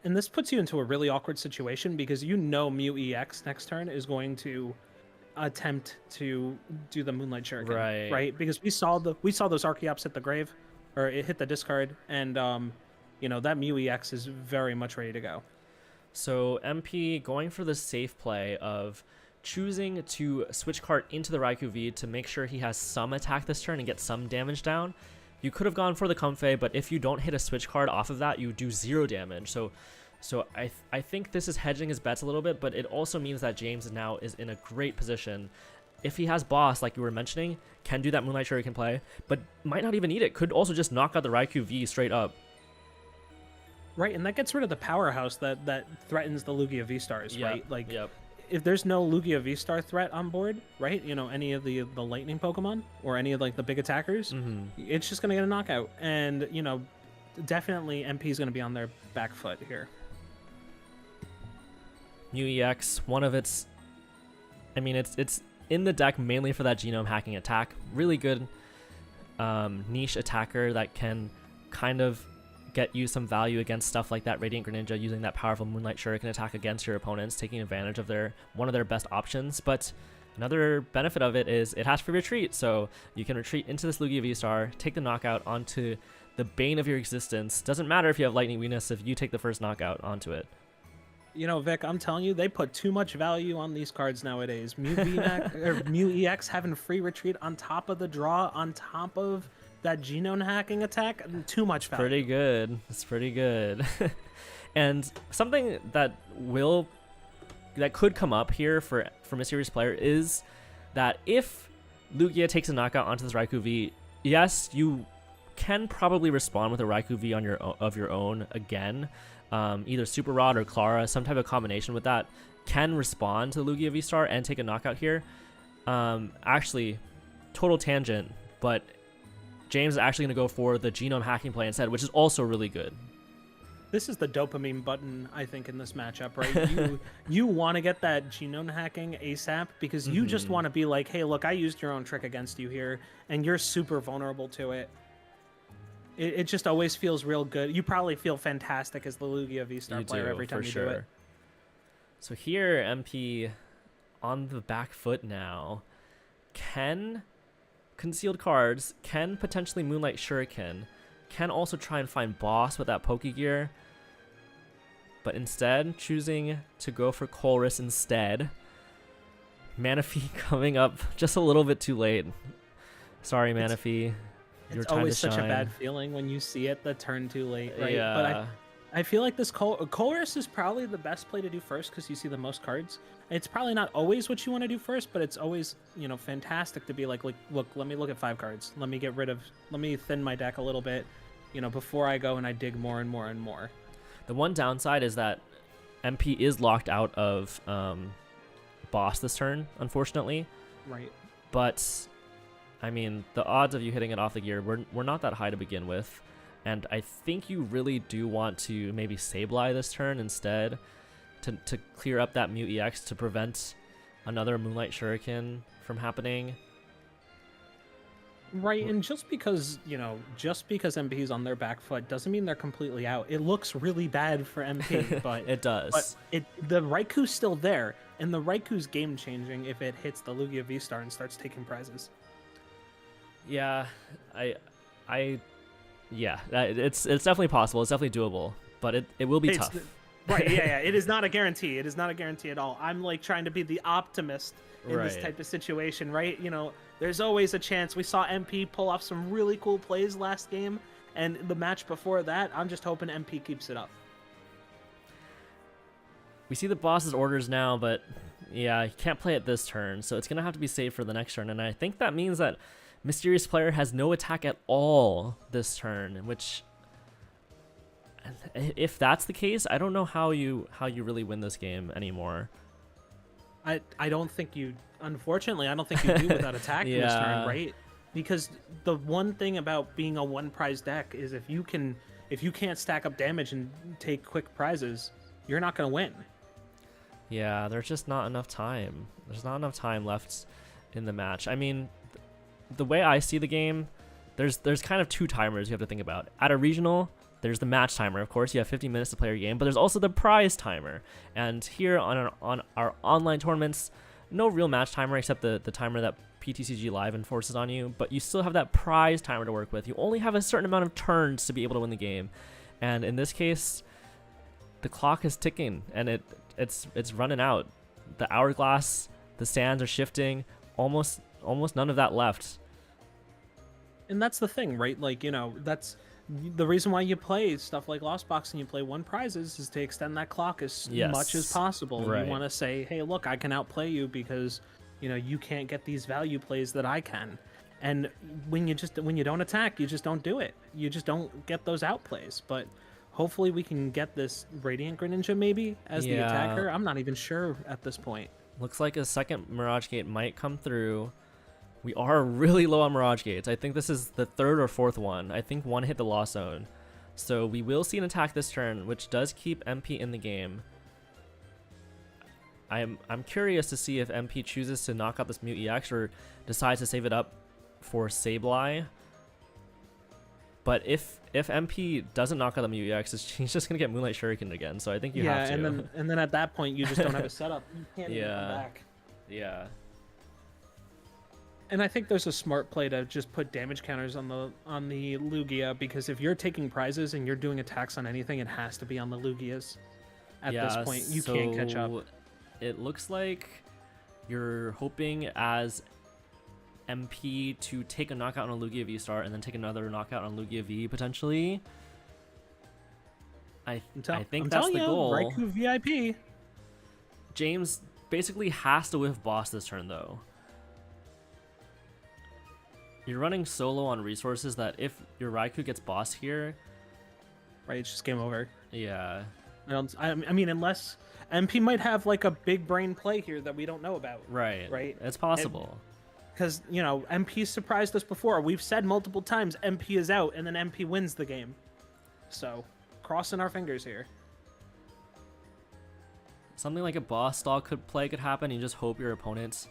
[SPEAKER 2] And this puts you into a really awkward situation because you know Mew EX next turn is going to attempt to do the Moonlight Shuriken, right? Because we saw those Archeops hit the grave, or it hit the discard, and you know that Mew EX is very much ready to go.
[SPEAKER 1] So MP going for the safe play of choosing to switch card into the Raikou V to make sure he has some attack this turn and get some damage down. You could have gone for the Comfey, but if you don't hit a switch card off of that, you do 0 damage. So I think this is hedging his bets a little bit, but it also means that James now is in a great position. If he has boss, like you were mentioning, can do that Moonlight Shuriken play, but might not even need it. Could also just knock out the Raikou V straight up.
[SPEAKER 2] Right, and that gets rid of the powerhouse that threatens the Lugia V-Stars, right? Like,
[SPEAKER 1] yep.
[SPEAKER 2] If there's no Lugia V-Star threat on board, right? You know, any of the lightning Pokemon or any of like the big attackers, it's just gonna get a knockout. And you know, definitely MP is gonna be on their back foot here.
[SPEAKER 1] Mew EX, one of its, I mean, it's in the deck mainly for that genome hacking attack. Really good niche attacker that can kind of get you some value against stuff like that Radiant Greninja, using that powerful Moonlight Shuriken attack against your opponents, taking advantage of one of their best options. But another benefit of it is it has free retreat, so you can retreat into this Lugia V-Star, take the knockout onto the bane of your existence. Doesn't matter if you have Lightning Weakness if you take the first knockout onto it.
[SPEAKER 2] You know, Vic, I'm telling you, they put too much value on these cards nowadays. Mew EX having free retreat on top of the draw, on top of that genome hacking attack, too much value.
[SPEAKER 1] Pretty good. It's pretty good. And something that could come up here for Mysterious Player is that if Lugia takes a knockout onto this Raikou V, yes, you can probably respond with a Raikou V of your own again. Either Super Rod or Clara, some type of combination with that can respond to the Lugia V-Star and take a knockout here. Actually, total tangent, but James is actually going to go for the genome hacking play instead, which is also really good.
[SPEAKER 2] This is the dopamine button, I think, in this matchup, right? You want to get that genome hacking ASAP because you just want to be like, hey, look, I used your own trick against you here, and you're super vulnerable to it. It just always feels real good. You probably feel fantastic as the Lugia V-Star player every time you do it.
[SPEAKER 1] So here, MP on the back foot now. Can concealed cards, can potentially Moonlight Shuriken, can also try and find boss with that Pokegear, but instead choosing to go for Colress instead. Manaphy coming up just a little bit too late. Sorry, Manaphy.
[SPEAKER 2] It's always such a bad feeling when you see it the turn too late, right?
[SPEAKER 1] Yeah.
[SPEAKER 2] But I feel like this Colress is probably the best play to do first because you see the most cards. It's probably not always what you want to do first, but it's always, you know, fantastic to be like, look, let me look at 5 cards. Let me thin my deck a little bit, you know, before I go and I dig more and more and more.
[SPEAKER 1] The one downside is that MP is locked out of boss this turn, unfortunately.
[SPEAKER 2] Right.
[SPEAKER 1] But, I mean, the odds of you hitting it off the gear were not that high to begin with. And I think you really do want to maybe Sableye this turn instead to clear up that Mew EX to prevent another Moonlight Shuriken from happening.
[SPEAKER 2] Right, and just because, MP's on their back foot doesn't mean they're completely out. It looks really bad for MP, but
[SPEAKER 1] It does.
[SPEAKER 2] the Raikou's still there, and the Raikou's game changing if it hits the Lugia V-Star and starts taking prizes.
[SPEAKER 1] Yeah, it's definitely possible. It's definitely doable, but it will be tough.
[SPEAKER 2] Right, yeah. It is not a guarantee. It is not a guarantee at all. I'm like trying to be the optimist in this type of situation, right? There's always a chance. We saw MP pull off some really cool plays last game, and the match before that, I'm just hoping MP keeps it up.
[SPEAKER 1] We see the boss's orders now, but yeah, he can't play it this turn, so it's going to have to be saved for the next turn, and I think that means that Mysterious Player has no attack at all this turn, which, if that's the case, I don't know how you really win this game anymore.
[SPEAKER 2] I don't think you, unfortunately, I don't think you do without attacking this turn, right? Because the one thing about being a one prize deck is if you can't stack up damage and take quick prizes, you're not going to win.
[SPEAKER 1] Yeah, there's just not enough time. There's not enough time left in the match. I mean, the way I see the game, there's kind of two timers you have to think about. At a regional, there's the match timer, of course. You have 50 minutes to play your game, but there's also the prize timer. And here on our online tournaments, no real match timer except the timer that PTCG Live enforces on you, but you still have that prize timer to work with. You only have a certain amount of turns to be able to win the game. And in this case, the clock is ticking, and it's running out. The hourglass, the sands are shifting, almost none of that left.
[SPEAKER 2] And that's the thing, right? Like, that's the reason why you play stuff like Lost Box and you play one prizes is to extend that clock as much as possible. Right. You want to say, hey, look, I can outplay you because, you can't get these value plays that I can. And when you don't attack, you just don't do it. You just don't get those outplays. But hopefully we can get this Radiant Greninja maybe as the attacker. I'm not even sure at this point.
[SPEAKER 1] Looks like a second Mirage Gate might come through. We are really low on Mirage Gates. I think this is the third or fourth one. I think one hit the Lost Zone. So we will see an attack this turn, which does keep MP in the game. I'm curious to see if MP chooses to knock out this Mute EX or decides to save it up for Sableye. But if MP doesn't knock out the Mute EX, he's just going to get Moonlight Shuriken again. So I think you have to.
[SPEAKER 2] and then at that point, you just don't have a setup. You can't even come back.
[SPEAKER 1] Yeah.
[SPEAKER 2] And I think there's a smart play to just put damage counters on the Lugia, because if you're taking prizes and you're doing attacks on anything, it has to be on the Lugias. At this point, you can't catch up.
[SPEAKER 1] It looks like you're hoping as MP to take a knockout on a Lugia V-Star and then take another knockout on Lugia V potentially. I think that's the goal.
[SPEAKER 2] Raikou VIP.
[SPEAKER 1] James basically has to whiff boss this turn though. You're running solo on resources that if your Raikou gets boss here,
[SPEAKER 2] right, it's just game over.
[SPEAKER 1] Yeah.
[SPEAKER 2] I mean, unless MP might have like a big brain play here that we don't know about.
[SPEAKER 1] Right.
[SPEAKER 2] Right.
[SPEAKER 1] It's possible.
[SPEAKER 2] Because, MP surprised us before. We've said multiple times MP is out, and then MP wins the game. So, crossing our fingers here.
[SPEAKER 1] Something like a boss stall could happen. You just hope your opponents...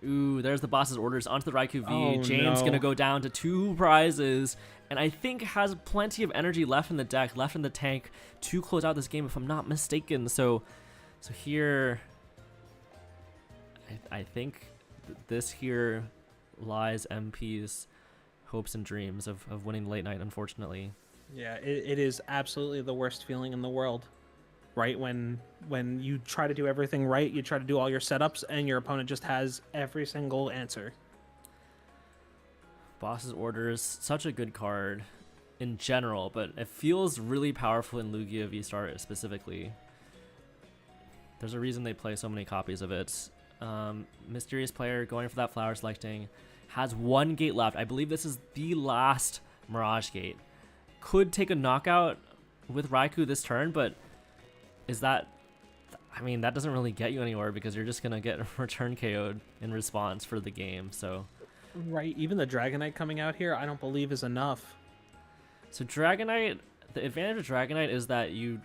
[SPEAKER 1] Ooh, there's the boss's orders onto the Raikou V.
[SPEAKER 2] Oh,
[SPEAKER 1] James gonna go down to 2 prizes, and I think has plenty of energy left in the deck, left in the tank to close out this game, if I'm not mistaken. So here, I think this here lies MP's hopes and dreams of winning the late night. Unfortunately,
[SPEAKER 2] yeah, it is absolutely the worst feeling in the world. Right, when you try to do everything right, you try to do all your setups, and your opponent just has every single answer.
[SPEAKER 1] Boss's Orders, such a good card in general, but it feels really powerful in Lugia V-Star specifically. There's a reason they play so many copies of it. Mysterious Player going for that flower selecting, has 1 gate left. I believe this is the last Mirage Gate. Could take a knockout with Raikou this turn, but is that... I mean, that doesn't really get you anywhere because you're just going to get return KO'd in response for the game, so...
[SPEAKER 2] Right, even the Dragonite coming out here, I don't believe is enough.
[SPEAKER 1] So Dragonite, the advantage of Dragonite is that you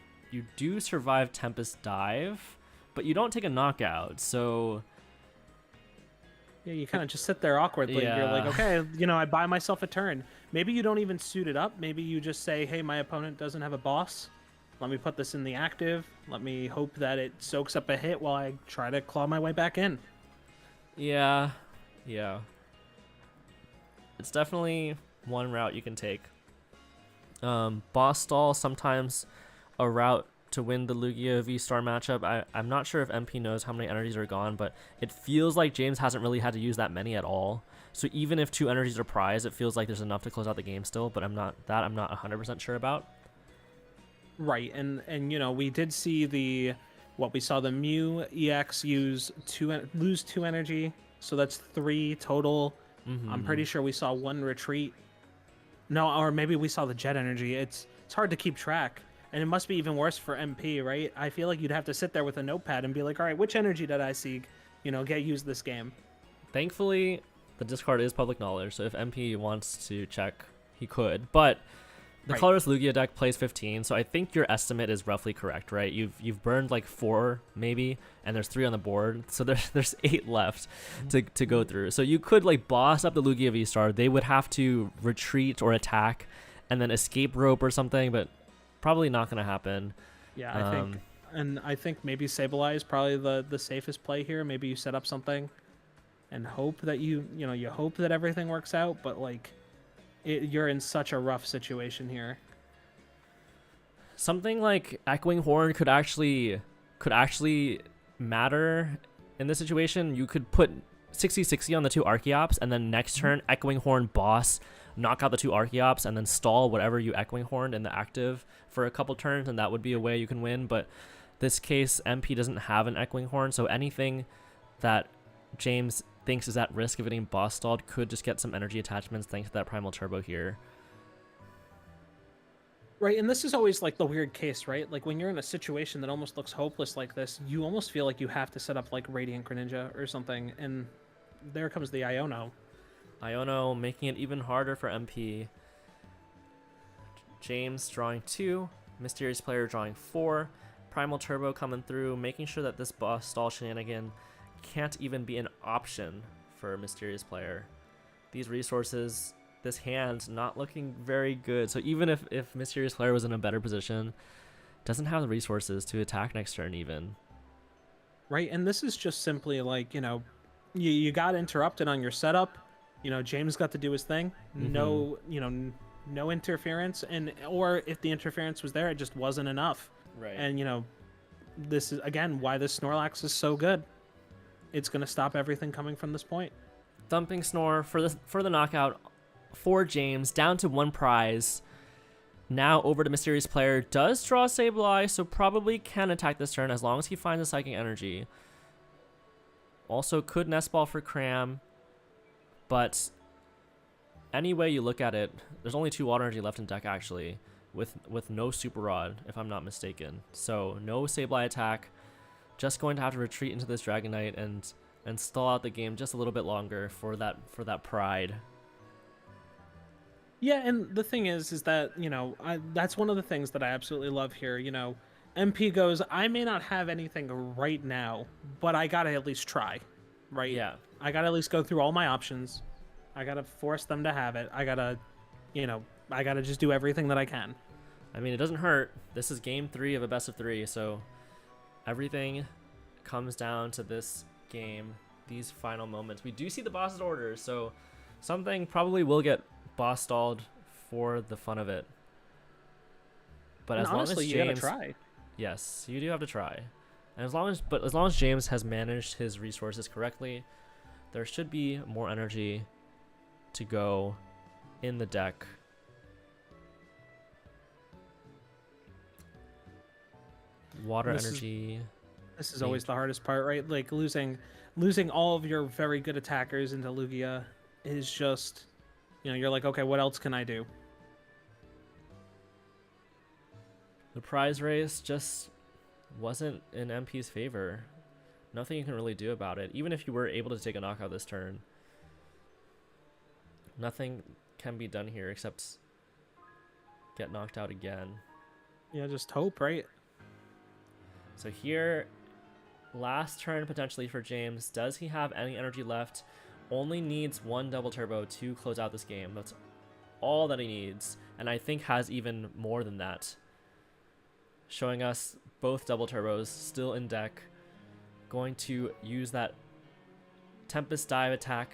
[SPEAKER 1] do survive Tempest Dive, but you don't take a knockout, so...
[SPEAKER 2] Yeah, you kind of just sit there awkwardly. You're like,
[SPEAKER 1] Yeah.
[SPEAKER 2] okay, you know, I buy myself a turn. Maybe you don't even suit it up. Maybe you just say, hey, my opponent doesn't have a boss. Let me put this in the active. Let me hope that it soaks up a hit while I try to claw my way back in.
[SPEAKER 1] Yeah. Yeah. It's definitely one route you can take. Boss stall, sometimes a route to win the Lugia V-Star matchup. I'm not sure if MP knows how many energies are gone, but it feels like James hasn't really had to use that many at all. So even if 2 energies are prized, it feels like there's enough to close out the game still, but I'm not 100% sure about.
[SPEAKER 2] Right, and you know, we did see we saw the Mew EX lose 2 energy, so that's 3 total. I'm pretty sure we saw 1 retreat. No, or maybe we saw the jet energy. It's hard to keep track. And it must be even worse for MP, right? I feel like you'd have to sit there with a notepad and be like, all right, which energy did I see, get used this game?
[SPEAKER 1] Thankfully, the Discord is public knowledge, so if MP wants to check, he could. But the colorless Lugia deck plays 15, so I think your estimate is roughly correct, right? You've burned like 4 maybe, and there's 3 on the board, so there's 8 left to go through. So you could like boss up the Lugia V-Star. They would have to retreat or attack, and then escape rope or something, but probably not going to happen.
[SPEAKER 2] Yeah, I think maybe Sableye is probably the safest play here. Maybe you set up something and hope that you hope that everything works out, but like you're in such a rough situation here.
[SPEAKER 1] Something like Echoing Horn could actually matter in this situation. You could put 60-60 on the 2 Archeops, and then next turn Echoing Horn boss, knock out the 2 Archeops, and then stall whatever you Echoing Horned in the active for a couple turns, and that would be a way you can win. But this case, MP doesn't have an Echoing Horn, so anything that James thinks is at risk of getting boss stalled could just get some energy attachments thanks to that Primal Turbo here.
[SPEAKER 2] Right, and this is always like the weird case, right? Like when you're in a situation that almost looks hopeless like this, you almost feel like you have to set up like Radiant Greninja or something, and there comes the Iono.
[SPEAKER 1] Iono making it even harder for MP. James drawing 2, Mysterious Player drawing 4, Primal Turbo coming through, making sure that this boss stall shenanigan can't even be an option for Mysterious Player. These resources, this hand not looking very good. So even if Mysterious Player was in a better position, doesn't have the resources to attack next turn even.
[SPEAKER 2] Right, and this is just simply like, you got interrupted on your setup. James got to do his thing. No, no interference, or if the interference was there, it just wasn't enough.
[SPEAKER 1] Right.
[SPEAKER 2] And this is again why this Snorlax is so good. It's going to stop everything coming from this point.
[SPEAKER 1] Thumping Snore for the knockout for James, down to 1 prize. Now over to Mysterious Player, does draw Sableye, so probably can attack this turn as long as he finds a Psychic Energy. Also could Nest Ball for Cram, but any way you look at it, there's only 2 Water Energy left in deck actually, with no Super Rod, if I'm not mistaken. So no Sableye attack, just going to have to retreat into this Dragonite and stall out the game just a little bit longer for that pride.
[SPEAKER 2] Yeah, and the thing is that, that's one of the things that I absolutely love here. MP goes, I may not have anything right now, but I gotta at least try, right?
[SPEAKER 1] Yeah.
[SPEAKER 2] I gotta at least go through all my options. I gotta force them to have it. I gotta just do everything that I can.
[SPEAKER 1] I mean, it doesn't hurt. This is game 3 of a best of 3, so everything comes down to this game, these final moments. We do see the boss's orders, so something probably will get boss stalled for the fun of it. But
[SPEAKER 2] and
[SPEAKER 1] as
[SPEAKER 2] honestly,
[SPEAKER 1] long as
[SPEAKER 2] you
[SPEAKER 1] James,
[SPEAKER 2] gotta try.
[SPEAKER 1] yes, you do have to try. And as long as James has managed his resources correctly, there should be more energy to go in the deck. Water energy.
[SPEAKER 2] This is always the hardest part, right? Like losing all of your very good attackers into Lugia is just, you're like, okay, what else can I do?
[SPEAKER 1] The prize race just wasn't in MP's favor. Nothing you can really do about it. Even if you were able to take a knockout this turn, nothing can be done here except get knocked out again.
[SPEAKER 2] Yeah, just hope, right?
[SPEAKER 1] So here, last turn potentially for James. Does he have any energy left? only needs one double turbo to close out this game. That's all that he needs, and I think has even more than that. Showing us both double turbos still in deck. Going to use that Tempest Dive attack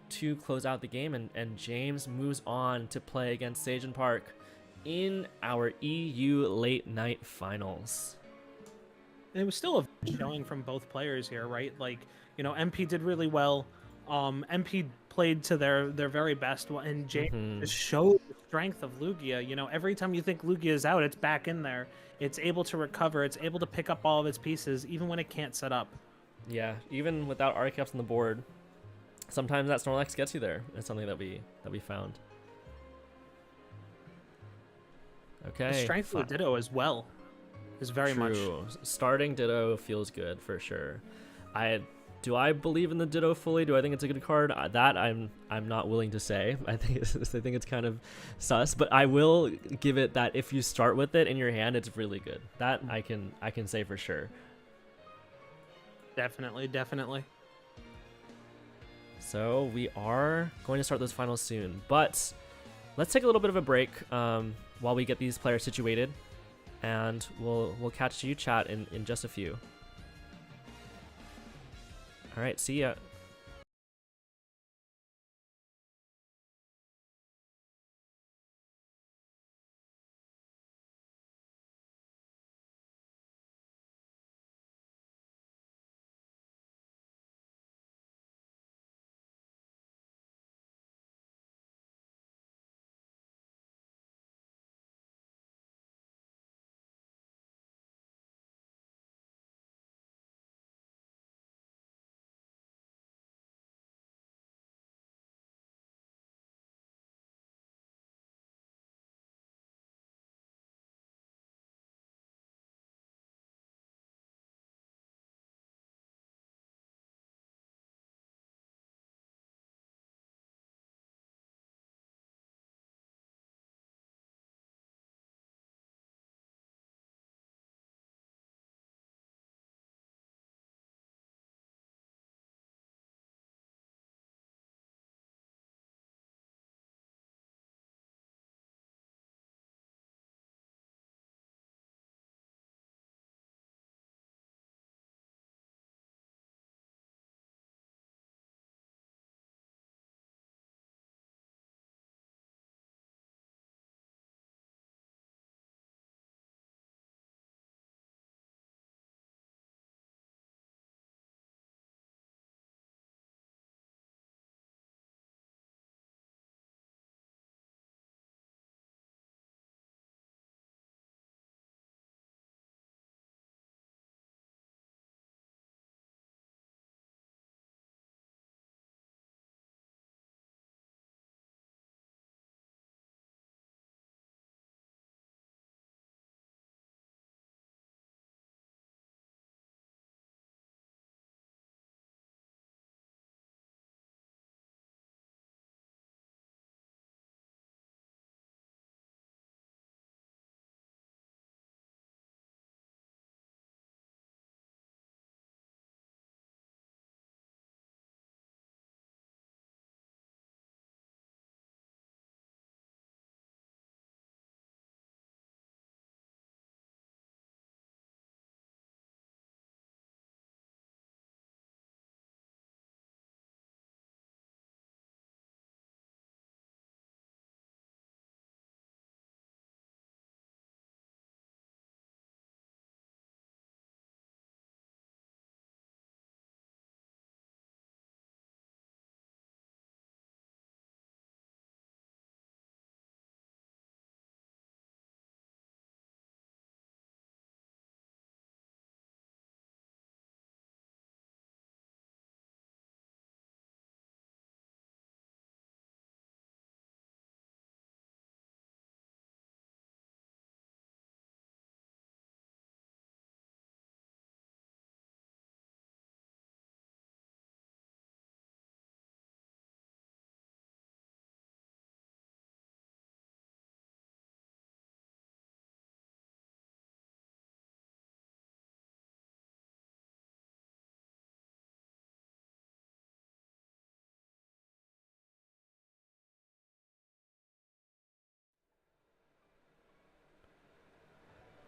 [SPEAKER 1] to close out the game, and James moves on to play against Sagen Park in our EU late night finals.
[SPEAKER 2] And it was still a showing from both players here, right? Like, you know, MP did really well. MP played to their very best, and James just showed the strength of Lugia. You know, every time you think Lugia is out, it's back in there. It's able to recover. It's able to pick up all of its pieces, even when it can't set up.
[SPEAKER 1] Yeah, even without Archeops on the board, sometimes that Snorlax gets you there. It's something that we found. Okay.
[SPEAKER 2] The strength of the Ditto as well is very much.
[SPEAKER 1] Starting Ditto feels good for sure. Do I believe in the Ditto fully? Do I think it's a good card? That I'm not willing to say. I think it's kind of sus, but I will give it that if you start with it in your hand, it's really good. That I can say for sure.
[SPEAKER 2] Definitely.
[SPEAKER 1] So we are going to start those finals soon, but let's take a little bit of a break while we get these players situated, and we'll catch you chat in just a few. All right, see ya.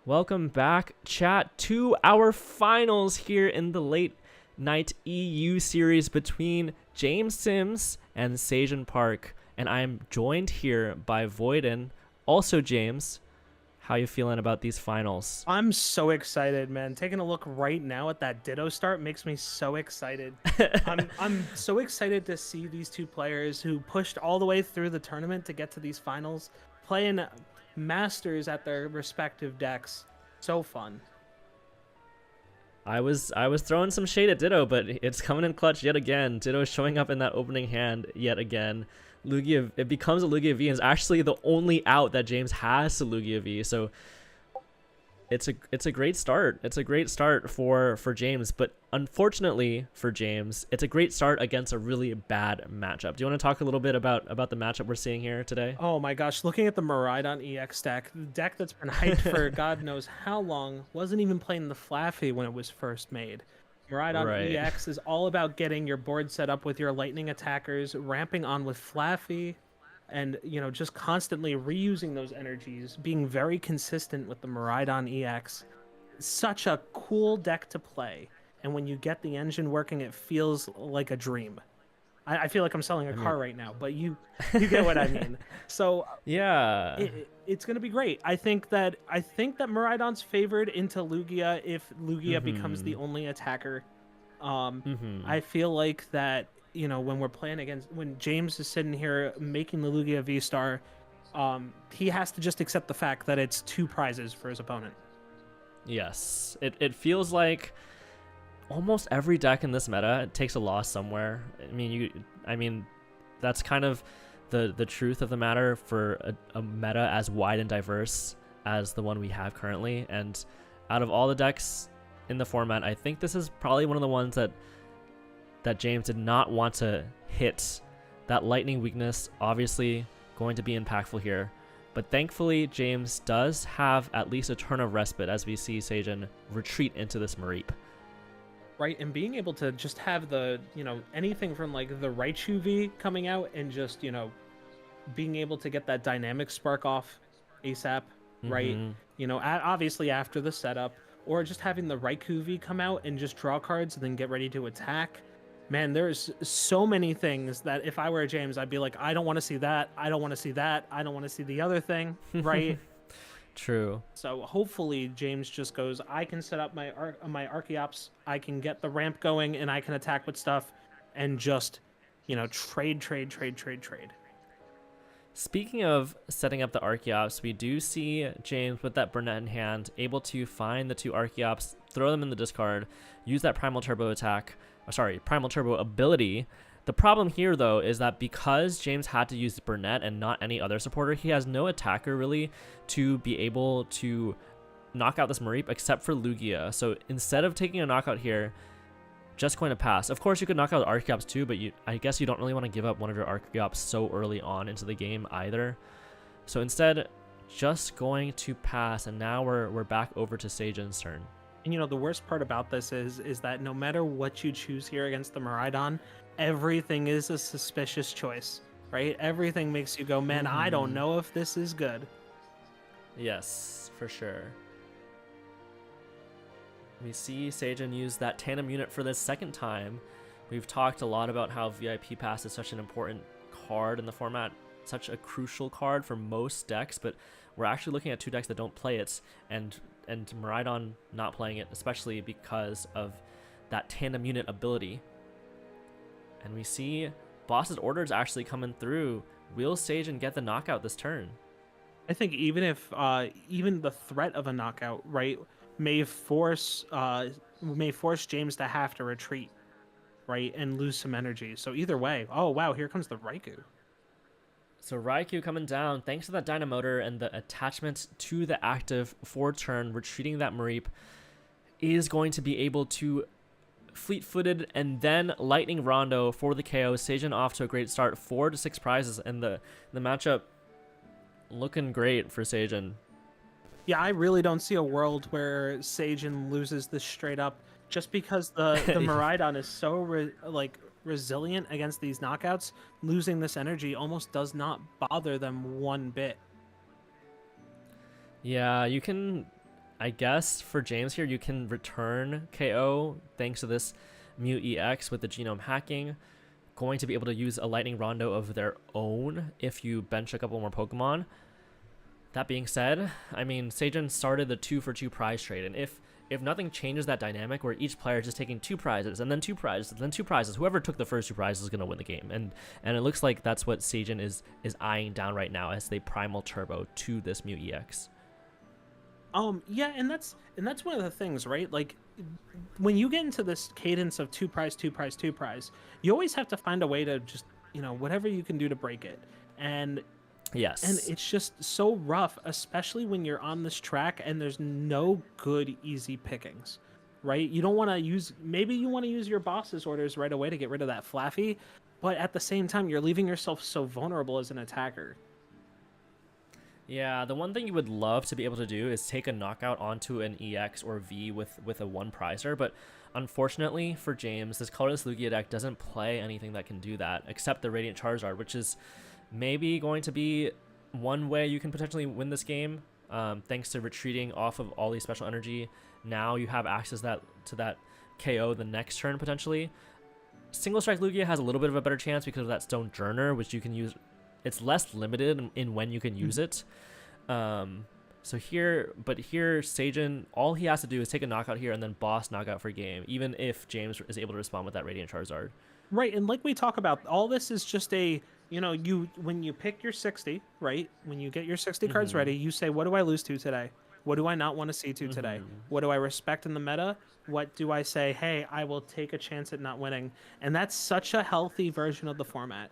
[SPEAKER 1] Welcome back, chat, to our finals here in the late night EU series between James Sims and Sajan Park. And I'm joined here by Voiddyn. Also, James, how you feeling about these finals?
[SPEAKER 2] I'm so excited, man. Taking a look right now at that Ditto start makes me so excited. I'm so excited to see these two players who pushed all the way through the tournament to get to these finals, playing masters at their respective decks. So fun.
[SPEAKER 1] I was throwing some shade at Ditto, but it's coming in clutch yet again. Ditto showing up in that opening hand yet again. Lugia, it becomes a Lugia V, and it's actually the only out that James has to Lugia V. So it's a great start. It's a great start for James, but unfortunately for James, it's a great start against a really bad matchup. Do you want to talk a little bit about the matchup we're seeing here today?
[SPEAKER 2] Oh my gosh, looking at the Miraidon EX deck, the deck that's been hyped for God knows how long, wasn't even playing the Flaffy when it was first made. Miraidon EX is all about getting your board set up with your lightning attackers, ramping on with Flaffy, and just constantly reusing those energies, being very consistent with the Miraidon EX. Such a cool deck to play, and when you get the engine working, it feels like a dream. I feel like I'm selling a car right now, but you get what I mean. So
[SPEAKER 1] yeah,
[SPEAKER 2] it's gonna be great. I think that Miraidon's favored into Lugia if Lugia becomes the only attacker. I feel like that when we're playing against, when James is sitting here making the Lugia V-Star, he has to just accept the fact that it's 2 prizes for his opponent.
[SPEAKER 1] Yes, it feels like almost every deck in this meta takes a loss somewhere. I mean, that's kind of the truth of the matter for a meta as wide and diverse as the one we have currently. And out of all the decks in the format, I think this is probably one of the ones that James did not want to hit. That lightning weakness obviously going to be impactful here, but thankfully James does have at least a turn of respite as we see Sajan retreat into this Mareep.
[SPEAKER 2] Right, and being able to just have the, anything from like the Raichu V coming out and just, being able to get that dynamic spark off ASAP, right? Obviously after the setup, or just having the Raikou V come out and just draw cards and then get ready to attack. Man, there's so many things that if I were James, I'd be like, I don't want to see that. I don't want to see that. I don't want to see the other thing, right?
[SPEAKER 1] True.
[SPEAKER 2] So hopefully James just goes, I can set up my Archeops, I can get the ramp going, and I can attack with stuff and just, trade.
[SPEAKER 1] Speaking of setting up the Archeops, we do see James with that Burnett in hand, able to find the 2 Archeops, throw them in the discard, use that Primal Turbo Primal Turbo ability. The problem here, though, is that because James had to use Burnett and not any other supporter, he has no attacker, really, to be able to knock out this Mareep except for Lugia. So instead of taking a knockout here, just going to pass. Of course, you could knock out Archeops too, but I guess you don't really want to give up one of your Archeops so early on into the game either. So instead, just going to pass, and now we're back over to Sajan's turn.
[SPEAKER 2] And the worst part about this is that no matter what you choose here against the Miraidon, everything is a suspicious choice, right? Everything makes you go, man, I don't know if this is good.
[SPEAKER 1] Yes, for sure. We see Sajan use that tandem unit for the second time. We've talked a lot about how VIP Pass is such an important card in the format, such a crucial card for most decks, but we're actually looking at 2 decks that don't play it, and Miraidon not playing it, especially because of that tandem unit ability. And we see Boss's orders actually coming through. Will Sajan get the knockout this turn?
[SPEAKER 2] I think even if even the threat of a knockout, right, may force James to have to retreat, right, and lose some energy. So either way, oh wow, here comes the Raikou.
[SPEAKER 1] So Raikou coming down, thanks to that Dynamotor and the attachment to the active for turn, retreating that Mareep, is going to be able to fleet-footed and then Lightning Rondo for the KO. Sajan off to a great start, 4 to 6 prizes, and the matchup looking great for Sajan.
[SPEAKER 2] Yeah, I really don't see a world where Sajan loses this straight up, just because the Miraidon is so resilient against these knockouts. Losing this energy almost does not bother them one bit.
[SPEAKER 1] Yeah, you can I guess for James here, you can return KO thanks to this Mew EX with the genome hacking. Going to be able to use a Lightning Rondo of their own if you bench a couple more Pokemon. That being said, I mean, Seijin started the 2-for-2 prize trade, and if nothing changes that dynamic where each player is just taking 2 prizes and then 2 prizes and then 2 prizes, whoever took the first 2 prizes is going to win the game. And it looks like that's what Seijin is eyeing down right now as they primal turbo to this Mew EX.
[SPEAKER 2] Yeah, and that's one of the things, right? Like, when you get into this cadence of 2 prize, 2 prize, 2 prize, you always have to find a way to just, whatever you can do to break it. And
[SPEAKER 1] yes,
[SPEAKER 2] and it's just so rough, especially when you're on this track and there's no good easy pickings, right? You don't want to use, maybe you want to use your boss's orders right away to get rid of that Flaffy, but at the same time, you're leaving yourself so vulnerable as an attacker.
[SPEAKER 1] Yeah, the one thing you would love to be able to do is take a knockout onto an EX or V with a 1 prizer, but unfortunately for James, this colorless Lugia deck doesn't play anything that can do that, except the Radiant Charizard, which is maybe going to be one way you can potentially win this game, thanks to retreating off of all these special energy. Now you have access to that KO the next turn, potentially. Single Strike Lugia has a little bit of a better chance because of that Stone Journer, which you can use. It's less limited in when you can use it. So here Seijin, all he has to do is take a knockout here and then boss knockout for game, even if James is able to respond with that Radiant Charizard.
[SPEAKER 2] Right, and like we talk about, all this is just a, when you pick your 60, right? When you get your 60 cards ready, you say, what do I lose to today? What do I not want to see to today? What do I respect in the meta? What do I say, hey, I will take a chance at not winning? And that's such a healthy version of the format.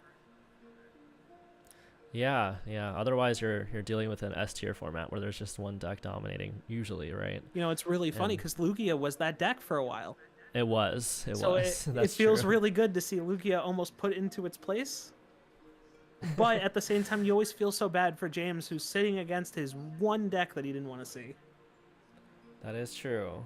[SPEAKER 1] Yeah. Otherwise, you're dealing with an S tier format where there's just one deck dominating, usually, right?
[SPEAKER 2] It's really funny because Lugia was that deck for a while.
[SPEAKER 1] It was.
[SPEAKER 2] It feels really good to see Lugia almost put into its place. But at the same time, you always feel so bad for James, who's sitting against his one deck that he didn't want to see.
[SPEAKER 1] That is true.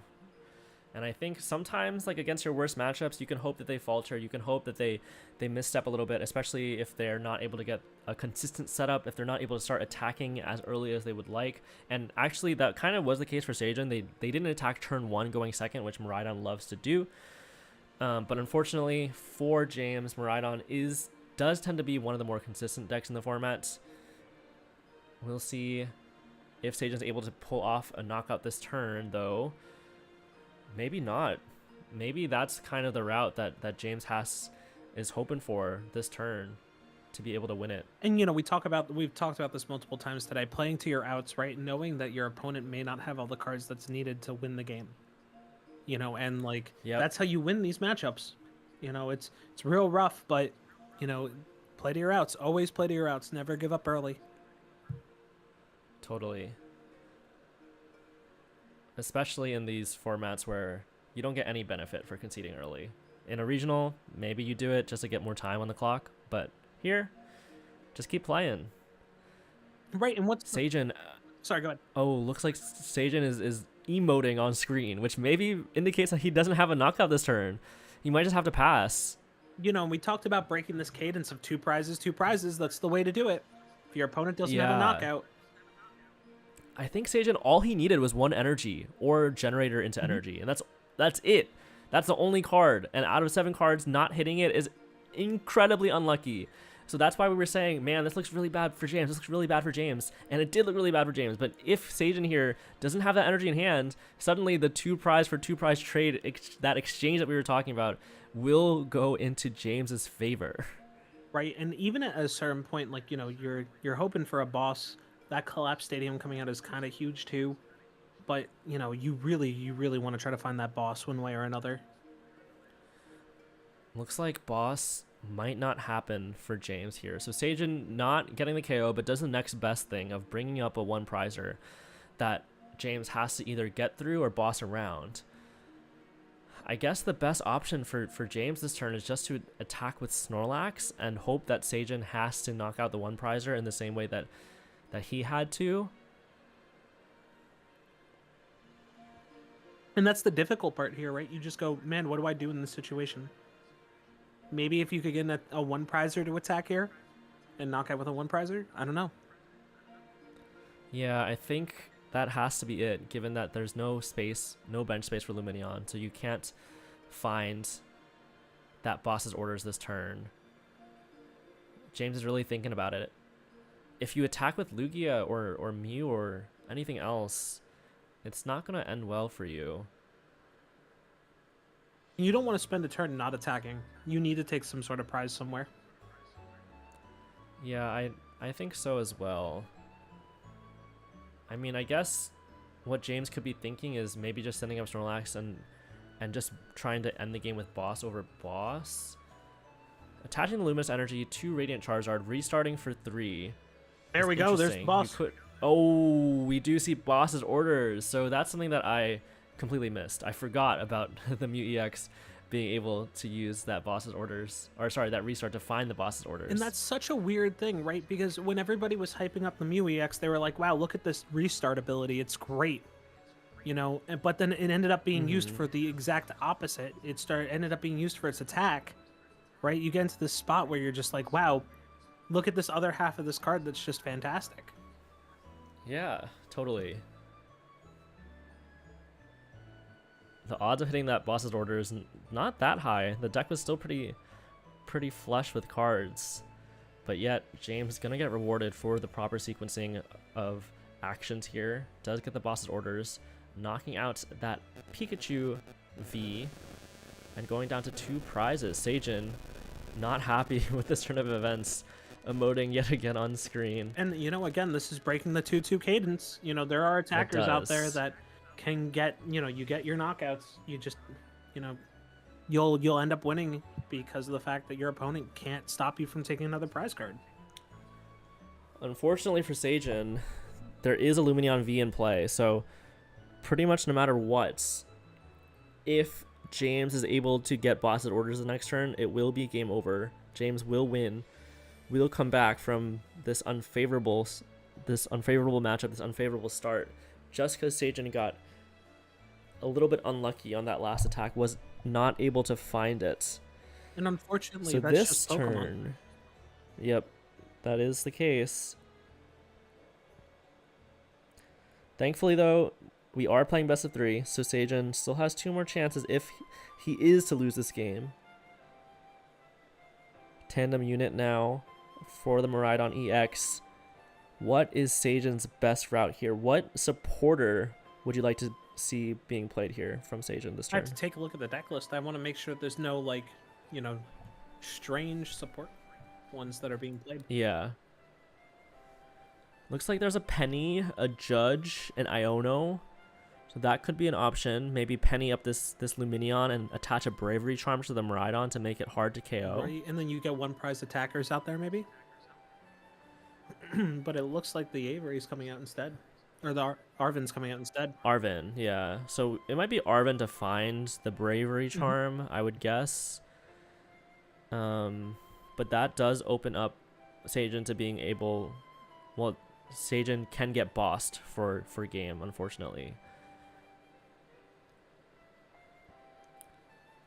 [SPEAKER 1] And I think sometimes, like, against your worst matchups, you can hope that they falter. You can hope that they misstep a little bit, especially if they're not able to get a consistent setup, if they're not able to start attacking as early as they would like. And actually, that kind of was the case for Seijin. They didn't attack turn 1 going second, which Miraidon loves to do. But unfortunately for James, Miraidon does tend to be one of the more consistent decks in the format. We'll see if Seijin's able to pull off a knockout this turn, though. Maybe not. Maybe that's kind of the route that James is hoping for this turn to be able to win it.
[SPEAKER 2] And we've talked about this multiple times today, playing to your outs, right? Knowing that your opponent may not have all the cards that's needed to win the game. And like, that's how you win these matchups. It's real rough, but play to your outs. Always play to your outs. Never give up early.
[SPEAKER 1] Totally. Especially in these formats where you don't get any benefit for conceding early. In a regional, maybe you do it just to get more time on the clock, but here, just keep playing.
[SPEAKER 2] Right, and what's
[SPEAKER 1] Seijin?
[SPEAKER 2] Sorry, go ahead.
[SPEAKER 1] Oh, looks like Seijin is emoting on screen, which maybe indicates that he doesn't have a knockout this turn. He might just have to pass.
[SPEAKER 2] We talked about breaking this cadence of 2 prizes, 2 prizes. That's the way to do it. If your opponent doesn't have a knockout.
[SPEAKER 1] I think Seijin, all he needed was 1 energy or generator into energy, and that's it. That's the only card, and out of 7 cards, not hitting it is incredibly unlucky. So that's why we were saying, man, this looks really bad for James. This looks really bad for James, and it did look really bad for James. But if Seijin here doesn't have that energy in hand, suddenly the 2 prize for 2 prize trade, that exchange that we were talking about, will go into James's favor.
[SPEAKER 2] Right, and even at a certain point, like you're hoping for a boss. That Collapse Stadium coming out is kind of huge too, but you really want to try to find that boss one way or another.
[SPEAKER 1] Looks like boss might not happen for James here. So Seijin not getting the KO, but does the next best thing of bringing up a 1 prizer that James has to either get through or boss around. I guess the best option for James this turn is just to attack with Snorlax and hope that Seijin has to knock out the 1 prizer in the same way that he had to.
[SPEAKER 2] And that's the difficult part here, right? You just go, man, what do I do in this situation? Maybe if you could get a 1 prizer to attack here and knock out with a 1 prizer, I don't know.
[SPEAKER 1] Yeah, I think that has to be it, given that there's no space, no bench space for Lumineon, so you can't find that boss's orders this turn. James is really thinking about it. If you attack with Lugia or Mew or anything else, it's not going to end well for you.
[SPEAKER 2] You don't want to spend a turn not attacking. You need to take some sort of prize somewhere.
[SPEAKER 1] Yeah, I think so as well. I mean, I guess what James could be thinking is maybe just sending up Snorlax and just trying to end the game with boss over boss. Attaching the Luminous Energy to Radiant Charizard, restarting for 3.
[SPEAKER 2] There we go, there's the boss.
[SPEAKER 1] Oh, we do see boss's orders. So that's something that I completely missed. I forgot about the Mew EX being able to use that boss's orders, or sorry, that restart to find the boss's orders.
[SPEAKER 2] And that's such a weird thing, right? Because when everybody was hyping up the Mew EX, they were like, wow, look at this restart ability. It's great. You know, but then it ended up being used for the exact opposite. It ended up being used for its attack, right? You get into this spot where you're just like, wow, look at this other half of this card that's just fantastic.
[SPEAKER 1] Yeah, totally. The odds of hitting that boss's order is not that high. The deck was still pretty flush with cards, but yet James is gonna get rewarded for the proper sequencing of actions here. Does get the boss's orders, knocking out that Pikachu V, and going down to 2 prizes. Sajin, not happy with this turn of events, emoting yet again on screen.
[SPEAKER 2] And you know, again, this is breaking the 2-2 cadence. You know, there are attackers out there that can get, you know, you get your knockouts, you just, you know, you'll end up winning because of the fact that your opponent can't stop you from taking another prize card.
[SPEAKER 1] Unfortunately for Sajin, there is a Lumineon V in play, so pretty much no matter what, if James is able to get boss's orders the next turn, it will be game over. James will win. We'll come back from this unfavorable matchup, this unfavorable start, just because Sajin got a little bit unlucky on that last attack, was not able to find it.
[SPEAKER 2] And unfortunately,
[SPEAKER 1] so
[SPEAKER 2] that's
[SPEAKER 1] this
[SPEAKER 2] just Pokemon.
[SPEAKER 1] turn, yep, that is the case. Thankfully, though, we are playing best of 3, so Sajin still has 2 more chances if he is to lose this game. Tandem unit now for the Miraidon EX. What is Sajin's best route here? What supporter would you like to see being played here from Sajin this turn?
[SPEAKER 2] I have to take a look at the deck list. I want to make sure there's no, like, you know, strange support ones that are being played.
[SPEAKER 1] Yeah. Looks like there's a Penny, a Judge, an Iono. So that could be an option. Maybe Penny up this Lumineon and attach a Bravery Charm to the Miraidon to make it hard to KO.
[SPEAKER 2] Right, and then you get 1 prize attackers out there, maybe? But it looks like the Avery's coming out instead. Or the Arven's coming out instead.
[SPEAKER 1] Arven, yeah. So it might be Arven to find the Bravery Charm, I would guess. But that does open up Sajin to being able... Well, Sajin can get bossed for game, unfortunately.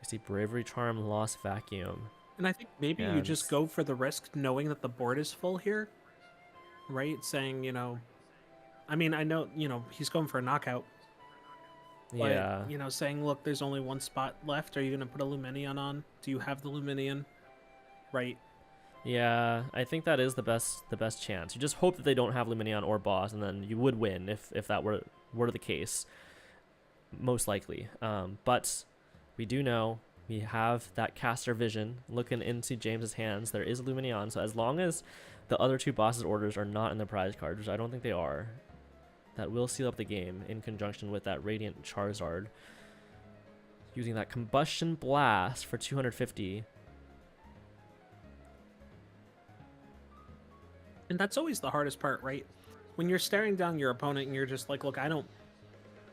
[SPEAKER 1] I see Bravery Charm, Lost Vacuum.
[SPEAKER 2] And I think maybe you just go for the risk knowing that the board is full here. Right? Saying, you know... I mean, I know, you know, he's going for a knockout. But,
[SPEAKER 1] Yeah.
[SPEAKER 2] you know, saying, look, there's only 1 spot left. Are you going to put a Lumineon on? Do you have the Lumineon? Right.
[SPEAKER 1] Yeah, I think that is the best chance. You just hope that they don't have Lumineon or boss, and then you would win if that were the case. Most likely. But we do know we have that caster vision looking into James's hands. There is a Lumineon, so as long as the other 2 bosses' orders are not in the prize card, which I don't think they are, that will seal up the game in conjunction with that Radiant Charizard. Using that Combustion Blast for 250.
[SPEAKER 2] And that's always the hardest part, right? When you're staring down your opponent and you're just like, look, I don't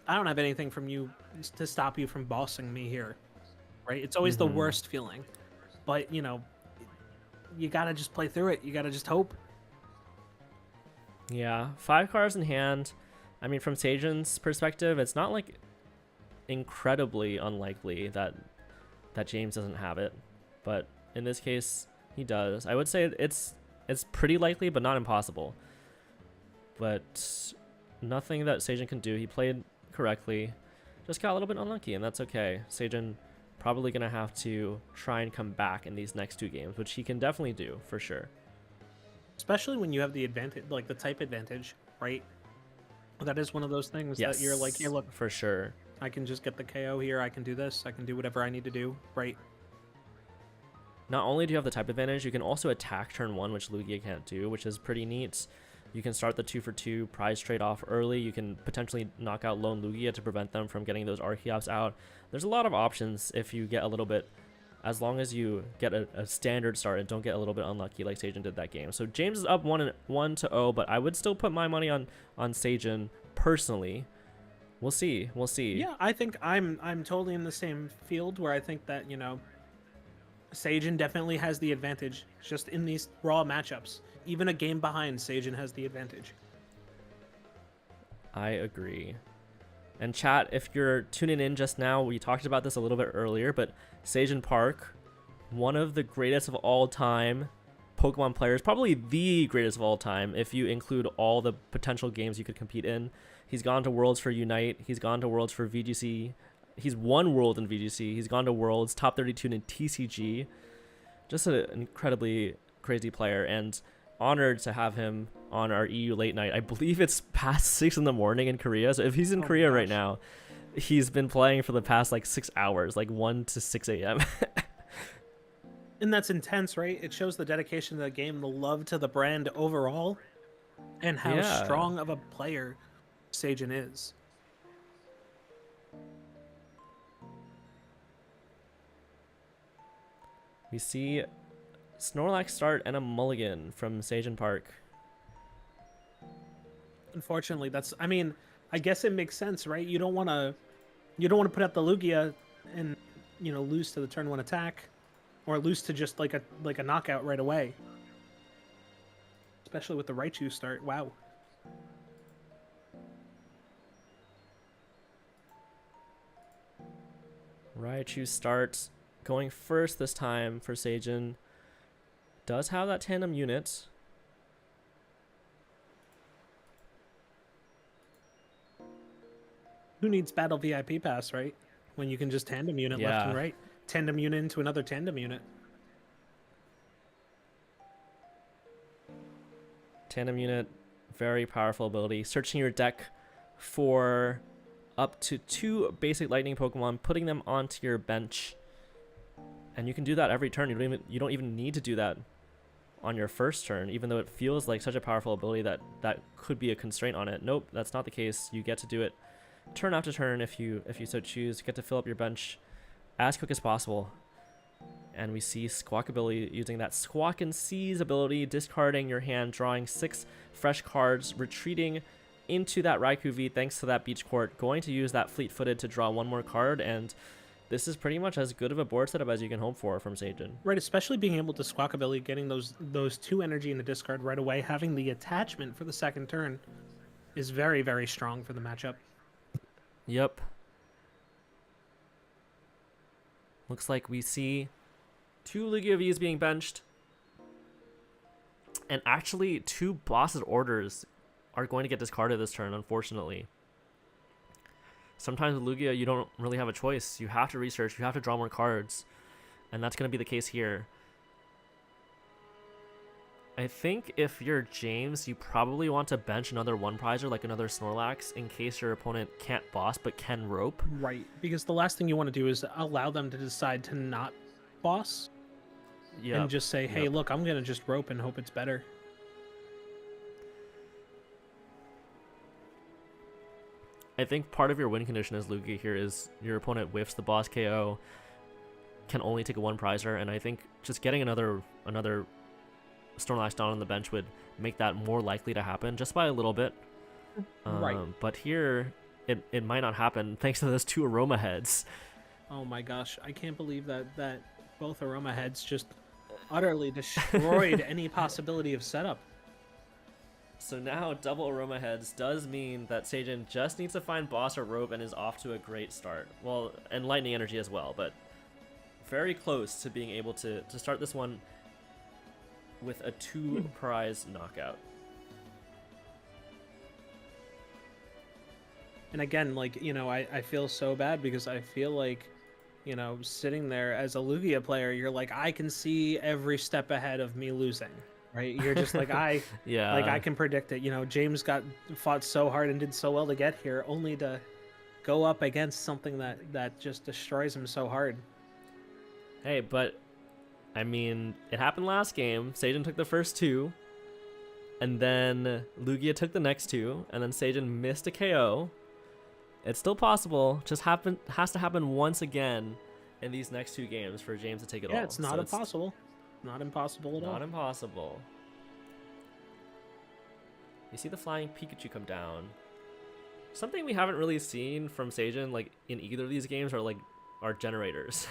[SPEAKER 2] have anything from you to stop you from bossing me here. Right? It's always the worst feeling. But, you know, you gotta just play through it. You gotta just hope.
[SPEAKER 1] Yeah, 5 cards in hand. I mean, from Sajin's perspective, it's not like incredibly unlikely that James doesn't have it, but in this case, he does. I would say it's pretty likely, but not impossible. But nothing that Seijin can do. He played correctly. Just got a little bit unlucky, and that's okay. Seijin probably going to have to try and come back in these next 2 games, which he can definitely do, for sure.
[SPEAKER 2] Especially when you have the advantage, like the type advantage, right? That is one of those things that you're like, hey, look,
[SPEAKER 1] for sure.
[SPEAKER 2] I can just get the KO here. I can do this. I can do whatever I need to do, right?
[SPEAKER 1] Not only do you have the type advantage, you can also attack turn 1, which Lugia can't do, which is pretty neat. You can start the 2-for-2 prize trade-off early. You can potentially knock out lone Lugia to prevent them from getting those Archeops out. There's a lot of options if you get a little bit, as long as you get a standard start and don't get a little bit unlucky like Seijin did that game. So James is up 1-0, but I would still put my money on Seijin personally. We'll see. We'll see.
[SPEAKER 2] Yeah, I think I'm totally in the same field where I think that, you know, Seijin definitely has the advantage just in these raw matchups. Even a game behind, Seijin has the advantage.
[SPEAKER 1] I agree. And chat, if you're tuning in just now, we talked about this a little bit earlier, but Seijin Park, one of the greatest of all time Pokemon players, probably the greatest of all time if you include all the potential games you could compete in. He's gone to Worlds for Unite, he's gone to Worlds for VGC, he's won World in VGC, he's gone to Worlds, top 32 in TCG. Just an incredibly crazy player, and honored to have him on our EU late night. I believe it's past 6 in the morning in Korea, so if he's in Korea right now, he's been playing for the past like 6 hours, like 1 to 6 a.m.
[SPEAKER 2] And that's intense, right? It shows the dedication to the game, the love to the brand overall, and how strong of a player Seijin is.
[SPEAKER 1] We see Snorlax start and a mulligan from Seijin Park.
[SPEAKER 2] Unfortunately, that's, I mean, I guess it makes sense, right? You don't want to put out the Lugia and, you know, lose to the turn 1 attack, or lose to just like a knockout right away. Especially with the Raichu start. Wow.
[SPEAKER 1] Raichu starts going first this time for Seijin. Does have that tandem unit.
[SPEAKER 2] Who needs Battle VIP Pass, right? When you can just tandem unit left and right. Tandem unit into another tandem unit.
[SPEAKER 1] Tandem unit, very powerful ability. Searching your deck for up to 2 basic lightning Pokemon, putting them onto your bench. And you can do that every turn. You don't even need to do that on your first turn, even though it feels like such a powerful ability that could be a constraint on it. Nope, that's not the case. You get to do it turn after turn if you so choose. You get to fill up your bench as quick as possible. And we see Squawkabilly using that Squawk and Seize ability, discarding your hand, drawing 6 fresh cards, retreating into that Raikou V thanks to that Beach Court, going to use that Fleet-Footed to draw 1 more card, and this is pretty much as good of a board setup as you can hope for from Seijin.
[SPEAKER 2] Right, especially being able to Squawkabilly, getting those 2 energy in the discard right away, having the attachment for the second turn is very, very strong for the matchup.
[SPEAKER 1] Yep. Looks like we see 2 Lugia Vs being benched. And actually 2 Boss's Orders are going to get discarded this turn, unfortunately. Sometimes with Lugia, you don't really have a choice. You have to research, you have to draw more cards. And that's going to be the case here. I think if you're James, you probably want to bench another 1-prizer, like another Snorlax, in case your opponent can't boss but can rope.
[SPEAKER 2] Right, because the last thing you want to do is allow them to decide to not boss. And just say, hey, look, I'm going to just rope and hope it's better.
[SPEAKER 1] I think part of your win condition as Lugia here is your opponent whiffs the boss KO, can only take a 1-prizer, and I think just getting another Snorlax down on the bench would make that more likely to happen, just by a little bit.
[SPEAKER 2] Right.
[SPEAKER 1] But here, it might not happen thanks to those 2 Aroma Heads.
[SPEAKER 2] Oh my gosh, I can't believe that both Aroma Heads just utterly destroyed any possibility of setup.
[SPEAKER 1] So now double Aroma Heads does mean that Seijin just needs to find boss or rope and is off to a great start. Well, and Lightning Energy as well, but very close to being able to start this one with a 2-prize knockout.
[SPEAKER 2] And again, like, you know, I feel so bad because I feel like, you know, sitting there as a Lugia player, you're like, I can see every step ahead of me losing, right? You're just like, I
[SPEAKER 1] Yeah.
[SPEAKER 2] can predict it. You know, James fought so hard and did so well to get here, only to go up against something that just destroys him so hard.
[SPEAKER 1] Hey, but I mean, it happened last game. Sajin took the first two, and then Lugia took the next two, and then Sajin missed a KO. It's still possible. Just has to happen once again in these next two games for James to take it all.
[SPEAKER 2] Yeah, it's not impossible. Not impossible at all.
[SPEAKER 1] Not impossible. You see the flying Pikachu come down. Something we haven't really seen from Sajin, like in either of these games, are generators,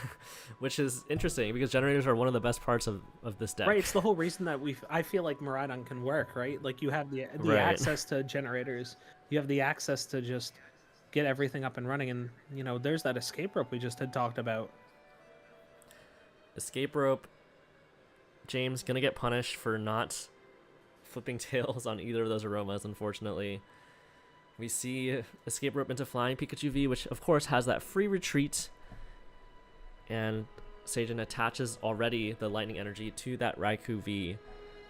[SPEAKER 1] which is interesting because generators are one of the best parts of this deck.
[SPEAKER 2] Right, it's the whole reason that I feel like Miraidon can work, right? Like you have the
[SPEAKER 1] Right.
[SPEAKER 2] access to generators, you have the access to just get everything up and running, and you know, there's that escape rope we just had talked about.
[SPEAKER 1] Escape rope. James gonna get punished for not flipping tails on either of those aromas, unfortunately. We see escape rope into flying Pikachu V, which of course has that free retreat. And Sajin attaches already the lightning energy to that Raikou V,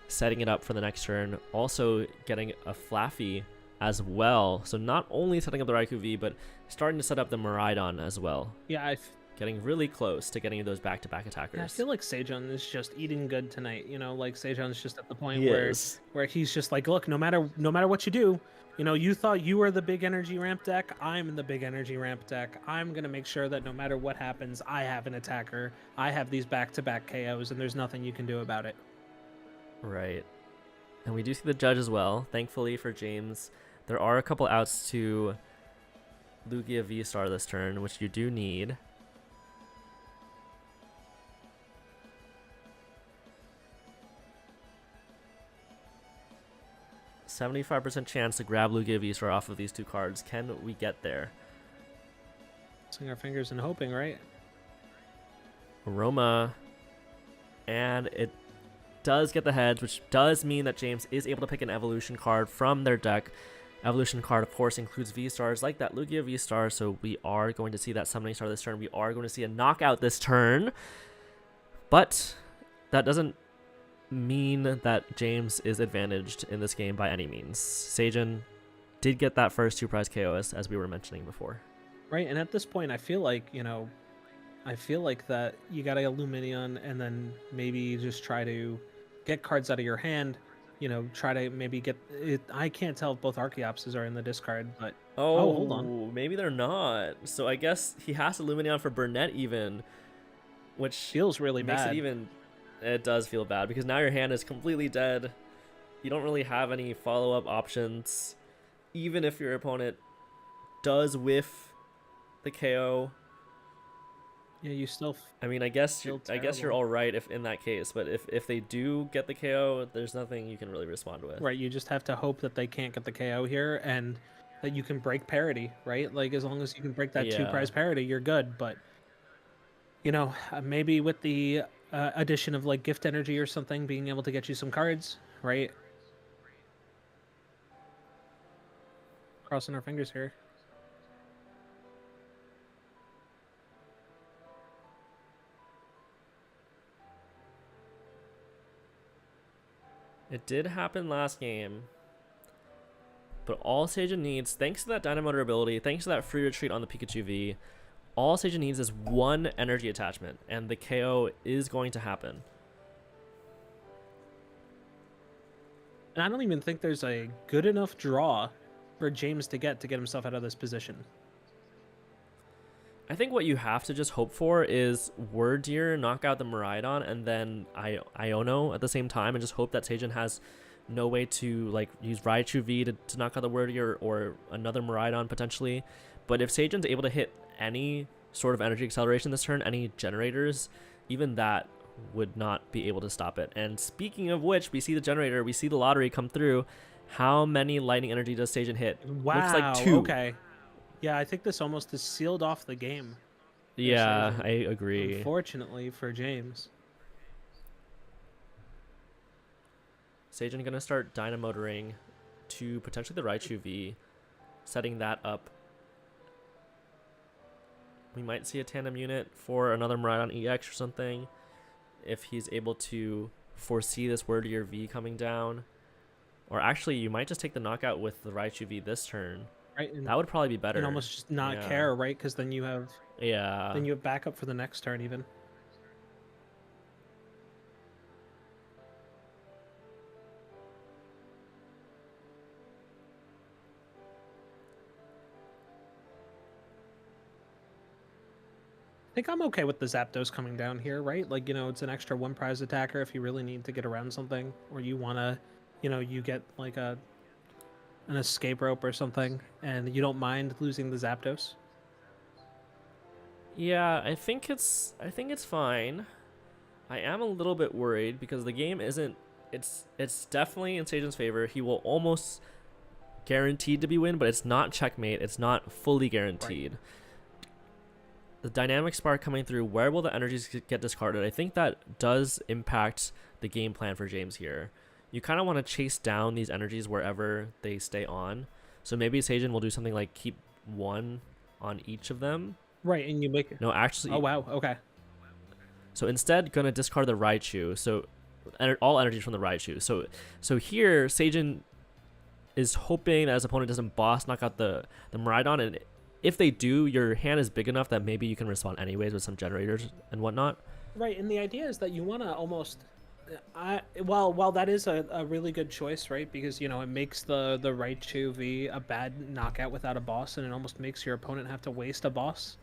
[SPEAKER 1] setting it up for the next turn. Also getting a Flaffy as well. So not only setting up the Raikou V, but starting to set up the Miraidon as well.
[SPEAKER 2] Yeah,
[SPEAKER 1] getting really close to getting those back-to-back attackers.
[SPEAKER 2] Yeah, I feel like Sajin is just eating good tonight. You know, like Sajin's just at the point where he's just like, look, no matter what you do, you know, you thought you were the big energy ramp deck. I'm the big energy ramp deck. I'm gonna make sure that no matter what happens, I have an attacker. I have these back-to-back KOs, and there's nothing you can do about it.
[SPEAKER 1] Right. And we do see the judge as well. Thankfully for James, there are a couple outs to Lugia V-Star this turn, which you do need. %75% chance to grab Lugia V-Star off of these two cards. Can we get there?
[SPEAKER 2] Crossing our fingers and hoping, right?
[SPEAKER 1] Aroma. And it does get the heads, which does mean that James is able to pick an evolution card from their deck. Evolution card, of course, includes V-Stars like that Lugia V-Star, so we are going to see that summoning star this turn. We are going to see a knockout this turn. But that doesn't mean that James is advantaged in this game by any means. Sajin did get that first two prize KOs, as we were mentioning before.
[SPEAKER 2] Right, and at this point, I feel like, you know, that you got to Lumineon and then maybe just try to get cards out of your hand. You know, try to maybe get it. I can't tell if both Archeopses are in the discard, but hold on,
[SPEAKER 1] maybe they're not. So I guess he has to Lumineon for Burnett even, which
[SPEAKER 2] feels really bad.
[SPEAKER 1] It does feel bad because now your hand is completely dead. You don't really have any follow-up options. Even if your opponent does whiff the KO.
[SPEAKER 2] Yeah, you still.
[SPEAKER 1] I mean, I guess you're all right if in that case, but if they do get the KO, there's nothing you can really respond with.
[SPEAKER 2] Right, you just have to hope that they can't get the KO here and that you can break parity, right? Like as long as you can break that two prize parity, you're good. But you know, maybe with the addition of like gift energy or something, being able to get you some cards, right? Crossing our fingers here.
[SPEAKER 1] It did happen last game, but all Sajin needs, thanks to that Dynamotor ability, thanks to that free retreat on the Pikachu V, all Sajin needs is one energy attachment, and the KO is going to happen.
[SPEAKER 2] And I don't even think there's a good enough draw for James to get himself out of this position.
[SPEAKER 1] I think what you have to just hope for is Wordeer knock out the Miraidon and then Iono at the same time, and just hope that Sajin has no way to like use Raichu V to knock out the Wordeer or another Miraidon potentially. But if Sajin's able to hit any sort of energy acceleration this turn, any generators, even that would not be able to stop it. And speaking of which, we see the generator, we see the lottery come through. How many lightning energy does Sajin hit?
[SPEAKER 2] Wow.
[SPEAKER 1] Looks like 2.
[SPEAKER 2] Okay. Yeah, I think this almost is sealed off the game.
[SPEAKER 1] Yeah, I agree.
[SPEAKER 2] Unfortunately for James.
[SPEAKER 1] Sajin gonna start Dynamotoring to potentially the Raichu V, setting that up We might see a tandem unit for another Miraidon EX or something, if he's able to foresee this Wordier V coming down. Or actually, you might just take the knockout with the Raichu V this turn.
[SPEAKER 2] Right. And,
[SPEAKER 1] that would probably be better.
[SPEAKER 2] And almost just not care, right? Because then you have backup for the next turn even. I think I'm okay with the Zapdos coming down here, right? Like, it's an extra 1 prize attacker if you really need to get around something, or you want to, you get like an escape rope or something, and you don't mind losing the Zapdos.
[SPEAKER 1] Yeah, I think it's fine. I am a little bit worried because the game isn't. It's definitely in Sajan's favor. He will almost guaranteed to be win, but it's not checkmate. It's not fully guaranteed. Right. The dynamic spark coming through, where will the energies get discarded? I think that does impact the game plan for James here. You kind of want to chase down these energies wherever they stay on. So maybe Sajan will do something like keep 1 on each of them.
[SPEAKER 2] Right, and you make it.
[SPEAKER 1] No, actually.
[SPEAKER 2] Oh, wow. Okay.
[SPEAKER 1] So instead, going to discard the Raichu. So all energies from the Raichu. So here, Sajan is hoping that his opponent doesn't boss knock out the Miraidon, and if they do, your hand is big enough that maybe you can respond anyways with some generators and whatnot.
[SPEAKER 2] Right, and the idea is that you want to almost, while that is a really good choice, right? Because it makes the Raichu V a bad knockout without a boss, and it almost makes your opponent have to waste a boss,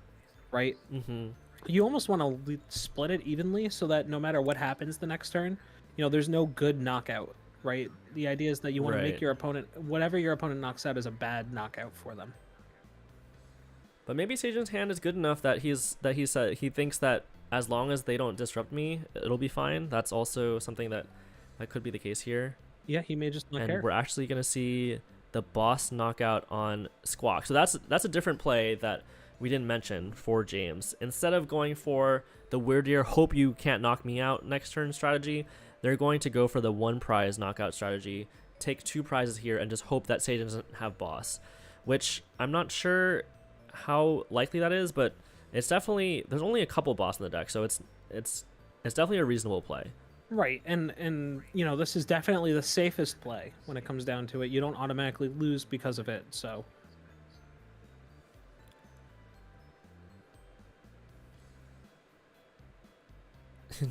[SPEAKER 2] right?
[SPEAKER 1] Mm-hmm.
[SPEAKER 2] You almost want to split it evenly so that no matter what happens the next turn, there's no good knockout, right? The idea is that you want to make your opponent, whatever your opponent knocks out, is a bad knockout for them.
[SPEAKER 1] But maybe Sajan's hand is good enough that he thinks that as long as they don't disrupt me, it'll be fine. That's also something that could be the case here.
[SPEAKER 2] Yeah, he may just not care.
[SPEAKER 1] And we're actually gonna see the boss knockout on Squawk. So that's a different play that we didn't mention for James. Instead of going for the Weirdier hope you can't knock me out next turn strategy, they're going to go for the 1 prize knockout strategy. Take 2 prizes here and just hope that Sajan doesn't have boss, which I'm not sure how likely that is, but it's definitely, there's only a couple boss in the deck, so it's definitely a reasonable play.
[SPEAKER 2] Right, and this is definitely the safest play when it comes down to it. You don't automatically lose because of it, so.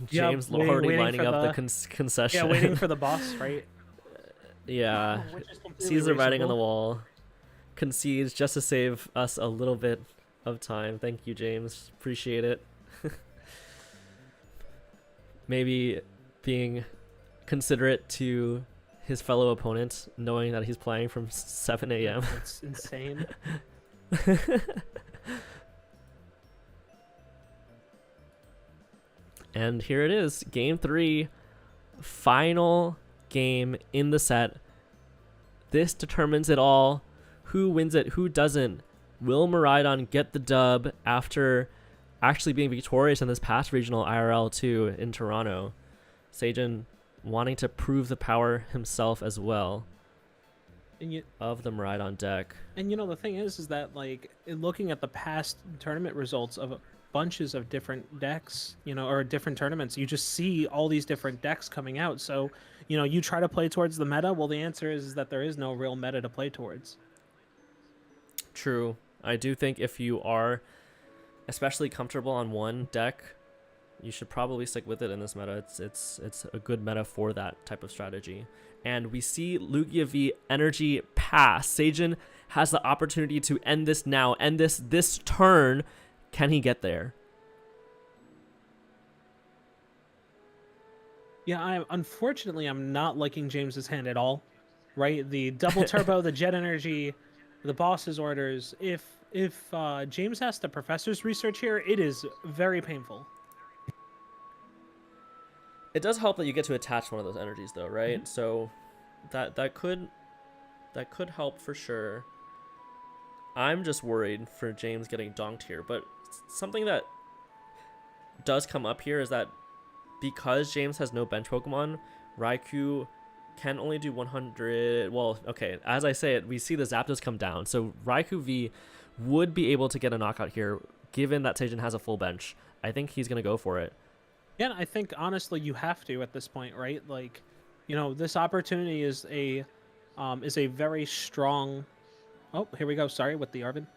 [SPEAKER 1] James already lining up the concession.
[SPEAKER 2] Yeah, waiting for the boss, right?
[SPEAKER 1] Yeah, sees the writing on the wall. Concedes just to save us a little bit of time. Thank you, James. Appreciate it. Maybe being considerate to his fellow opponent, knowing that he's playing from 7 a.m.
[SPEAKER 2] It's insane.
[SPEAKER 1] And here it is, game 3, final game in the set. This determines it all. Who wins it? Who doesn't? Will Miraidon get the dub after actually being victorious in this past regional IRL 2 in Toronto? Sajan wanting to prove the power himself as well of the Miraidon deck.
[SPEAKER 2] And the thing is that looking at the past tournament results of bunches of different decks, or different tournaments, you just see all these different decks coming out. So, you try to play towards the meta. Well, the answer is that there is no real meta to play towards.
[SPEAKER 1] True. I do think if you are especially comfortable on one deck, you should probably stick with it in this meta. It's a good meta for that type of strategy. And we see Lugia V energy pass. Sajan has the opportunity to end this now, end this turn. Can he get there?
[SPEAKER 2] Yeah, unfortunately I'm not liking James's hand at all. Right? The double turbo, the jet energy, the boss's orders. If James has the professor's research here, it is very painful.
[SPEAKER 1] It does help that you get to attach one of those energies though, right? Mm-hmm. So that could help for sure. I'm just worried for James getting donked here, but something that does come up here is that because James has no bench Pokemon, Raikou can only do 100. Well, okay, as I say it, we see the Zapdos come down. So Raikou V would be able to get a knockout here, given that Seijin has a full bench, I think he's going to go for it.
[SPEAKER 2] Yeah, and I think honestly you have to at this point, right? Like, you know, this opportunity is a very strong. Oh, here we go. Sorry with the Arvin.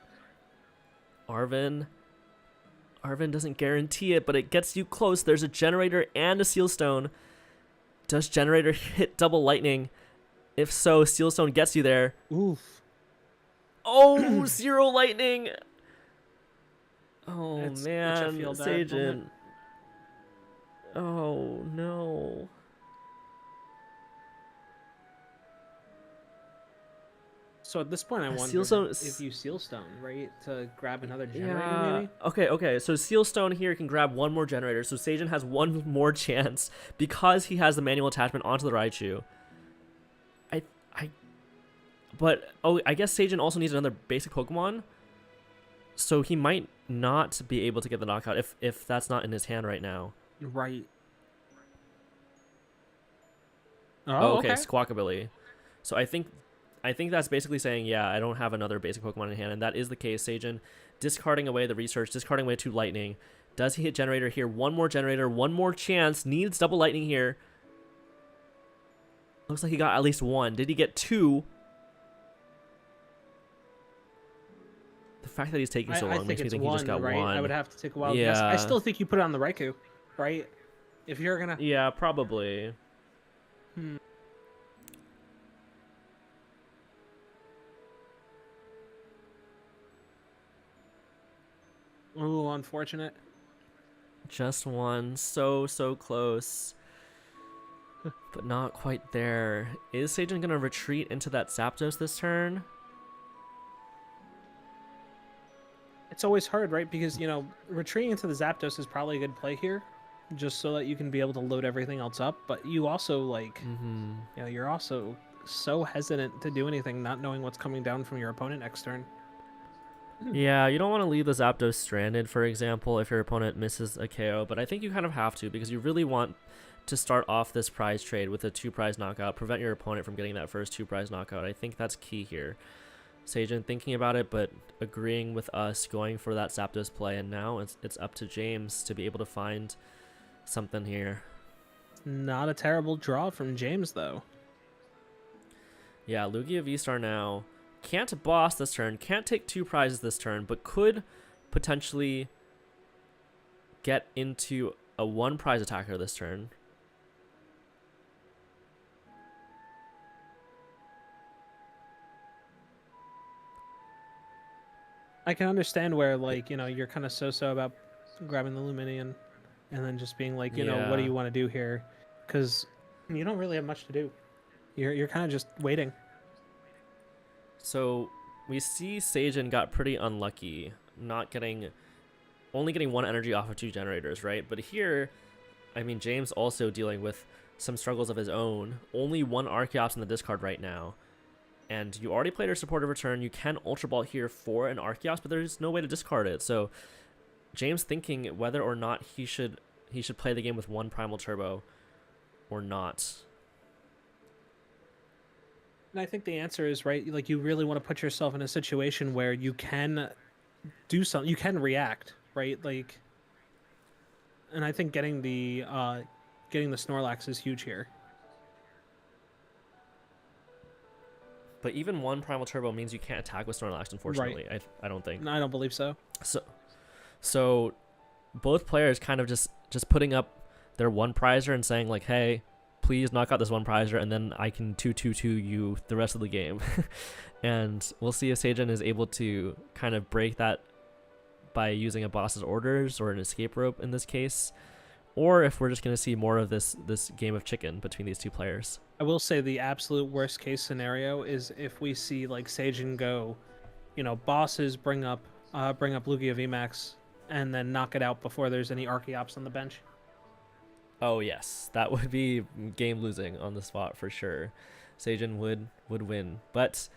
[SPEAKER 1] Arvin doesn't guarantee it, but it gets you close. There's a generator and a seal stone. Does generator hit double lightning? If so, seal stone gets you there.
[SPEAKER 2] Oof.
[SPEAKER 1] Oh, 0 lightning. Oh
[SPEAKER 2] It's
[SPEAKER 1] man,
[SPEAKER 2] such a feel bad
[SPEAKER 1] Seijin.
[SPEAKER 2] moment.
[SPEAKER 1] Oh no.
[SPEAKER 2] So at this point, I wonder
[SPEAKER 1] Seal stone
[SPEAKER 2] if you seal stone, right, to grab another generator, maybe.
[SPEAKER 1] Okay. So seal stone here can grab one more generator. So Seijin has one more chance because he has the manual attachment onto the Raichu. But I guess Seijin also needs another basic Pokemon, so he might not be able to get the knockout if that's not in his hand right now.
[SPEAKER 2] Right.
[SPEAKER 1] Oh, okay. Squawkabilly. So I think that's basically saying, yeah, I don't have another basic Pokemon in hand, and that is the case. Seijin discarding away the research, discarding away 2 lightning. Does he hit generator here? One more generator, one more chance. Needs double lightning here. Looks like he got at least 1. Did he get 2? The fact that he's taking so long makes me think he just got 1.
[SPEAKER 2] I would have to take a wild
[SPEAKER 1] Yeah.
[SPEAKER 2] guess. I still think you put it on the Raikou, right? If you're gonna.
[SPEAKER 1] Yeah, probably.
[SPEAKER 2] Ooh, unfortunate.
[SPEAKER 1] Just 1. So close. But not quite there. Is Seijin going to retreat into that Zapdos this turn?
[SPEAKER 2] It's always hard, right? Because, you know, retreating into the Zapdos is probably a good play here, just so that you can be able to load everything else up. But you also, like, you know, you're also so hesitant to do anything, not knowing what's coming down from your opponent next turn.
[SPEAKER 1] Yeah, you don't want to leave the Zapdos stranded, for example, if your opponent misses a KO, but I think you kind of have to because you really want to start off this prize trade with a 2-prize knockout, prevent your opponent from getting that first 2-prize knockout. I think that's key here. Seijin thinking about it, but agreeing with us, going for that Zapdos play, and now it's up to James to be able to find something here.
[SPEAKER 2] Not a terrible draw from James, though.
[SPEAKER 1] Yeah, Lugia V-Star now. Can't boss this turn, can't take 2 prizes this turn, but could potentially get into a 1-prize attacker this turn.
[SPEAKER 2] I can understand where, like, you know, you're kind of so-so about grabbing the Luminion and then just being like, you know, what do you want to do here? Because you don't really have much to do. You're kind of just waiting.
[SPEAKER 1] So we see Seijin got pretty unlucky, only getting 1 energy off of 2 generators, right? But here, I mean, James also dealing with some struggles of his own. Only 1 Archeops in the discard right now. And you already played your supportive return. You can Ultra Ball here for an Archeops, but there's no way to discard it. So James thinking whether or not he should play the game with 1 Primal Turbo or not.
[SPEAKER 2] And I think the answer is, right, like, you really want to put yourself in a situation where you can do something, you can react, right? Like, and I think getting the Snorlax is huge here.
[SPEAKER 1] But even 1 Primal Turbo means you can't attack with Snorlax, unfortunately. Right. I don't think.
[SPEAKER 2] No, I don't believe so.
[SPEAKER 1] So both players kind of just putting up their 1 prizer and saying, like, hey, please knock out this 1 prizer, and then I can 2-2-2 you the rest of the game. And we'll see if Seijin is able to kind of break that by using a boss's orders or an escape rope in this case, or if we're just going to see more of this game of chicken between these 2 players.
[SPEAKER 2] I will say the absolute worst case scenario is if we see, like, Seijin go, you know, bosses bring up Lugia VMAX and then knock it out before there's any Archeops on the bench.
[SPEAKER 1] Oh yes, that would be game losing on the spot for sure. Seijin would win, but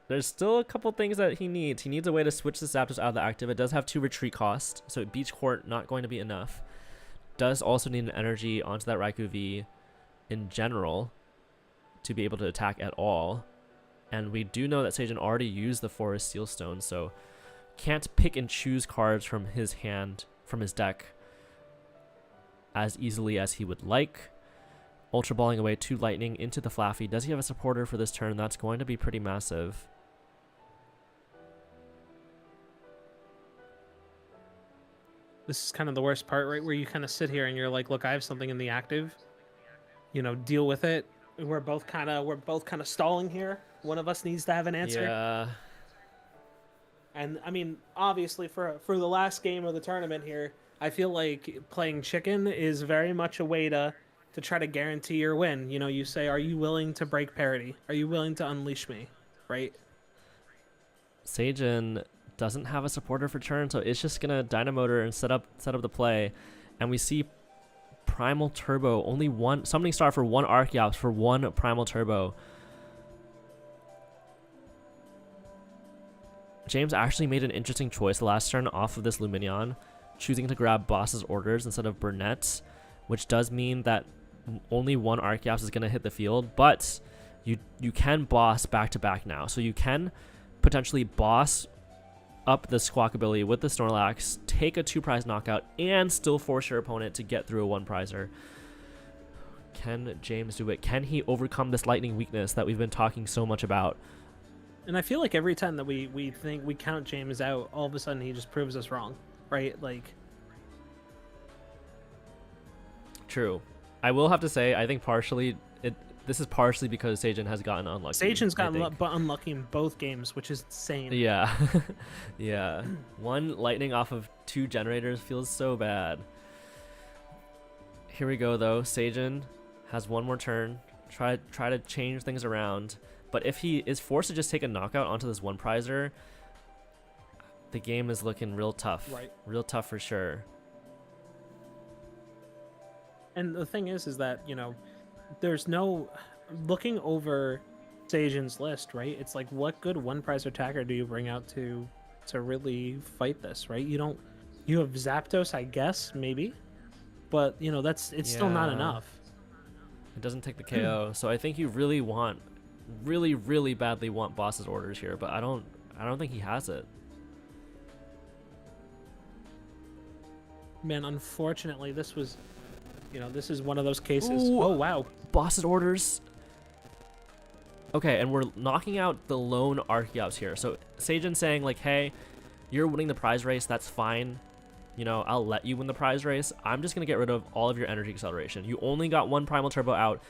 [SPEAKER 1] there's still a couple things that he needs. He needs a way to switch the Zapdos out of the active. It does have 2 retreat cost, so Beach Court not going to be enough. Does also need an energy onto that Raikou V in general to be able to attack at all. And we do know that Seijin already used the Forest Seal Stone, so can't pick and choose cards from his hand, from his deck, as easily as he would like. Ultra Balling away 2 lightning into the Flaffy. Does he have a supporter for this turn? That's going to be pretty massive.
[SPEAKER 2] This is kind of the worst part, right? Where you kind of sit here and you're like, look, I have something in the active. You know, deal with it. We're both kind of stalling here. One of us needs to have an answer.
[SPEAKER 1] Yeah.
[SPEAKER 2] And I mean, obviously for the last game of the tournament here, I feel like playing chicken is very much a way to try to guarantee your win. You know, you say, are you willing to break parity? Are you willing to unleash me? Right?
[SPEAKER 1] Seijin doesn't have a supporter for turn, so it's just gonna Dynamotor and set up the play. And we see Primal Turbo, only one Summoning Star for 1 Archeops for 1 Primal Turbo. James actually made an interesting choice the last turn off of this Luminion, choosing to grab Boss's Orders instead of Burnett, which does mean that only 1 Archeops is going to hit the field, but you can boss back-to-back now. So you can potentially boss up the Squawk ability with the Snorlax, take a 2-prize knockout, and still force your opponent to get through a 1-prizer. Can James do it? Can he overcome this lightning weakness that we've been talking so much about?
[SPEAKER 2] And I feel like every time that we think we count James out, all of a sudden he just proves us wrong, right? Like,
[SPEAKER 1] true. I will have to say, I think this is partially because Seijin has gotten unlucky.
[SPEAKER 2] Seijin's gotten unlucky in both games, which is insane.
[SPEAKER 1] Yeah. Yeah. 1 lightning off of 2 generators feels so bad. Here we go, though. Seijin has 1 more turn. Try to change things around. But if he is forced to just take a knockout onto this 1-prizer, the game is looking real tough.
[SPEAKER 2] Right.
[SPEAKER 1] Real tough for sure.
[SPEAKER 2] And the thing is that, you know, there's no looking over Seijin's list, right? It's like, what good 1-prize attacker do you bring out to really fight this, right? You have Zapdos, I guess, maybe, but you know, it's still not enough.
[SPEAKER 1] It doesn't take the KO, so I think you really badly want Boss's Orders here, but I don't think he has it.
[SPEAKER 2] Man, unfortunately, this is one of those cases.
[SPEAKER 1] Ooh,
[SPEAKER 2] oh wow,
[SPEAKER 1] Boss's Orders. Okay, and we're knocking out the lone Archeops here. So Seijin saying like, hey, you're winning the prize race, that's fine. You know, I'll let you win the prize race. I'm just gonna get rid of all of your energy acceleration. You only got 1 Primal Turbo out.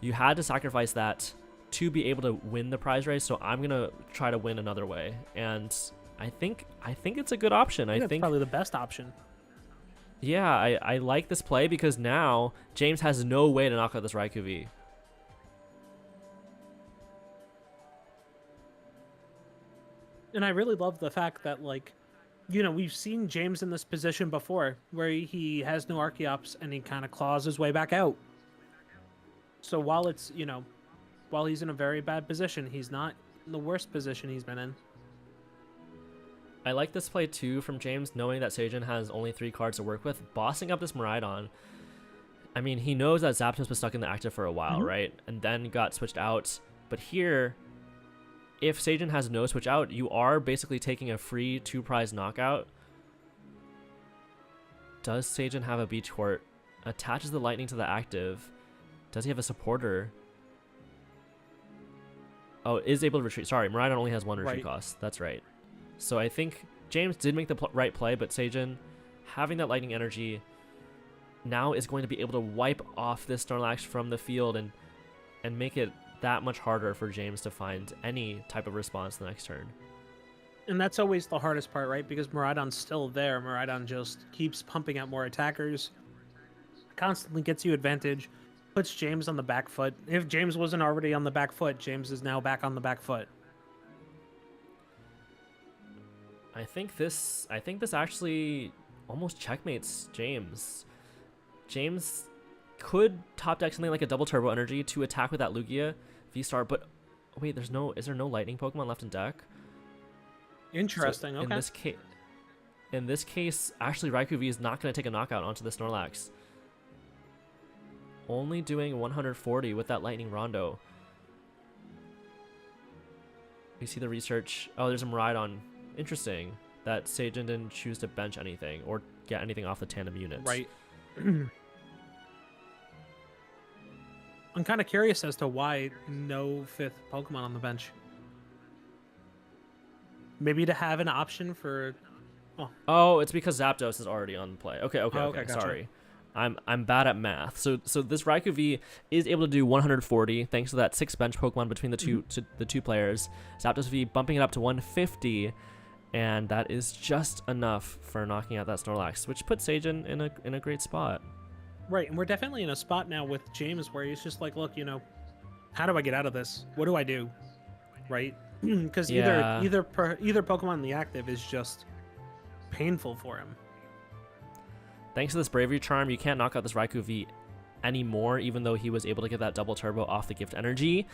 [SPEAKER 1] You had to sacrifice that to be able to win the prize race, so I'm gonna try to win another way. And I think it's a good option.
[SPEAKER 2] I think it's probably the best option.
[SPEAKER 1] Yeah, I like this play because now James has no way to knock out this Raikou V.
[SPEAKER 2] And I really love the fact that, like, you know, we've seen James in this position before where he has no Archeops and he kind of claws his way back out. So while it's, you know, while he's in a very bad position, he's not in the worst position he's been in.
[SPEAKER 1] I like this play too from James, knowing that Seijin has only 3 cards to work with, bossing up this Miraidon. I mean, he knows that Zapdos was stuck in the active for a while, right? And then got switched out. But here, if Seijin has no switch out, you are basically taking a free 2-prize knockout. Does Seijin have a Beach Court? Attaches the lightning to the active. Does he have a supporter? Oh, is able to retreat. Sorry, Miraidon only has 1 retreat cost. That's right. So I think James did make the right play, but Seijin, having that lightning energy, now is going to be able to wipe off this Snorlax from the field and make it that much harder for James to find any type of response the next turn.
[SPEAKER 2] And that's always the hardest part, right? Because Miraidon's still there. Miraidon just keeps pumping out more attackers, constantly gets you advantage, puts James on the back foot. If James wasn't already on the back foot, James is now back on the back foot.
[SPEAKER 1] I think this actually almost checkmates James. James could top deck something like a double turbo energy to attack with that Lugia V-Star, but wait, is there no lightning Pokemon left in deck?
[SPEAKER 2] Interesting.
[SPEAKER 1] So
[SPEAKER 2] okay.
[SPEAKER 1] In this case, actually Raikou V is not going to take a knockout onto the Snorlax. Only doing 140 with that lightning Rondo. You see the research. Oh, there's a Miraidon. Interesting. that Seijin didn't choose to bench anything or get anything off the tandem units.
[SPEAKER 2] Right. I'm kind of curious as to why no 5th Pokemon on the bench. Maybe to have an option for...
[SPEAKER 1] Oh, it's because Zapdos is already on play. Okay,
[SPEAKER 2] Gotcha.
[SPEAKER 1] sorry. I'm bad at math. So this Raikou V is able to do 140 thanks to that 6 bench Pokemon between the two players. Zapdos V bumping it up to 150, and that is just enough for knocking out that Snorlax, which puts Seijin in a great spot.
[SPEAKER 2] Right, and we're definitely in a spot now with James where he's just like, look, how do I get out of this? What do I do? Right? Because either Pokemon in the active is just painful for him.
[SPEAKER 1] Thanks to this Bravery Charm, you can't knock out this Raikou V anymore, even though he was able to get that double turbo off the Gift Energy.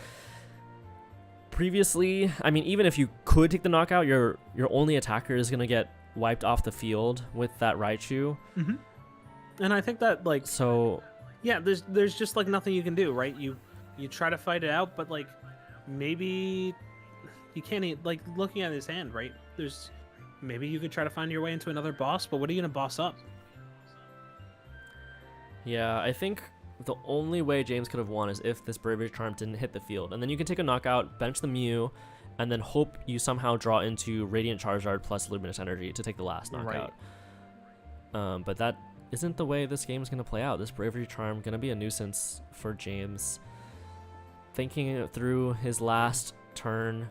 [SPEAKER 1] Previously, I mean, even if you could take the knockout, your only attacker is going to get wiped off the field with that Raichu.
[SPEAKER 2] Mm-hmm. And I think that, like...
[SPEAKER 1] So...
[SPEAKER 2] Yeah, there's just, like, nothing you can do, right? You try to fight it out, but, like, maybe you can't... Like, looking at his hand, right? Maybe you could try to find your way into another boss, but what are you going to boss up?
[SPEAKER 1] Yeah, I think the only way James could have won is if this Bravery Charm didn't hit the field. And then you can take a knockout, bench the Mew, and then hope you somehow draw into Radiant Charizard plus Luminous Energy to take the last knockout. Right. But that isn't the way this game is going to play out. This Bravery Charm going to be a nuisance for James. Thinking it through his last turn,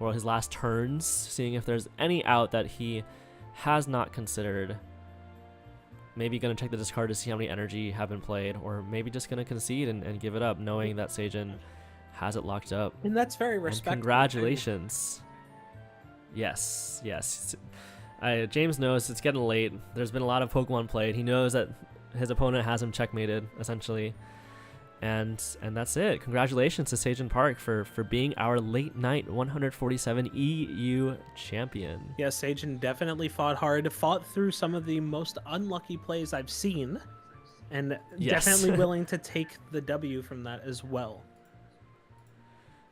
[SPEAKER 1] or his last turns, seeing if there's any out that he has not considered. Maybe going to check the discard to see how many energy have been played, or maybe just going to concede and give it up, knowing that Seijin has it locked up.
[SPEAKER 2] And that's very respectful.
[SPEAKER 1] And congratulations. Yes. James knows it's getting late. There's been a lot of Pokemon played. He knows that his opponent has him checkmated, essentially. And that's it. Congratulations to Seijin Park for being our late night 147 EU champion.
[SPEAKER 2] Yeah, Seijin definitely fought hard, fought through some of the most unlucky plays I've seen, and definitely willing to take the W from that as well.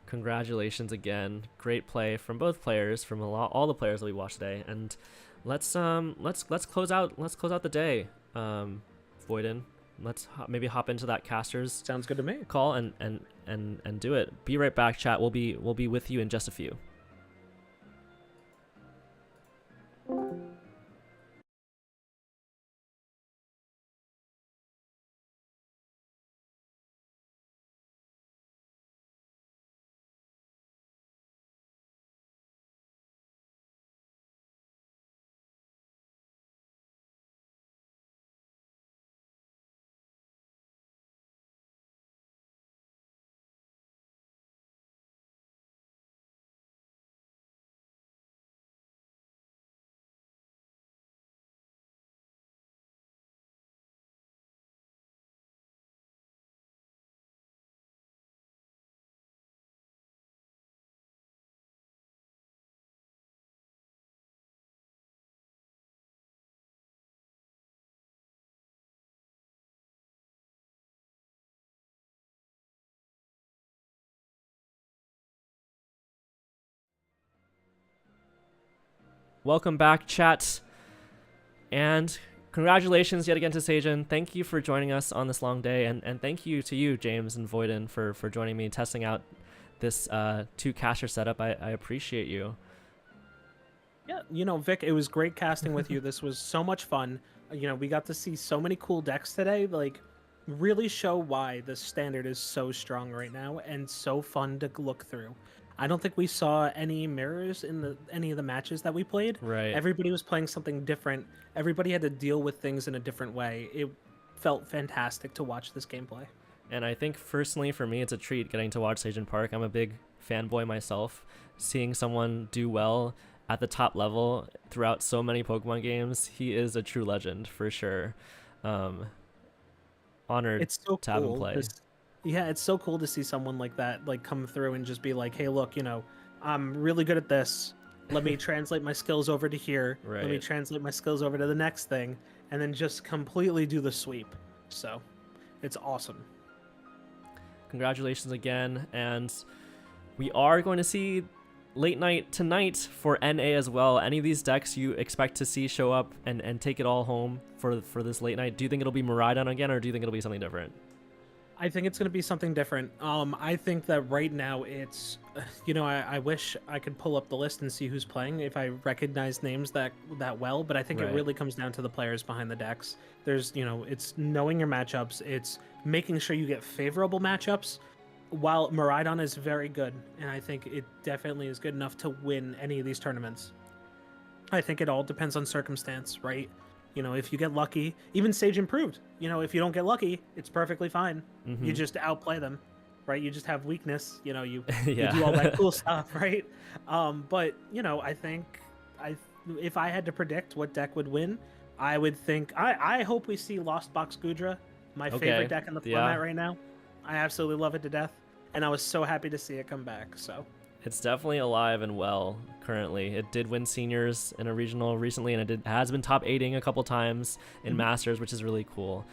[SPEAKER 1] Congratulations again. Great play from both players, from all the players that we watched today. And let's close out the day. Voiddyn. Let's maybe hop into that casters.
[SPEAKER 2] Sounds good to me.
[SPEAKER 1] Call and do it. Be right back, chat. We'll be with you in just a few. Welcome back, chat. And congratulations yet again to Seijin. Thank you for joining us on this long day. And thank you to you, James and Voiddyn, for joining me, testing out this 2-caster setup. I appreciate you.
[SPEAKER 2] Yeah, Vic, it was great casting with you. This was so much fun. We got to see so many cool decks today. Like, really show why the standard is so strong right now and so fun to look through. I don't think we saw any mirrors in any of the matches that we played.
[SPEAKER 1] Right.
[SPEAKER 2] Everybody was playing something different. Everybody had to deal with things in a different way. It felt fantastic to watch this gameplay.
[SPEAKER 1] And I think, personally, for me, it's a treat getting to watch Seijin Park. I'm a big fanboy myself. Seeing someone do well at the top level throughout so many Pokemon games, he is a true legend, for sure. Honored to have him play.
[SPEAKER 2] Yeah, it's so cool to see someone like that come through and just be like, hey, look, I'm really good at this. Let me translate my skills over to here.
[SPEAKER 1] Right.
[SPEAKER 2] Let me translate my skills over to the next thing, and then just completely do the sweep. So it's awesome.
[SPEAKER 1] Congratulations again. And we are going to see late night tonight for NA as well. Any of these decks you expect to see show up and take it all home for this late night? Do you think it'll be Miraidon again, or do you think it'll be something different?
[SPEAKER 2] I think it's going to be something different. I think that right now it's, I wish I could pull up the list and see who's playing if I recognize names that well, but I think
[SPEAKER 1] Right.
[SPEAKER 2] it really comes down to the players behind the decks. There's, it's knowing your matchups. It's making sure you get favorable matchups. While Miraidon is very good, and I think it definitely is good enough to win any of these tournaments. I think it all depends on circumstance, right? If you get lucky, even Sage Improved, if you don't get lucky, it's perfectly fine.
[SPEAKER 1] Mm-hmm.
[SPEAKER 2] You just outplay them, right? You just have weakness, you
[SPEAKER 1] Yeah.
[SPEAKER 2] do all that cool stuff, right? But, I think if I had to predict what deck would win, I would think, I hope we see Lost Box Gudra, my favorite deck in the format right now. I absolutely love it to death, and I was so happy to see it come back, so...
[SPEAKER 1] It's definitely alive and well currently. It did win seniors in a regional recently, and it has been top 8ing a couple times in Masters, which is really cool.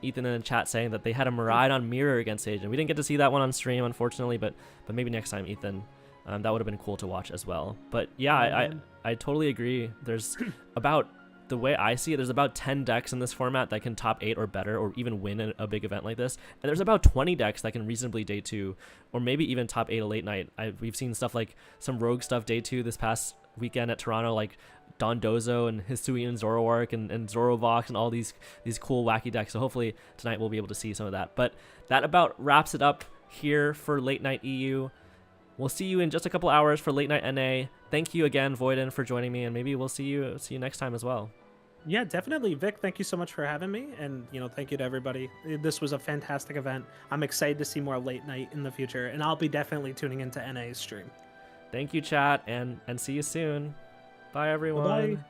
[SPEAKER 1] Ethan in the chat saying that they had a Miraidon mirror against Sage, and we didn't get to see that one on stream, unfortunately, but maybe next time, Ethan. That would have been cool to watch as well. But yeah, I totally agree. There's about... The way I see it, there's about 10 decks in this format that can top 8 or better, or even win a big event like this. And there's about 20 decks that can reasonably day 2, or maybe even top 8 a late night. We've seen stuff like some rogue stuff day 2 this past weekend at Toronto, like Dondozo and Hisui and Zoroark and Zorovox and all these cool wacky decks. So hopefully tonight we'll be able to see some of that. But that about wraps it up here for Late Night EU. We'll see you in just a couple hours for Late Night NA. Thank you again, Voiddyn, for joining me, and maybe we'll see you next time as well.
[SPEAKER 2] Yeah, definitely. Vic, thank you so much for having me. And, thank you to everybody. This was a fantastic event. I'm excited to see more late night in the future. And I'll be definitely tuning into NA's stream.
[SPEAKER 1] Thank you, chat, and see you soon. Bye, everyone.
[SPEAKER 2] Bye-bye.